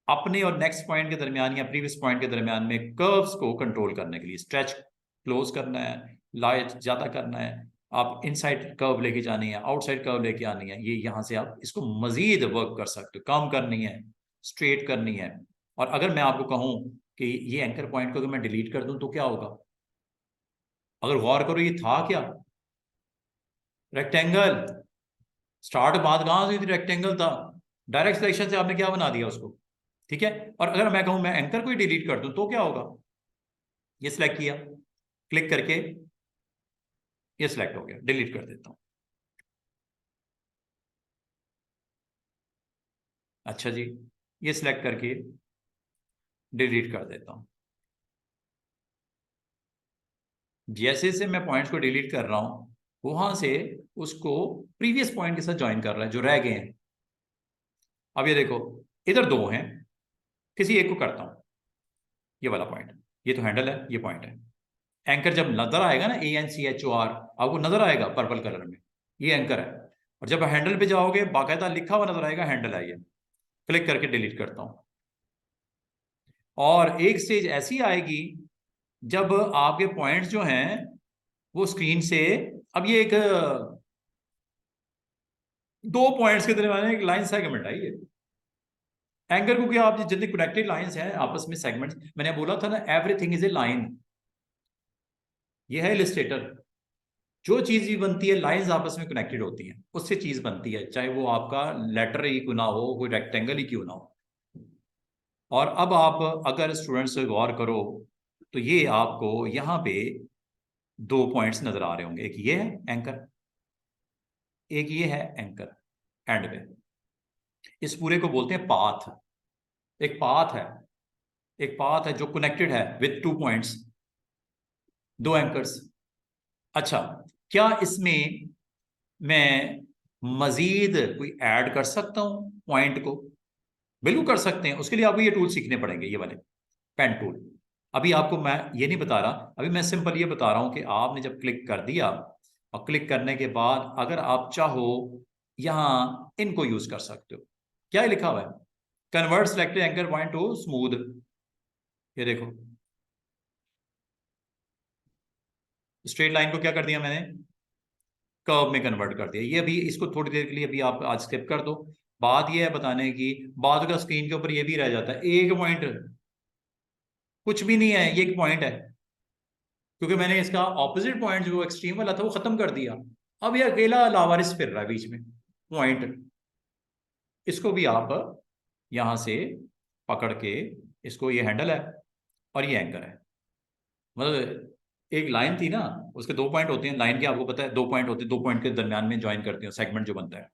अपने और नेक्स्ट पॉइंट के दरमियान या प्रीवियस पॉइंट के दरमियान में कर्व्स को कंट्रोल करने के लिए, स्ट्रेच क्लोज करना है, लाइट ज्यादा करना है, आप इनसाइड कर्व लेके जानी है, आउटसाइड कर्व लेके आनी है, ये यहां से आप इसको मजीद वर्क कर सकते हो, कम करनी है, स्ट्रेट करनी है। और अगर मैं आपको कहूं कि ये एंकर पॉइंट को अगर मैं डिलीट कर दूं तो क्या होगा, अगर गौर करो ये था क्या, रेक्टेंगल। स्टार्ट बात कहां से थी, रेक्टेंगल था, डायरेक्ट सिलेक्शन से आपने क्या बना दिया उसको। ठीक है, और अगर मैं कहूं मैं एंकर को ही डिलीट कर दूं तो क्या होगा, ये सिलेक्ट किया, क्लिक करके ये सिलेक्ट हो गया, डिलीट कर देता हूं। अच्छा जी, ये सिलेक्ट करके डिलीट कर देता हूं। जैसे से मैं पॉइंट्स को डिलीट कर रहा हूं, वहां से उसको प्रीवियस पॉइंट के साथ ज्वाइन कर रहा है जो रह गए हैं। अब ये देखो, इधर दो हैं, किसी एक को करता हूं, ये वाला पॉइंट, ये तो हैंडल है, ये पॉइंट है। एंकर जब नजर आएगा ना, ANCHOR, आपको नजर आएगा पर्पल कलर में, ये एंकर है। और जब हैंडल पे जाओगे बाकायदा लिखा हुआ नजर आएगा हैंडल है ये। क्लिक करके डिलीट करता हूं। और एक स्टेज ऐसी आएगी जब आपके पॉइंट्स जो हैं वो स्क्रीन से, अब ये एक दो पॉइंट्स के दरमियान एक लाइन सेगमेंट आई है। एंकर क्योंकि आप जितनी कनेक्टेड लाइंस हैं आपस में सेगमेंट्स, मैंने बोला था ना एवरीथिंग इज ए लाइन। ये है इलस्ट्रेटर। जो चीज भी बनती है लाइंस आपस में कनेक्टेड होती हैं, उससे चीज बनती है, चाहे वो आपका लेटर ही क्यों ना हो, कोई रेक्टेंगल ही क्यों ना हो। और अब आप अगर स्टूडेंट्स से गौर करो तो ये आपको यहाँ पे दो पॉइंट्स नजर आ रहे होंगे, एक ये है एंकर, एक ये है एंकर एंड पे। इस पूरे को बोलते हैं पाथ। एक पाथ है, एक पाथ है जो कनेक्टेड है विद 2 पॉइंट्स, 2 एंकर्स। अच्छा, क्या इसमें मैं मजीद कोई ऐड कर सकता हूं पॉइंट को? बिल्कुल कर सकते हैं। उसके लिए आपको ये टूल सीखने पड़ेंगे, ये वाले पेन टूल। अभी आपको मैं ये नहीं बता रहा, अभी मैं सिंपल ये बता रहा हूं कि आपने जब क्लिक कर दिया और क्लिक करने के बाद अगर आप चाहो यहां इनको यूज कर सकते हो। क्या लिखा हुआ है? Convert selected anchor point two smooth. ये देखो, स्ट्रेट लाइन को क्या कर दिया मैंने, कर्व में कन्वर्ट कर दिया। ये अभी इसको थोड़ी देर के लिए अभी आप आज स्किप कर दो। बात ये है बताने की, बाद का स्क्रीन के ऊपर ये भी रह जाता है एक पॉइंट, कुछ भी नहीं है, ये एक पॉइंट है, क्योंकि मैंने इसका ऑपोजिट पॉइंट जो एक्सट्रीम वाला था वो खत्म कर दिया। अब ये अकेला लावारिस फिर रहा है बीच में पॉइंट। इसको भी आप यहां से पकड़ के, इसको, ये हैंडल है और ये एंकर है। मतलब एक लाइन थी ना, उसके 2 पॉइंट होते हैं लाइन के, आपको पता है 2 पॉइंट होते हैं, 2 पॉइंट के दरमियान में ज्वाइन करते हैं सेगमेंट जो बनता है।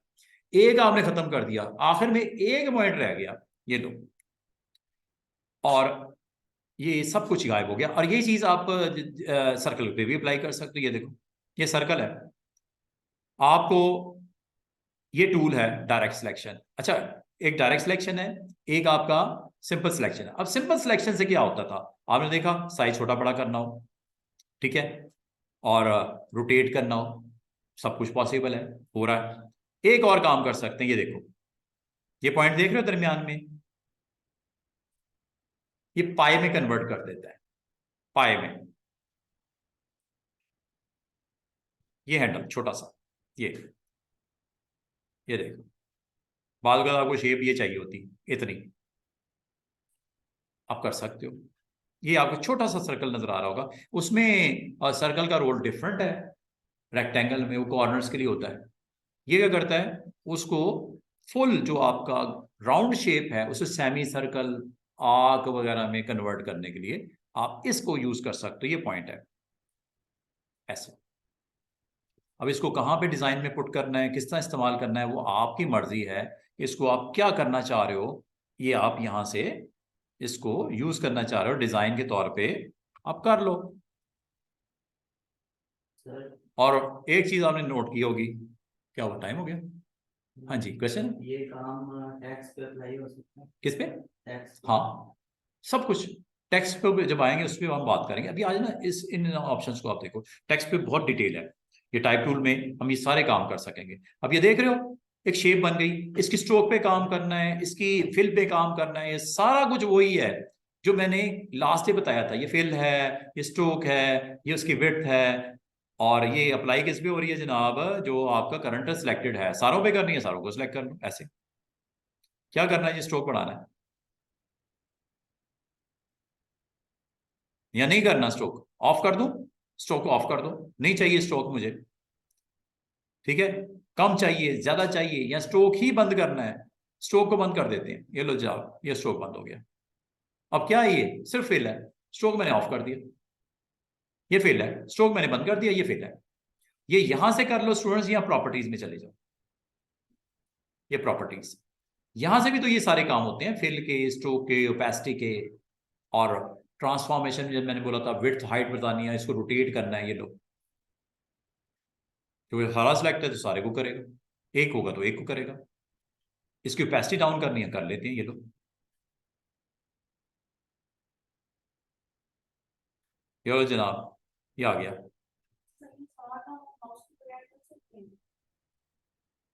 एक आपने खत्म कर दिया, आखिर में एक पॉइंट रह गया, ये दो, और ये सब कुछ गायब हो गया। और ये चीज आप सर्कल पे भी अप्लाई कर सकते हो। ये देखो, ये सर्कल है। आपको ये टूल है डायरेक्ट सिलेक्शन। अच्छा, एक डायरेक्ट सिलेक्शन है, एक आपका सिंपल सिलेक्शन है। अब सिंपल सिलेक्शन से क्या होता था, आपने देखा साइज छोटा बड़ा करना हो, ठीक है, और रोटेट करना हो, सब कुछ पॉसिबल है, हो रहा है। एक और काम कर सकते हैं, ये देखो, ये पॉइंट देख रहे हो दरमियान में, ये पाई में कन्वर्ट कर देता है, पाई में। ये हैंडल छोटा सा, ये देखो, बाद में आपको शेप ये चाहिए होती इतनी, आप कर सकते हो। ये आपको छोटा सा सर्कल नजर आ रहा होगा, उसमें सर्कल का रोल डिफरेंट है। रेक्टेंगल में वो कॉर्नर्स के लिए होता है, ये क्या करता है, उसको फुल जो आपका राउंड शेप है उसे सेमी सर्कल, आर्क वगैरह में कन्वर्ट करने के लिए आप इसको यूज कर सकते हो। ये पॉइंट है ऐसे। अब इसको कहाँ पे डिजाइन में पुट करना है, किस तरह इस्तेमाल करना है, वो आपकी मर्जी है। इसको आप क्या करना चाह रहे हो, ये आप यहां से इसको यूज करना चाह रहे हो डिजाइन के तौर पे, आप कर लो। और एक चीज आपने नोट की होगी, क्या हुआ, टाइम हो गया? हाँ जी, क्वेश्चन। ये काम टैक्स पे अप्लाई हो सकता है? किस पे? टैक्स। हाँ, सब कुछ टेक्स्ट पे जब आएंगे उस पर हम बात करेंगे। अभी आज ना इस इन ऑप्शंस को आप देखो, टेक्स्ट पे बहुत डिटेल है। ये टाइप टूल में हम ये सारे काम कर सकेंगे। अब ये देख रहे हो, एक शेप बन गई, इसकी स्ट्रोक पे काम करना है, इसकी फिल पे काम करना है, ये सारा कुछ वही है जो मैंने लास्ट डे बताया था। ये फिल है, ये स्ट्रोक है, ये उसकी विड्थ है, और ये अप्लाई किस पे हो रही है जनाब, जो आपका करंट सिलेक्टेड है सारों पे करनी है, सारों को सिलेक्ट कर लो ऐसे। क्या करना है, ये स्ट्रोक बढ़ाना है या नहीं करना, स्ट्रोक ऑफ कर दूं, स्ट्रोक ऑफ कर दो, नहीं चाहिए स्ट्रोक मुझे, ठीक है, कम चाहिए ज्यादा चाहिए, या स्ट्रोक ही बंद करना है, स्ट्रोक को बंद कर देते हैं। ये लो जाओ, ये स्ट्रोक बंद हो गया। अब क्या है, ये सिर्फ फिल है, स्ट्रोक मैंने ऑफ कर दिया, ये फिल है, स्ट्रोक मैंने बंद कर दिया, ये फिल है। ये यहां से कर लो स्टूडेंट्स, यहां प्रॉपर्टीज में चले जाओ, ये प्रॉपर्टीज, यहां से भी तो ये सारे काम होते हैं, फिल के, स्ट्रोक के, ओपेसिटी के, और ट्रांसफॉर्मेशन जब मैंने बोला था विड्थ हाइट बतानी है, इसको रोटेट करना है, ये लो, क्योंकि सारा सिलेक्ट है तो सारे को करेगा, एक होगा तो एक को करेगा। इसकी ओपेसिटी डाउन करनी है, कर लेते हैं, ये लो। ये लो जनाब, ये आ गया। सर ये थॉट आप माउस को ऐड कर सकते हैं।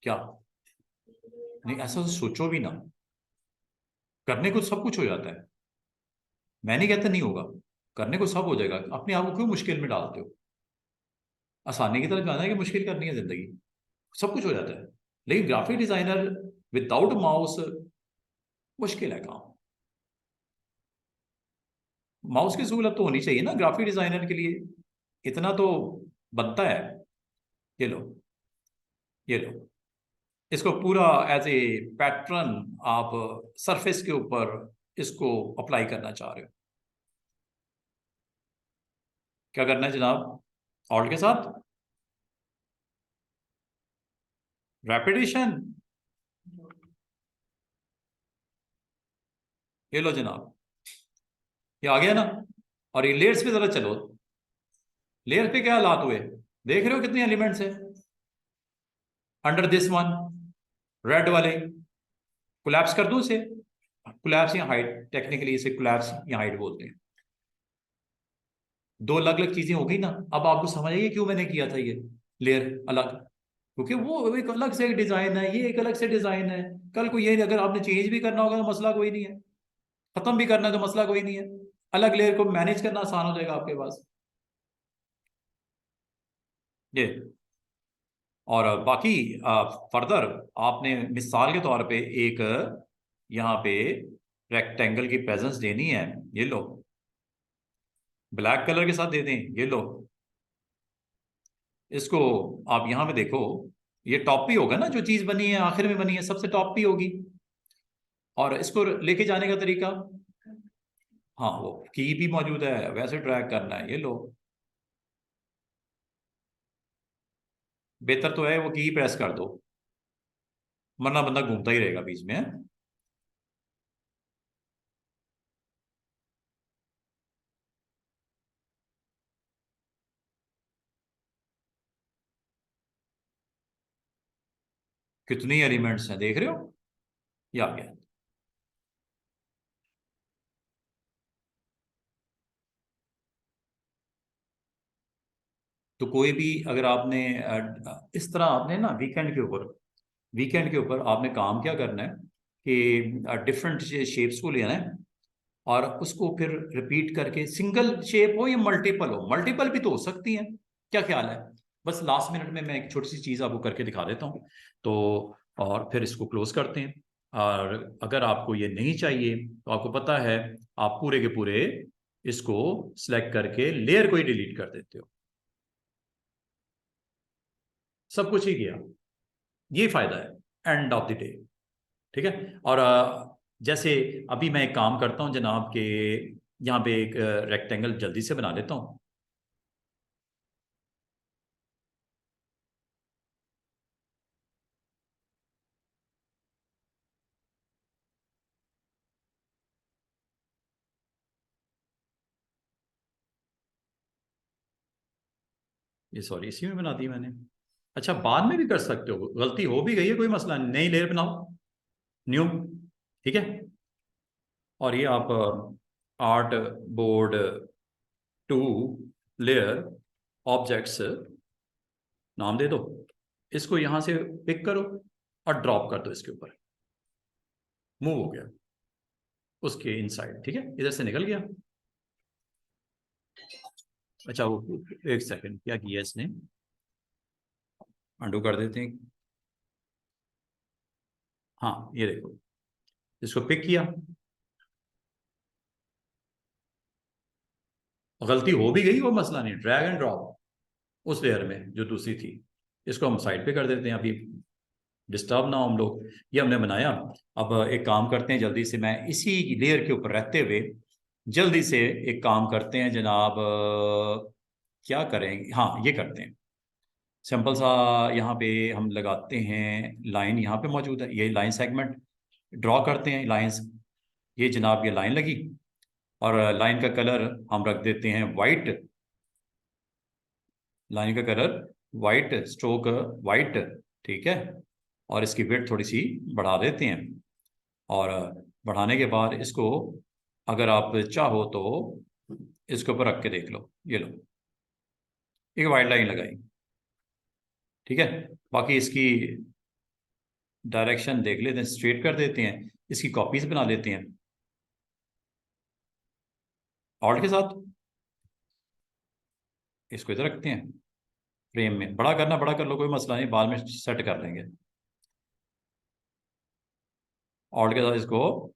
क्या? नहीं, ऐसा तो सोचो भी ना, करने को सब कुछ हो जाता है। मैं नहीं कहता नहीं होगा, करने को सब हो जाएगा। अपने आप को क्यों मुश्किल में डालते हो? आसानी की तरफ जाना है कि मुश्किल करनी है जिंदगी? सब कुछ हो जाता है। लेकिन ग्राफिक डिजाइनर विदाउट माउस मुश्किल है काम। माउस की सहूलत तो होनी चाहिए ना ग्राफिक डिजाइनर के लिए, इतना तो बनता है। ये लो, ये लो, इसको पूरा एज ए पैटर्न आप सरफेस के ऊपर इसको अप्लाई करना चाह रहे हो। क्या करना है जनाब? ऑल्ट के साथ रेपिटेशन, ये लो जनाब, ये आ गया ना। और ये लेयर्स पे जरा चलो, लेयर पे क्या हालात हुए, देख रहे हो कितने एलिमेंट्स है अंडर दिस वन, रेड वाले। कोलैप्स कर दूं इसे? कोलैप्स या हाइड, टेक्निकली इसे कोलैप्स या हाइड बोलते हैं। दो अलग अलग चीजें हो गई ना। अब आपको समझ आइए क्यों मैंने किया था ये लेयर अलग, क्योंकि वो एक अलग से डिजाइन है, ये एक अलग से डिजाइन है। कल को ये अगर आपने चेंज भी करना होगा तो मसला कोई नहीं है, खत्म भी करना है तो मसला कोई नहीं है। अलग लेयर को मैनेज करना आसान हो जाएगा आपके पास। ये और बाकी फर्दर आपने मिसाल के तौर पे एक यहाँ पे रेक्टेंगल की प्रेजेंस देनी है। ये लो, ब्लैक कलर के साथ दे दें, ये लो। इसको आप यहाँ पे देखो, ये टॉप भी होगा ना, जो चीज बनी है आखिर में बनी है सबसे टॉप भी होगी। और इसको लेके जाने का तरीका, हाँ वो की भी मौजूद है, वैसे ड्रैग करना है। ये लो, बेहतर तो है वो की प्रेस कर दो, वरना बंदा घूमता ही रहेगा बीच में, है? कितनी एलिमेंट्स हैं देख रहे हो, ये आ गया। तो कोई भी अगर आपने इस तरह आपने ना वीकेंड के ऊपर आपने काम क्या करना है कि डिफरेंट शेप्स को लेना है और उसको फिर रिपीट करके, सिंगल शेप हो या मल्टीपल हो, मल्टीपल भी तो हो सकती है। क्या ख्याल है? बस लास्ट मिनट में मैं एक छोटी सी चीज़ आपको करके दिखा देता हूँ, तो और फिर इसको क्लोज करते हैं। और अगर आपको ये नहीं चाहिए तो आपको पता है, आप पूरे के पूरे इसको सिलेक्ट करके लेयर को ही डिलीट कर देते हो, सब कुछ ही किया। ये फायदा है एंड ऑफ द डे। ठीक है। और जैसे अभी मैं एक काम करता हूँ जनाब के, यहाँ पे एक रेक्टेंगल जल्दी से बना लेता हूँ। ये सॉरी इसी में बना दी मैंने। अच्छा, बाद में भी कर सकते हो, गलती हो भी गई है कोई मसला नहीं, नई लेयर बनाओ, न्यू। ठीक है। और ये आप artboard to layer objects नाम दे दो, इसको यहां से पिक करो और ड्रॉप कर दो इसके ऊपर, मूव हो गया उसके इनसाइड। ठीक है, इधर से निकल गया। अच्छा वो एक सेकंड, क्या किया इसने, अंडू कर देते हैं। हाँ ये देखो, इसको पिक किया, गलती हो भी गई वो मसला नहीं, ड्रैग एंड ड्रॉप उस लेयर में जो दूसरी थी, इसको हम साइड पे कर देते हैं, अभी डिस्टर्ब ना हो हम लोग। ये हमने बनाया। अब एक काम करते हैं जल्दी से, मैं इसी लेयर के ऊपर रहते हुए जल्दी से एक काम करते हैं जनाब, क्या करेंगे, हाँ ये करते हैं सिंपल सा। यहाँ पे हम लगाते हैं लाइन, यहाँ पे मौजूद है ये लाइन सेगमेंट, ड्रॉ करते हैं लाइंस। ये जनाब ये लाइन लगी, और लाइन का कलर हम रख देते हैं वाइट, लाइन का कलर वाइट, स्ट्रोक वाइट। ठीक है। और इसकी विड्थ थोड़ी सी बढ़ा देते हैं। और बढ़ाने के बाद इसको अगर आप चाहो तो इसके ऊपर रख के देख लो, ये लो, एक वाइड लाइन लगाई, ठीक है। बाकी इसकी डायरेक्शन देख लेते हैं, स्ट्रेट कर देते हैं, इसकी कॉपीज बना लेते हैं ऑल्ट के साथ, इसको इधर रखते हैं फ्रेम में। बड़ा करना बड़ा कर लो, कोई मसला नहीं, बाद में सेट कर लेंगे। ऑल्ट के साथ इसको,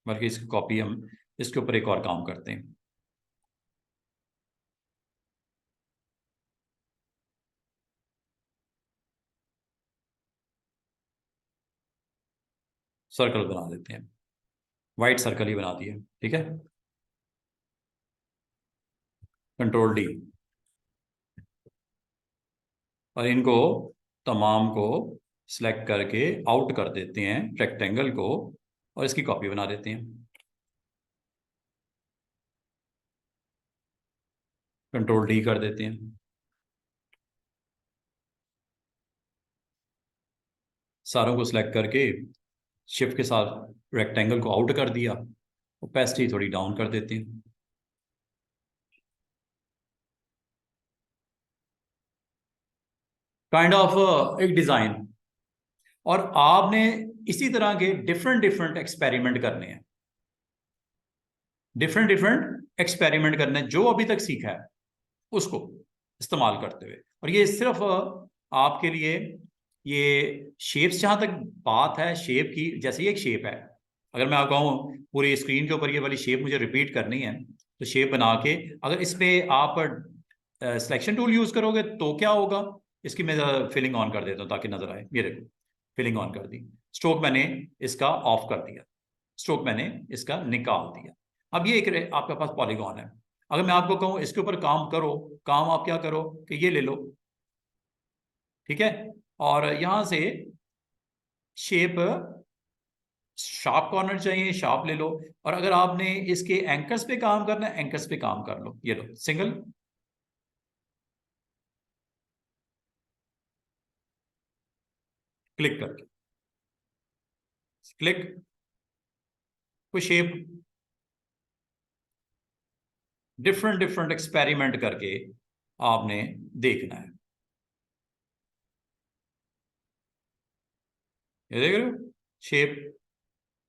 बल्कि इसकी कॉपी हम इसके ऊपर एक और काम करते हैं। सर्कल बना देते हैं, वाइट सर्कल ही बना दिए, ठीक है। कंट्रोल डी, और इनको तमाम को सिलेक्ट करके आउट कर देते हैं रेक्टेंगल को, और इसकी कॉपी बना देते हैं। कंट्रोल डी कर देते हैं, सारों को सिलेक्ट करके शिफ्ट के साथ रेक्टेंगल को आउट कर दिया, ओपेसिटी थोड़ी डाउन कर देते हैं। काइंड ऑफ एक डिजाइन। और आपने इसी तरह के डिफरेंट डिफरेंट एक्सपेरिमेंट करने हैं, डिफरेंट डिफरेंट एक्सपेरिमेंट करने हैं, जो अभी तक सीखा है उसको इस्तेमाल करते हुए। और ये सिर्फ आपके लिए, ये शेप्स, जहां तक बात है शेप की, जैसे ये एक शेप है, अगर मैं आपको कहूँ पूरी स्क्रीन के ऊपर ये वाली शेप मुझे रिपीट करनी है, तो शेप बना के अगर इस पे आप सिलेक्शन टूल यूज करोगे तो क्या होगा, इसकी मैं फिलिंग ऑन कर देता हूँ ताकि नजर आए। ये देखो, फिलिंग ऑन कर दी, स्ट्रोक मैंने इसका ऑफ कर दिया, स्ट्रोक मैंने इसका निकाल दिया। अब ये एक आपके पास पॉलीगॉन है। अगर मैं आपको कहूँ इसके ऊपर काम करो, काम आप क्या करो कि ये ले लो, ठीक है, और यहां से शेप शार्प कॉर्नर चाहिए, शार्प ले लो। और अगर आपने इसके एंकर्स पे काम करना है, एंकर्स पे काम कर लो, ये लो सिंगल, क्लिक करके, क्लिक, कोई शेप, डिफरेंट डिफरेंट एक्सपेरिमेंट करके आपने देखना है। ये देख रहे हो, शेप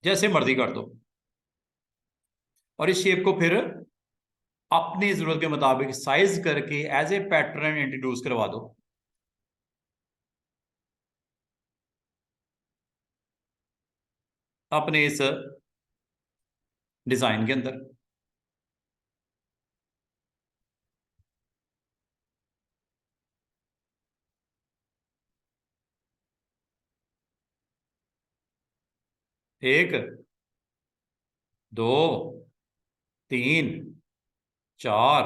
जैसे मर्जी कर दो, और इस शेप को फिर अपनी जरूरत के मुताबिक साइज करके एज ए पैटर्न इंट्रोड्यूस करवा दो। अपने इस डिजाइन के अंदर एक, दो, तीन, चार,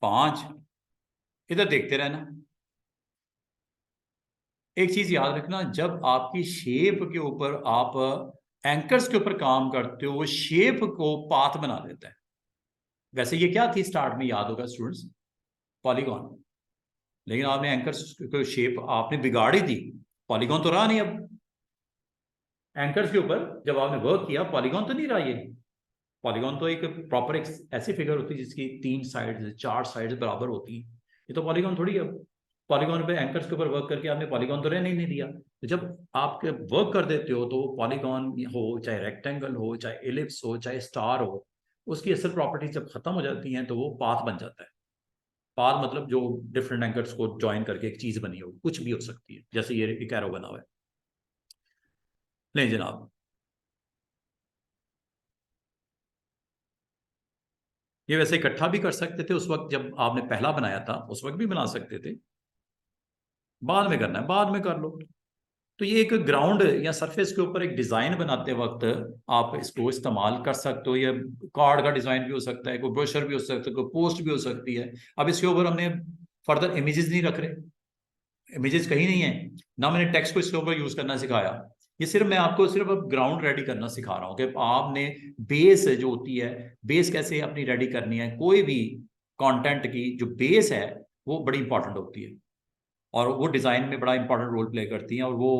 पांच, इधर देखते रहना। एक चीज याद रखना, जब आपकी शेप के ऊपर आप एंकर्स के ऊपर काम करते हो, वो शेप को पाथ बना देता है। वैसे ये क्या थी स्टार्ट में, याद होगा स्टूडेंट्स, पॉलीगॉन, लेकिन आपने एंकर्स को शेप आपने बिगाड़ी दी, पॉलीगॉन तो रहा नहीं। अब एंकर्स के ऊपर जब आपने वर्क किया, पॉलीगॉन तो नहीं रहा। ये पॉलीगॉन तो एक प्रॉपर एक ऐसी फिगर होती है जिसकी 3 साइड्स 4 साइड्स बराबर होती है। ये तो पॉलीगॉन थोड़ी है। पॉलीगॉन पे एंकर्स के ऊपर वर्क करके आपने पॉलीगॉन तो रहने ही नहीं दिया। तो जब आप वर्क कर देते हो तो पॉलीगॉन हो, चाहे रेक्टेंगल हो, चाहे एलिप्स हो, चाहे स्टार हो, उसकी असल प्रॉपर्टी जब खत्म हो जाती हैं तो वो पाथ बन जाता है। पाथ मतलब जो डिफरेंट एंकर्स को ज्वाइन करके एक चीज बनी हो, कुछ भी हो सकती है, जैसे ये एक एरो बना हुआ है। नहीं जनाब, ये वैसे इकट्ठा भी कर सकते थे उस वक्त जब आपने पहला बनाया था, उस वक्त भी बना सकते थे। बाद में करना है, बाद में कर लो। तो ये एक ग्राउंड या सरफेस के ऊपर एक डिजाइन बनाते वक्त आप इसको इस्तेमाल कर सकते हो। ये कार्ड का डिजाइन भी हो सकता है, कोई ब्रोशर भी हो सकता है, कोई पोस्ट भी हो सकती है। अब इसके ऊपर हमने फर्दर इमेजेस नहीं रख रहे, इमेजेस कहीं नहीं है, ना मैंने टेक्स्ट को इसके ऊपर यूज करना सिखाया। ये सिर्फ मैं आपको सिर्फ अब ग्राउंड रेडी करना सिखा रहा हूँ कि आपने बेस जो होती है, बेस कैसे अपनी रेडी करनी है। कोई भी कंटेंट की जो बेस है वो बड़ी इंपॉर्टेंट होती है। और वो डिज़ाइन में बड़ा इंपॉर्टेंट रोल प्ले करती हैं, और वो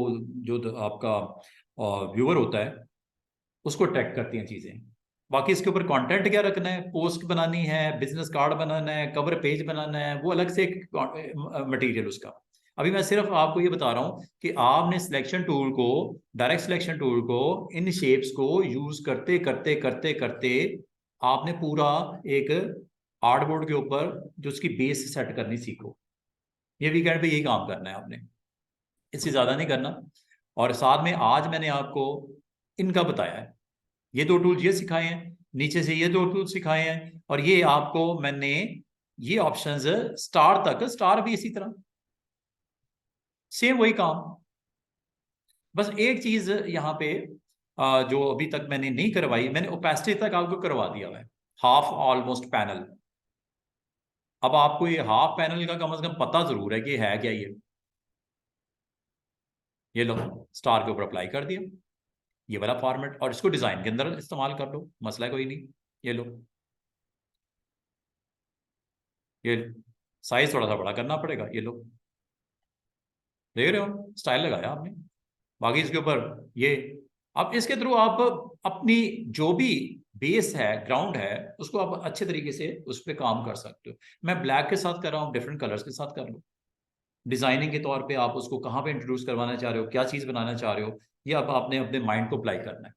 जो आपका व्यूअर होता है उसको अट्रैक्ट करती हैं चीज़ें। बाकी इसके ऊपर कंटेंट क्या रखना है, पोस्ट बनानी है, बिजनेस कार्ड बनाना है, कवर पेज बनाना है, वो अलग से एक मटेरियल उसका। अभी मैं सिर्फ आपको ये बता रहा हूँ कि आपने सिलेक्शन टूल को, डायरेक्ट सिलेक्शन टूल को, इन शेप्स को यूज करते करते करते करते आपने पूरा एक आर्टबोर्ड के ऊपर जो उसकी बेस सेट करनी सीखो। ये वीकेंड पे यही काम करना है आपने, इससे ज्यादा नहीं करना। और साथ में आज मैंने आपको इनका बताया है, ये दो टूल ये सिखाए हैं, नीचे से ये दो टूल सिखाए हैं, और ये आपको मैंने ये ऑप्शंस स्टार तक, स्टार भी इसी तरह सेम वही काम। बस एक चीज यहाँ पे जो अभी तक मैंने नहीं करवाई, मैंने ओपेसिटी तक आपको करवा दिया है, हाफ ऑलमोस्ट पैनल। अब आपको ये हाफ पैनल का कम से कम पता जरूर है कि है क्या ये लो स्टार के ऊपर अप्लाई कर दिया ये वाला फॉर्मेट, और इसको डिजाइन के अंदर इस्तेमाल कर लो, मसला कोई नहीं। ये लो, ये साइज थोड़ा सा बड़ा करना पड़ेगा, ये लो, देख रहे हो स्टाइल लगाया आपने। बाकी इसके ऊपर ये, अब इसके थ्रू आप अपनी जो भी बेस है, ग्राउंड है, उसको आप अच्छे तरीके से उस पर काम कर सकते हो। मैं ब्लैक के साथ कर रहा हूँ, डिफरेंट कलर्स के साथ कर लो। डिजाइनिंग के तौर पे आप उसको कहाँ पे इंट्रोड्यूस करवाना चाह रहे हो, क्या चीज़ बनाना चाह रहे हो, ये अब आपने अपने माइंड को अप्लाई करना है।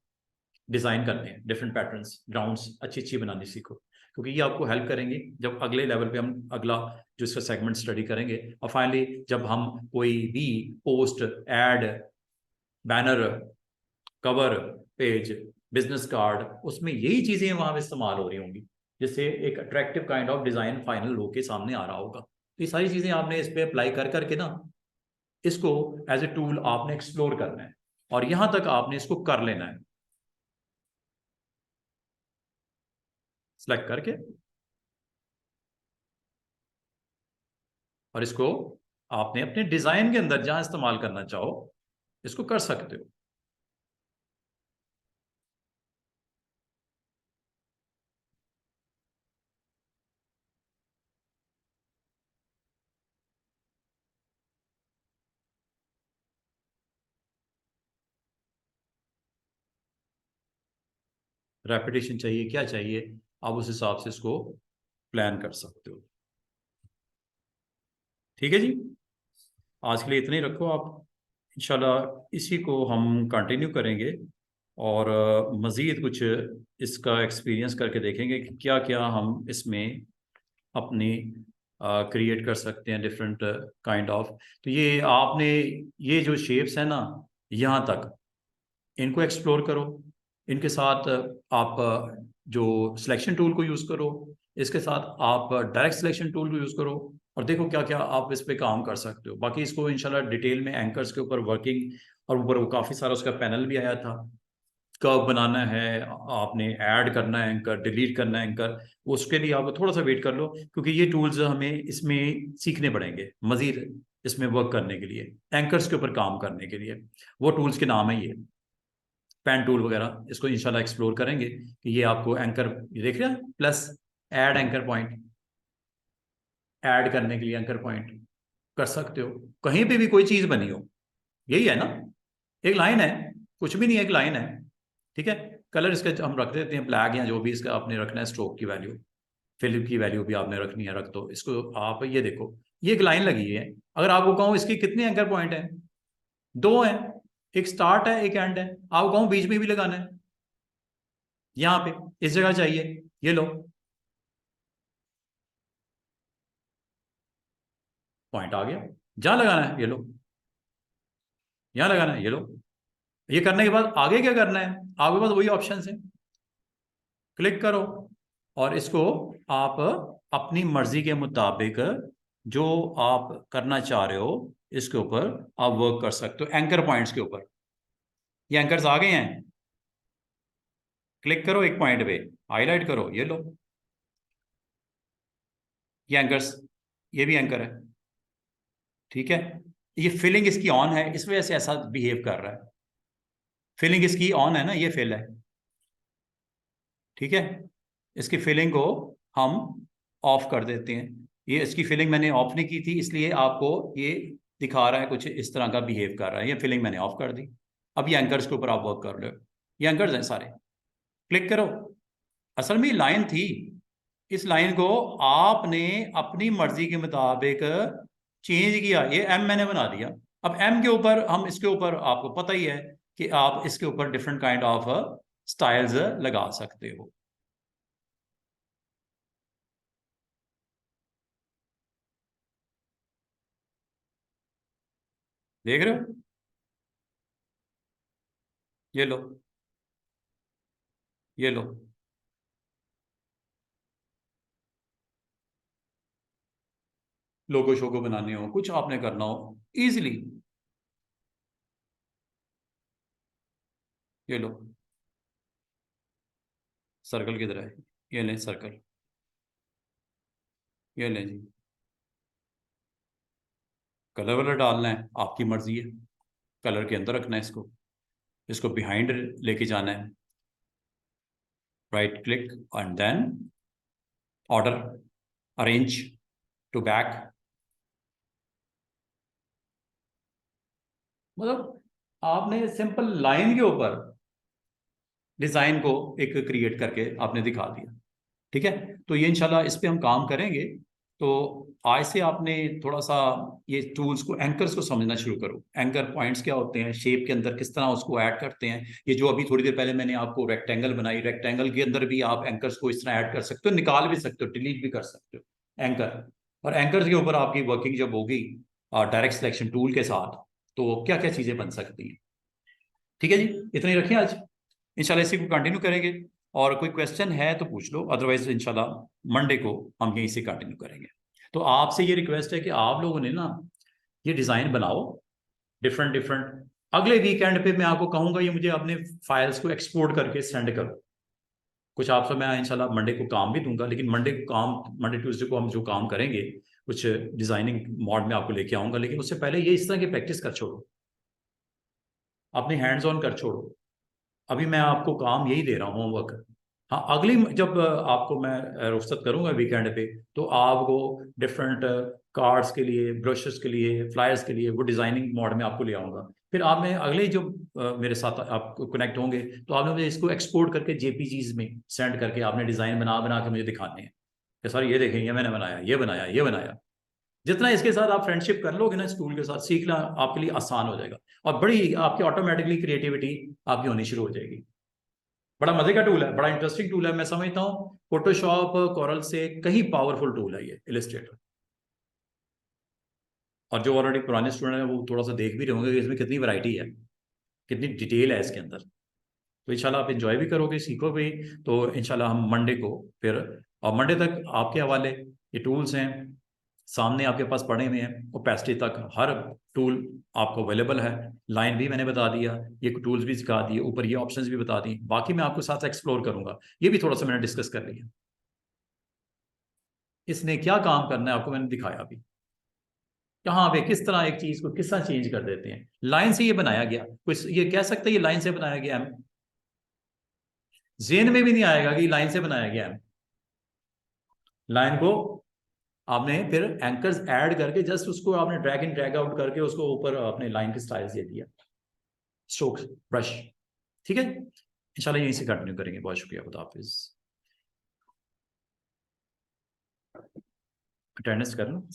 डिजाइन करने हैं डिफरेंट पैटर्न्स, ग्राउंड्स अच्छी अच्छी बनानी सीखो, क्योंकि ये आपको हेल्प करेंगे जब अगले लेवल पे हम अगला जो इसका सेगमेंट स्टडी करेंगे, और फाइनली जब हम कोई भी post, ad, banner, cover page, business card, उसमें यही चीजें वहां पे इस्तेमाल हो रही होंगी, जिससे एक attractive kind of design final हो के सामने आ रहा होगा। तो ये सारी चीजें आपने इस पे अप्लाई कर करके ना, इसको एज ए टूल आपने एक्सप्लोर करना है, और यहां तक आपने इसको कर लेना है, सिलेक्ट करके, और इसको आपने अपने डिजाइन के अंदर जहां इस्तेमाल करना चाहो इसको कर सकते हो। रेपिटेशन चाहिए, क्या चाहिए, आप उस हिसाब से इसको प्लान कर सकते हो। ठीक है जी, आज के लिए इतना ही रखो आप, इंशाल्लाह इसी को हम कंटिन्यू करेंगे, और मज़ीद कुछ इसका एक्सपीरियंस करके देखेंगे कि क्या क्या हम इसमें अपनी क्रिएट कर सकते हैं, डिफरेंट काइंड ऑफ। तो ये आपने, ये जो शेप्स हैं ना, यहाँ तक इनको एक्सप्लोर करो, इनके साथ आप जो सिलेक्शन टूल को यूज़ करो, इसके साथ आप डायरेक्ट सिलेक्शन टूल को यूज़ करो, और देखो क्या क्या आप इस पे काम कर सकते हो। बाकी इसको इंशाल्लाह डिटेल में एंकर्स के ऊपर वर्किंग, और ऊपर वो काफ़ी सारा उसका पैनल भी आया था, कब बनाना है, आपने ऐड करना है एंकर, डिलीट करना है एंकर, उसके लिए आप थोड़ा सा वेट कर लो, क्योंकि ये टूल्स हमें इसमें सीखने पड़ेंगे मज़ीद, इसमें वर्क करने के लिए, एंकर्स के ऊपर काम करने के लिए। वो टूल्स के नाम है ये पेन टूल वगैरह, इसको इंशाल्लाह एक्सप्लोर करेंगे कि ये आपको एंकर, ये देख रहे हैं plus, add anchor point, add करने के लिए एंकर पॉइंट कर सकते हो कहीं पे भी कोई चीज़ बनी हो। यही है ना, एक लाइन है, कुछ भी नहीं है, एक लाइन है। ठीक है, कलर इसका हम रख देते हैं ब्लैक, या जो भी इसका आपने रखना है, स्ट्रोक की वैल्यू, फिल की वैल्यू भी आपने रखनी है, रख दो इसको। आप ये देखो, ये एक लाइन लगी है, अगर आपको कहूँ इसकी कितने एंकर पॉइंट हैं, दो हैं, एक स्टार्ट है एक एंड है, आपको कहूँ बीच में भी लगाना है, यहाँ पे इस जगह चाहिए, ये लो पॉइंट आ गया, जहां लगाना है ये लो, यहां लगाना है ये लो। ये करने के बाद आगे क्या करना है, आपके पास वही ऑप्शन है, क्लिक करो, और इसको आप अपनी मर्जी के मुताबिक जो आप करना चाह रहे हो इसके ऊपर आप वर्क कर सकते हो। एंकर पॉइंट्स के ऊपर ये एंकर्स आ गए हैं, क्लिक करो एक पॉइंट पे, हाईलाइट करो, ये लो, ये एंकर्स, ये भी एंकर है। ठीक है, ये फिलिंग इसकी ऑन है, इस वजह से ऐसा बिहेव कर रहा है, फिलिंग इसकी ऑन है ना, ये फिल है। ठीक है, इसकी फिलिंग को हम ऑफ कर देते हैं, ये इसकी फिलिंग मैंने ऑफ नहीं की थी, इसलिए आपको ये दिखा रहा है, कुछ इस तरह का बिहेव कर रहा है। ये फिलिंग मैंने ऑफ कर दी। अब ये एंकर्स के ऊपर आप वर्क कर रहे हो, ये एंकर्स हैं सारे, क्लिक करो। असल में लाइन थी, इस लाइन को आपने अपनी मर्जी के मुताबिक चेंज किया, ये एम मैंने बना दिया। अब एम के ऊपर हम, इसके ऊपर आपको पता ही है कि आप इसके ऊपर डिफरेंट काइंड ऑफ स्टाइल्स लगा सकते हो। देख रहे हो, ये लो, ये लो, लोगो शोगो बनाने हो, कुछ आपने करना हो इजीली, ये लो। सर्कल किधर है, ये लें सर्कल, ये लें जी। कलर वलर डालना है आपकी मर्जी है, कलर के अंदर रखना है इसको, इसको बिहाइंड लेके जाना है, right click and then order, arrange to back. मतलब आपने सिंपल लाइन के ऊपर डिजाइन को एक क्रिएट करके आपने दिखा दिया। ठीक है, तो ये इंशाल्लाह इस पे हम काम करेंगे। तो आज से आपने थोड़ा सा ये टूल्स को, एंकर्स को समझना शुरू करो। एंकर पॉइंट्स क्या होते हैं, शेप के अंदर किस तरह उसको ऐड करते हैं। ये जो अभी थोड़ी देर पहले मैंने आपको रेक्टेंगल बनाई, रेक्टेंगल के अंदर भी आप एंकर्स को इस तरह ऐड कर सकते हो, निकाल भी सकते हो, डिलीट भी कर सकते हो एंकर। और एंकर्स के ऊपर आपकी वर्किंग जब होगी डायरेक्ट सिलेक्शन टूल के साथ, तो क्या क्या चीज़ें बन सकती हैं। ठीक है जी, इतना ही रखें आज, इंशाल्लाह इसी को कंटिन्यू करेंगे। और कोई क्वेश्चन है तो पूछ लो, अदरवाइज इंशाल्लाह मंडे को हम यहीं से कंटिन्यू करेंगे। तो आपसे ये रिक्वेस्ट है कि आप लोगों ने ना ये डिज़ाइन बनाओ डिफरेंट डिफरेंट। अगले वीकेंड पे मैं आपको कहूँगा ये मुझे अपने फाइल्स को एक्सपोर्ट करके सेंड करो। कुछ आपसे मैं इंशाल्लाह मंडे को काम भी दूंगा, लेकिन मंडे को काम, मंडे ट्यूसडे को हम जो काम करेंगे कुछ डिज़ाइनिंग मॉड में आपको लेके आऊँगा, लेकिन उससे पहले ये इस तरह की प्रैक्टिस कर छोड़ो, अपने हैंड्स ऑन कर छोड़ो। अभी मैं आपको काम यही दे रहा हूँ, होमवर्क। हाँ, अगली जब आपको मैं रुख्सत करूंगा वीकेंड पे, तो आपको डिफरेंट कार्ड्स के लिए, ब्रशेस के लिए, फ्लायर्स के लिए वो डिज़ाइनिंग मोड में आपको ले आऊँगा। फिर आप में अगले जो मेरे साथ आप कनेक्ट होंगे, तो आपने मुझे इसको एक्सपोर्ट करके जेपीजीज में सेंड करके आपने डिज़ाइन बना बना के मुझे दिखाने हैं कि सर ये देखें, ये मैंने बनाया, ये बनाया, ये बनाया। जितना इसके साथ आप फ्रेंडशिप कर लोगे ना, इस टूल के साथ सीखना आपके लिए आसान हो जाएगा, और बड़ी आपकी ऑटोमेटिकली क्रिएटिविटी आपकी होनी शुरू हो जाएगी। बड़ा मजे का टूल है, बड़ा इंटरेस्टिंग टूल है, मैं समझता हूँ फोटोशॉप कोरल से कहीं पावरफुल टूल है ये इलस्ट्रेटर। और जो ऑलरेडी पुराने स्टूडेंट हैं वो थोड़ा सा देख भी रहे होंगे कि इसमें कितनी वैरायटी है, कितनी डिटेल है इसके अंदर। तो इंशाल्लाह आप इंजॉय भी करोगे, सीखोगे। तो इंशाल्लाह हम मंडे को फिर, और मंडे तक आपके हवाले ये टूल्स हैं सामने आपके पास पड़े हुए हैं, ओपेसिटी तक हर टूल आपको अवेलेबल है। लाइन भी मैंने बता दिया, ये टूल्स भी सिखा दिए, ऊपर ये ऑप्शंस भी बता दिए, बाकी मैं आपको साथ एक्सप्लोर करूंगा। ये भी थोड़ा सा मैंने डिस्कस कर लिया, इसने क्या काम करना है आपको मैंने दिखाया अभी, कहाँ पे किस तरह एक चीज को किस तरह चेंज कर देते हैं। लाइन से ये बनाया गया, कुछ ये कह सकते हैं ये लाइन से बनाया गया है, जेन में भी नहीं आएगा कि लाइन से बनाया गया है। लाइन को आपने फिर एंकर्स ऐड करके जस्ट उसको आपने ड्रैग इन ड्रैग आउट करके उसको ऊपर अपने लाइन के स्टाइल्स दे दिया, स्ट्रोक ब्रश। ठीक है, इंशाल्लाह यहीं से कंटिन्यू करेंगे। बहुत शुक्रिया, खुदा हाफिज। अटेंडेंस कर लो।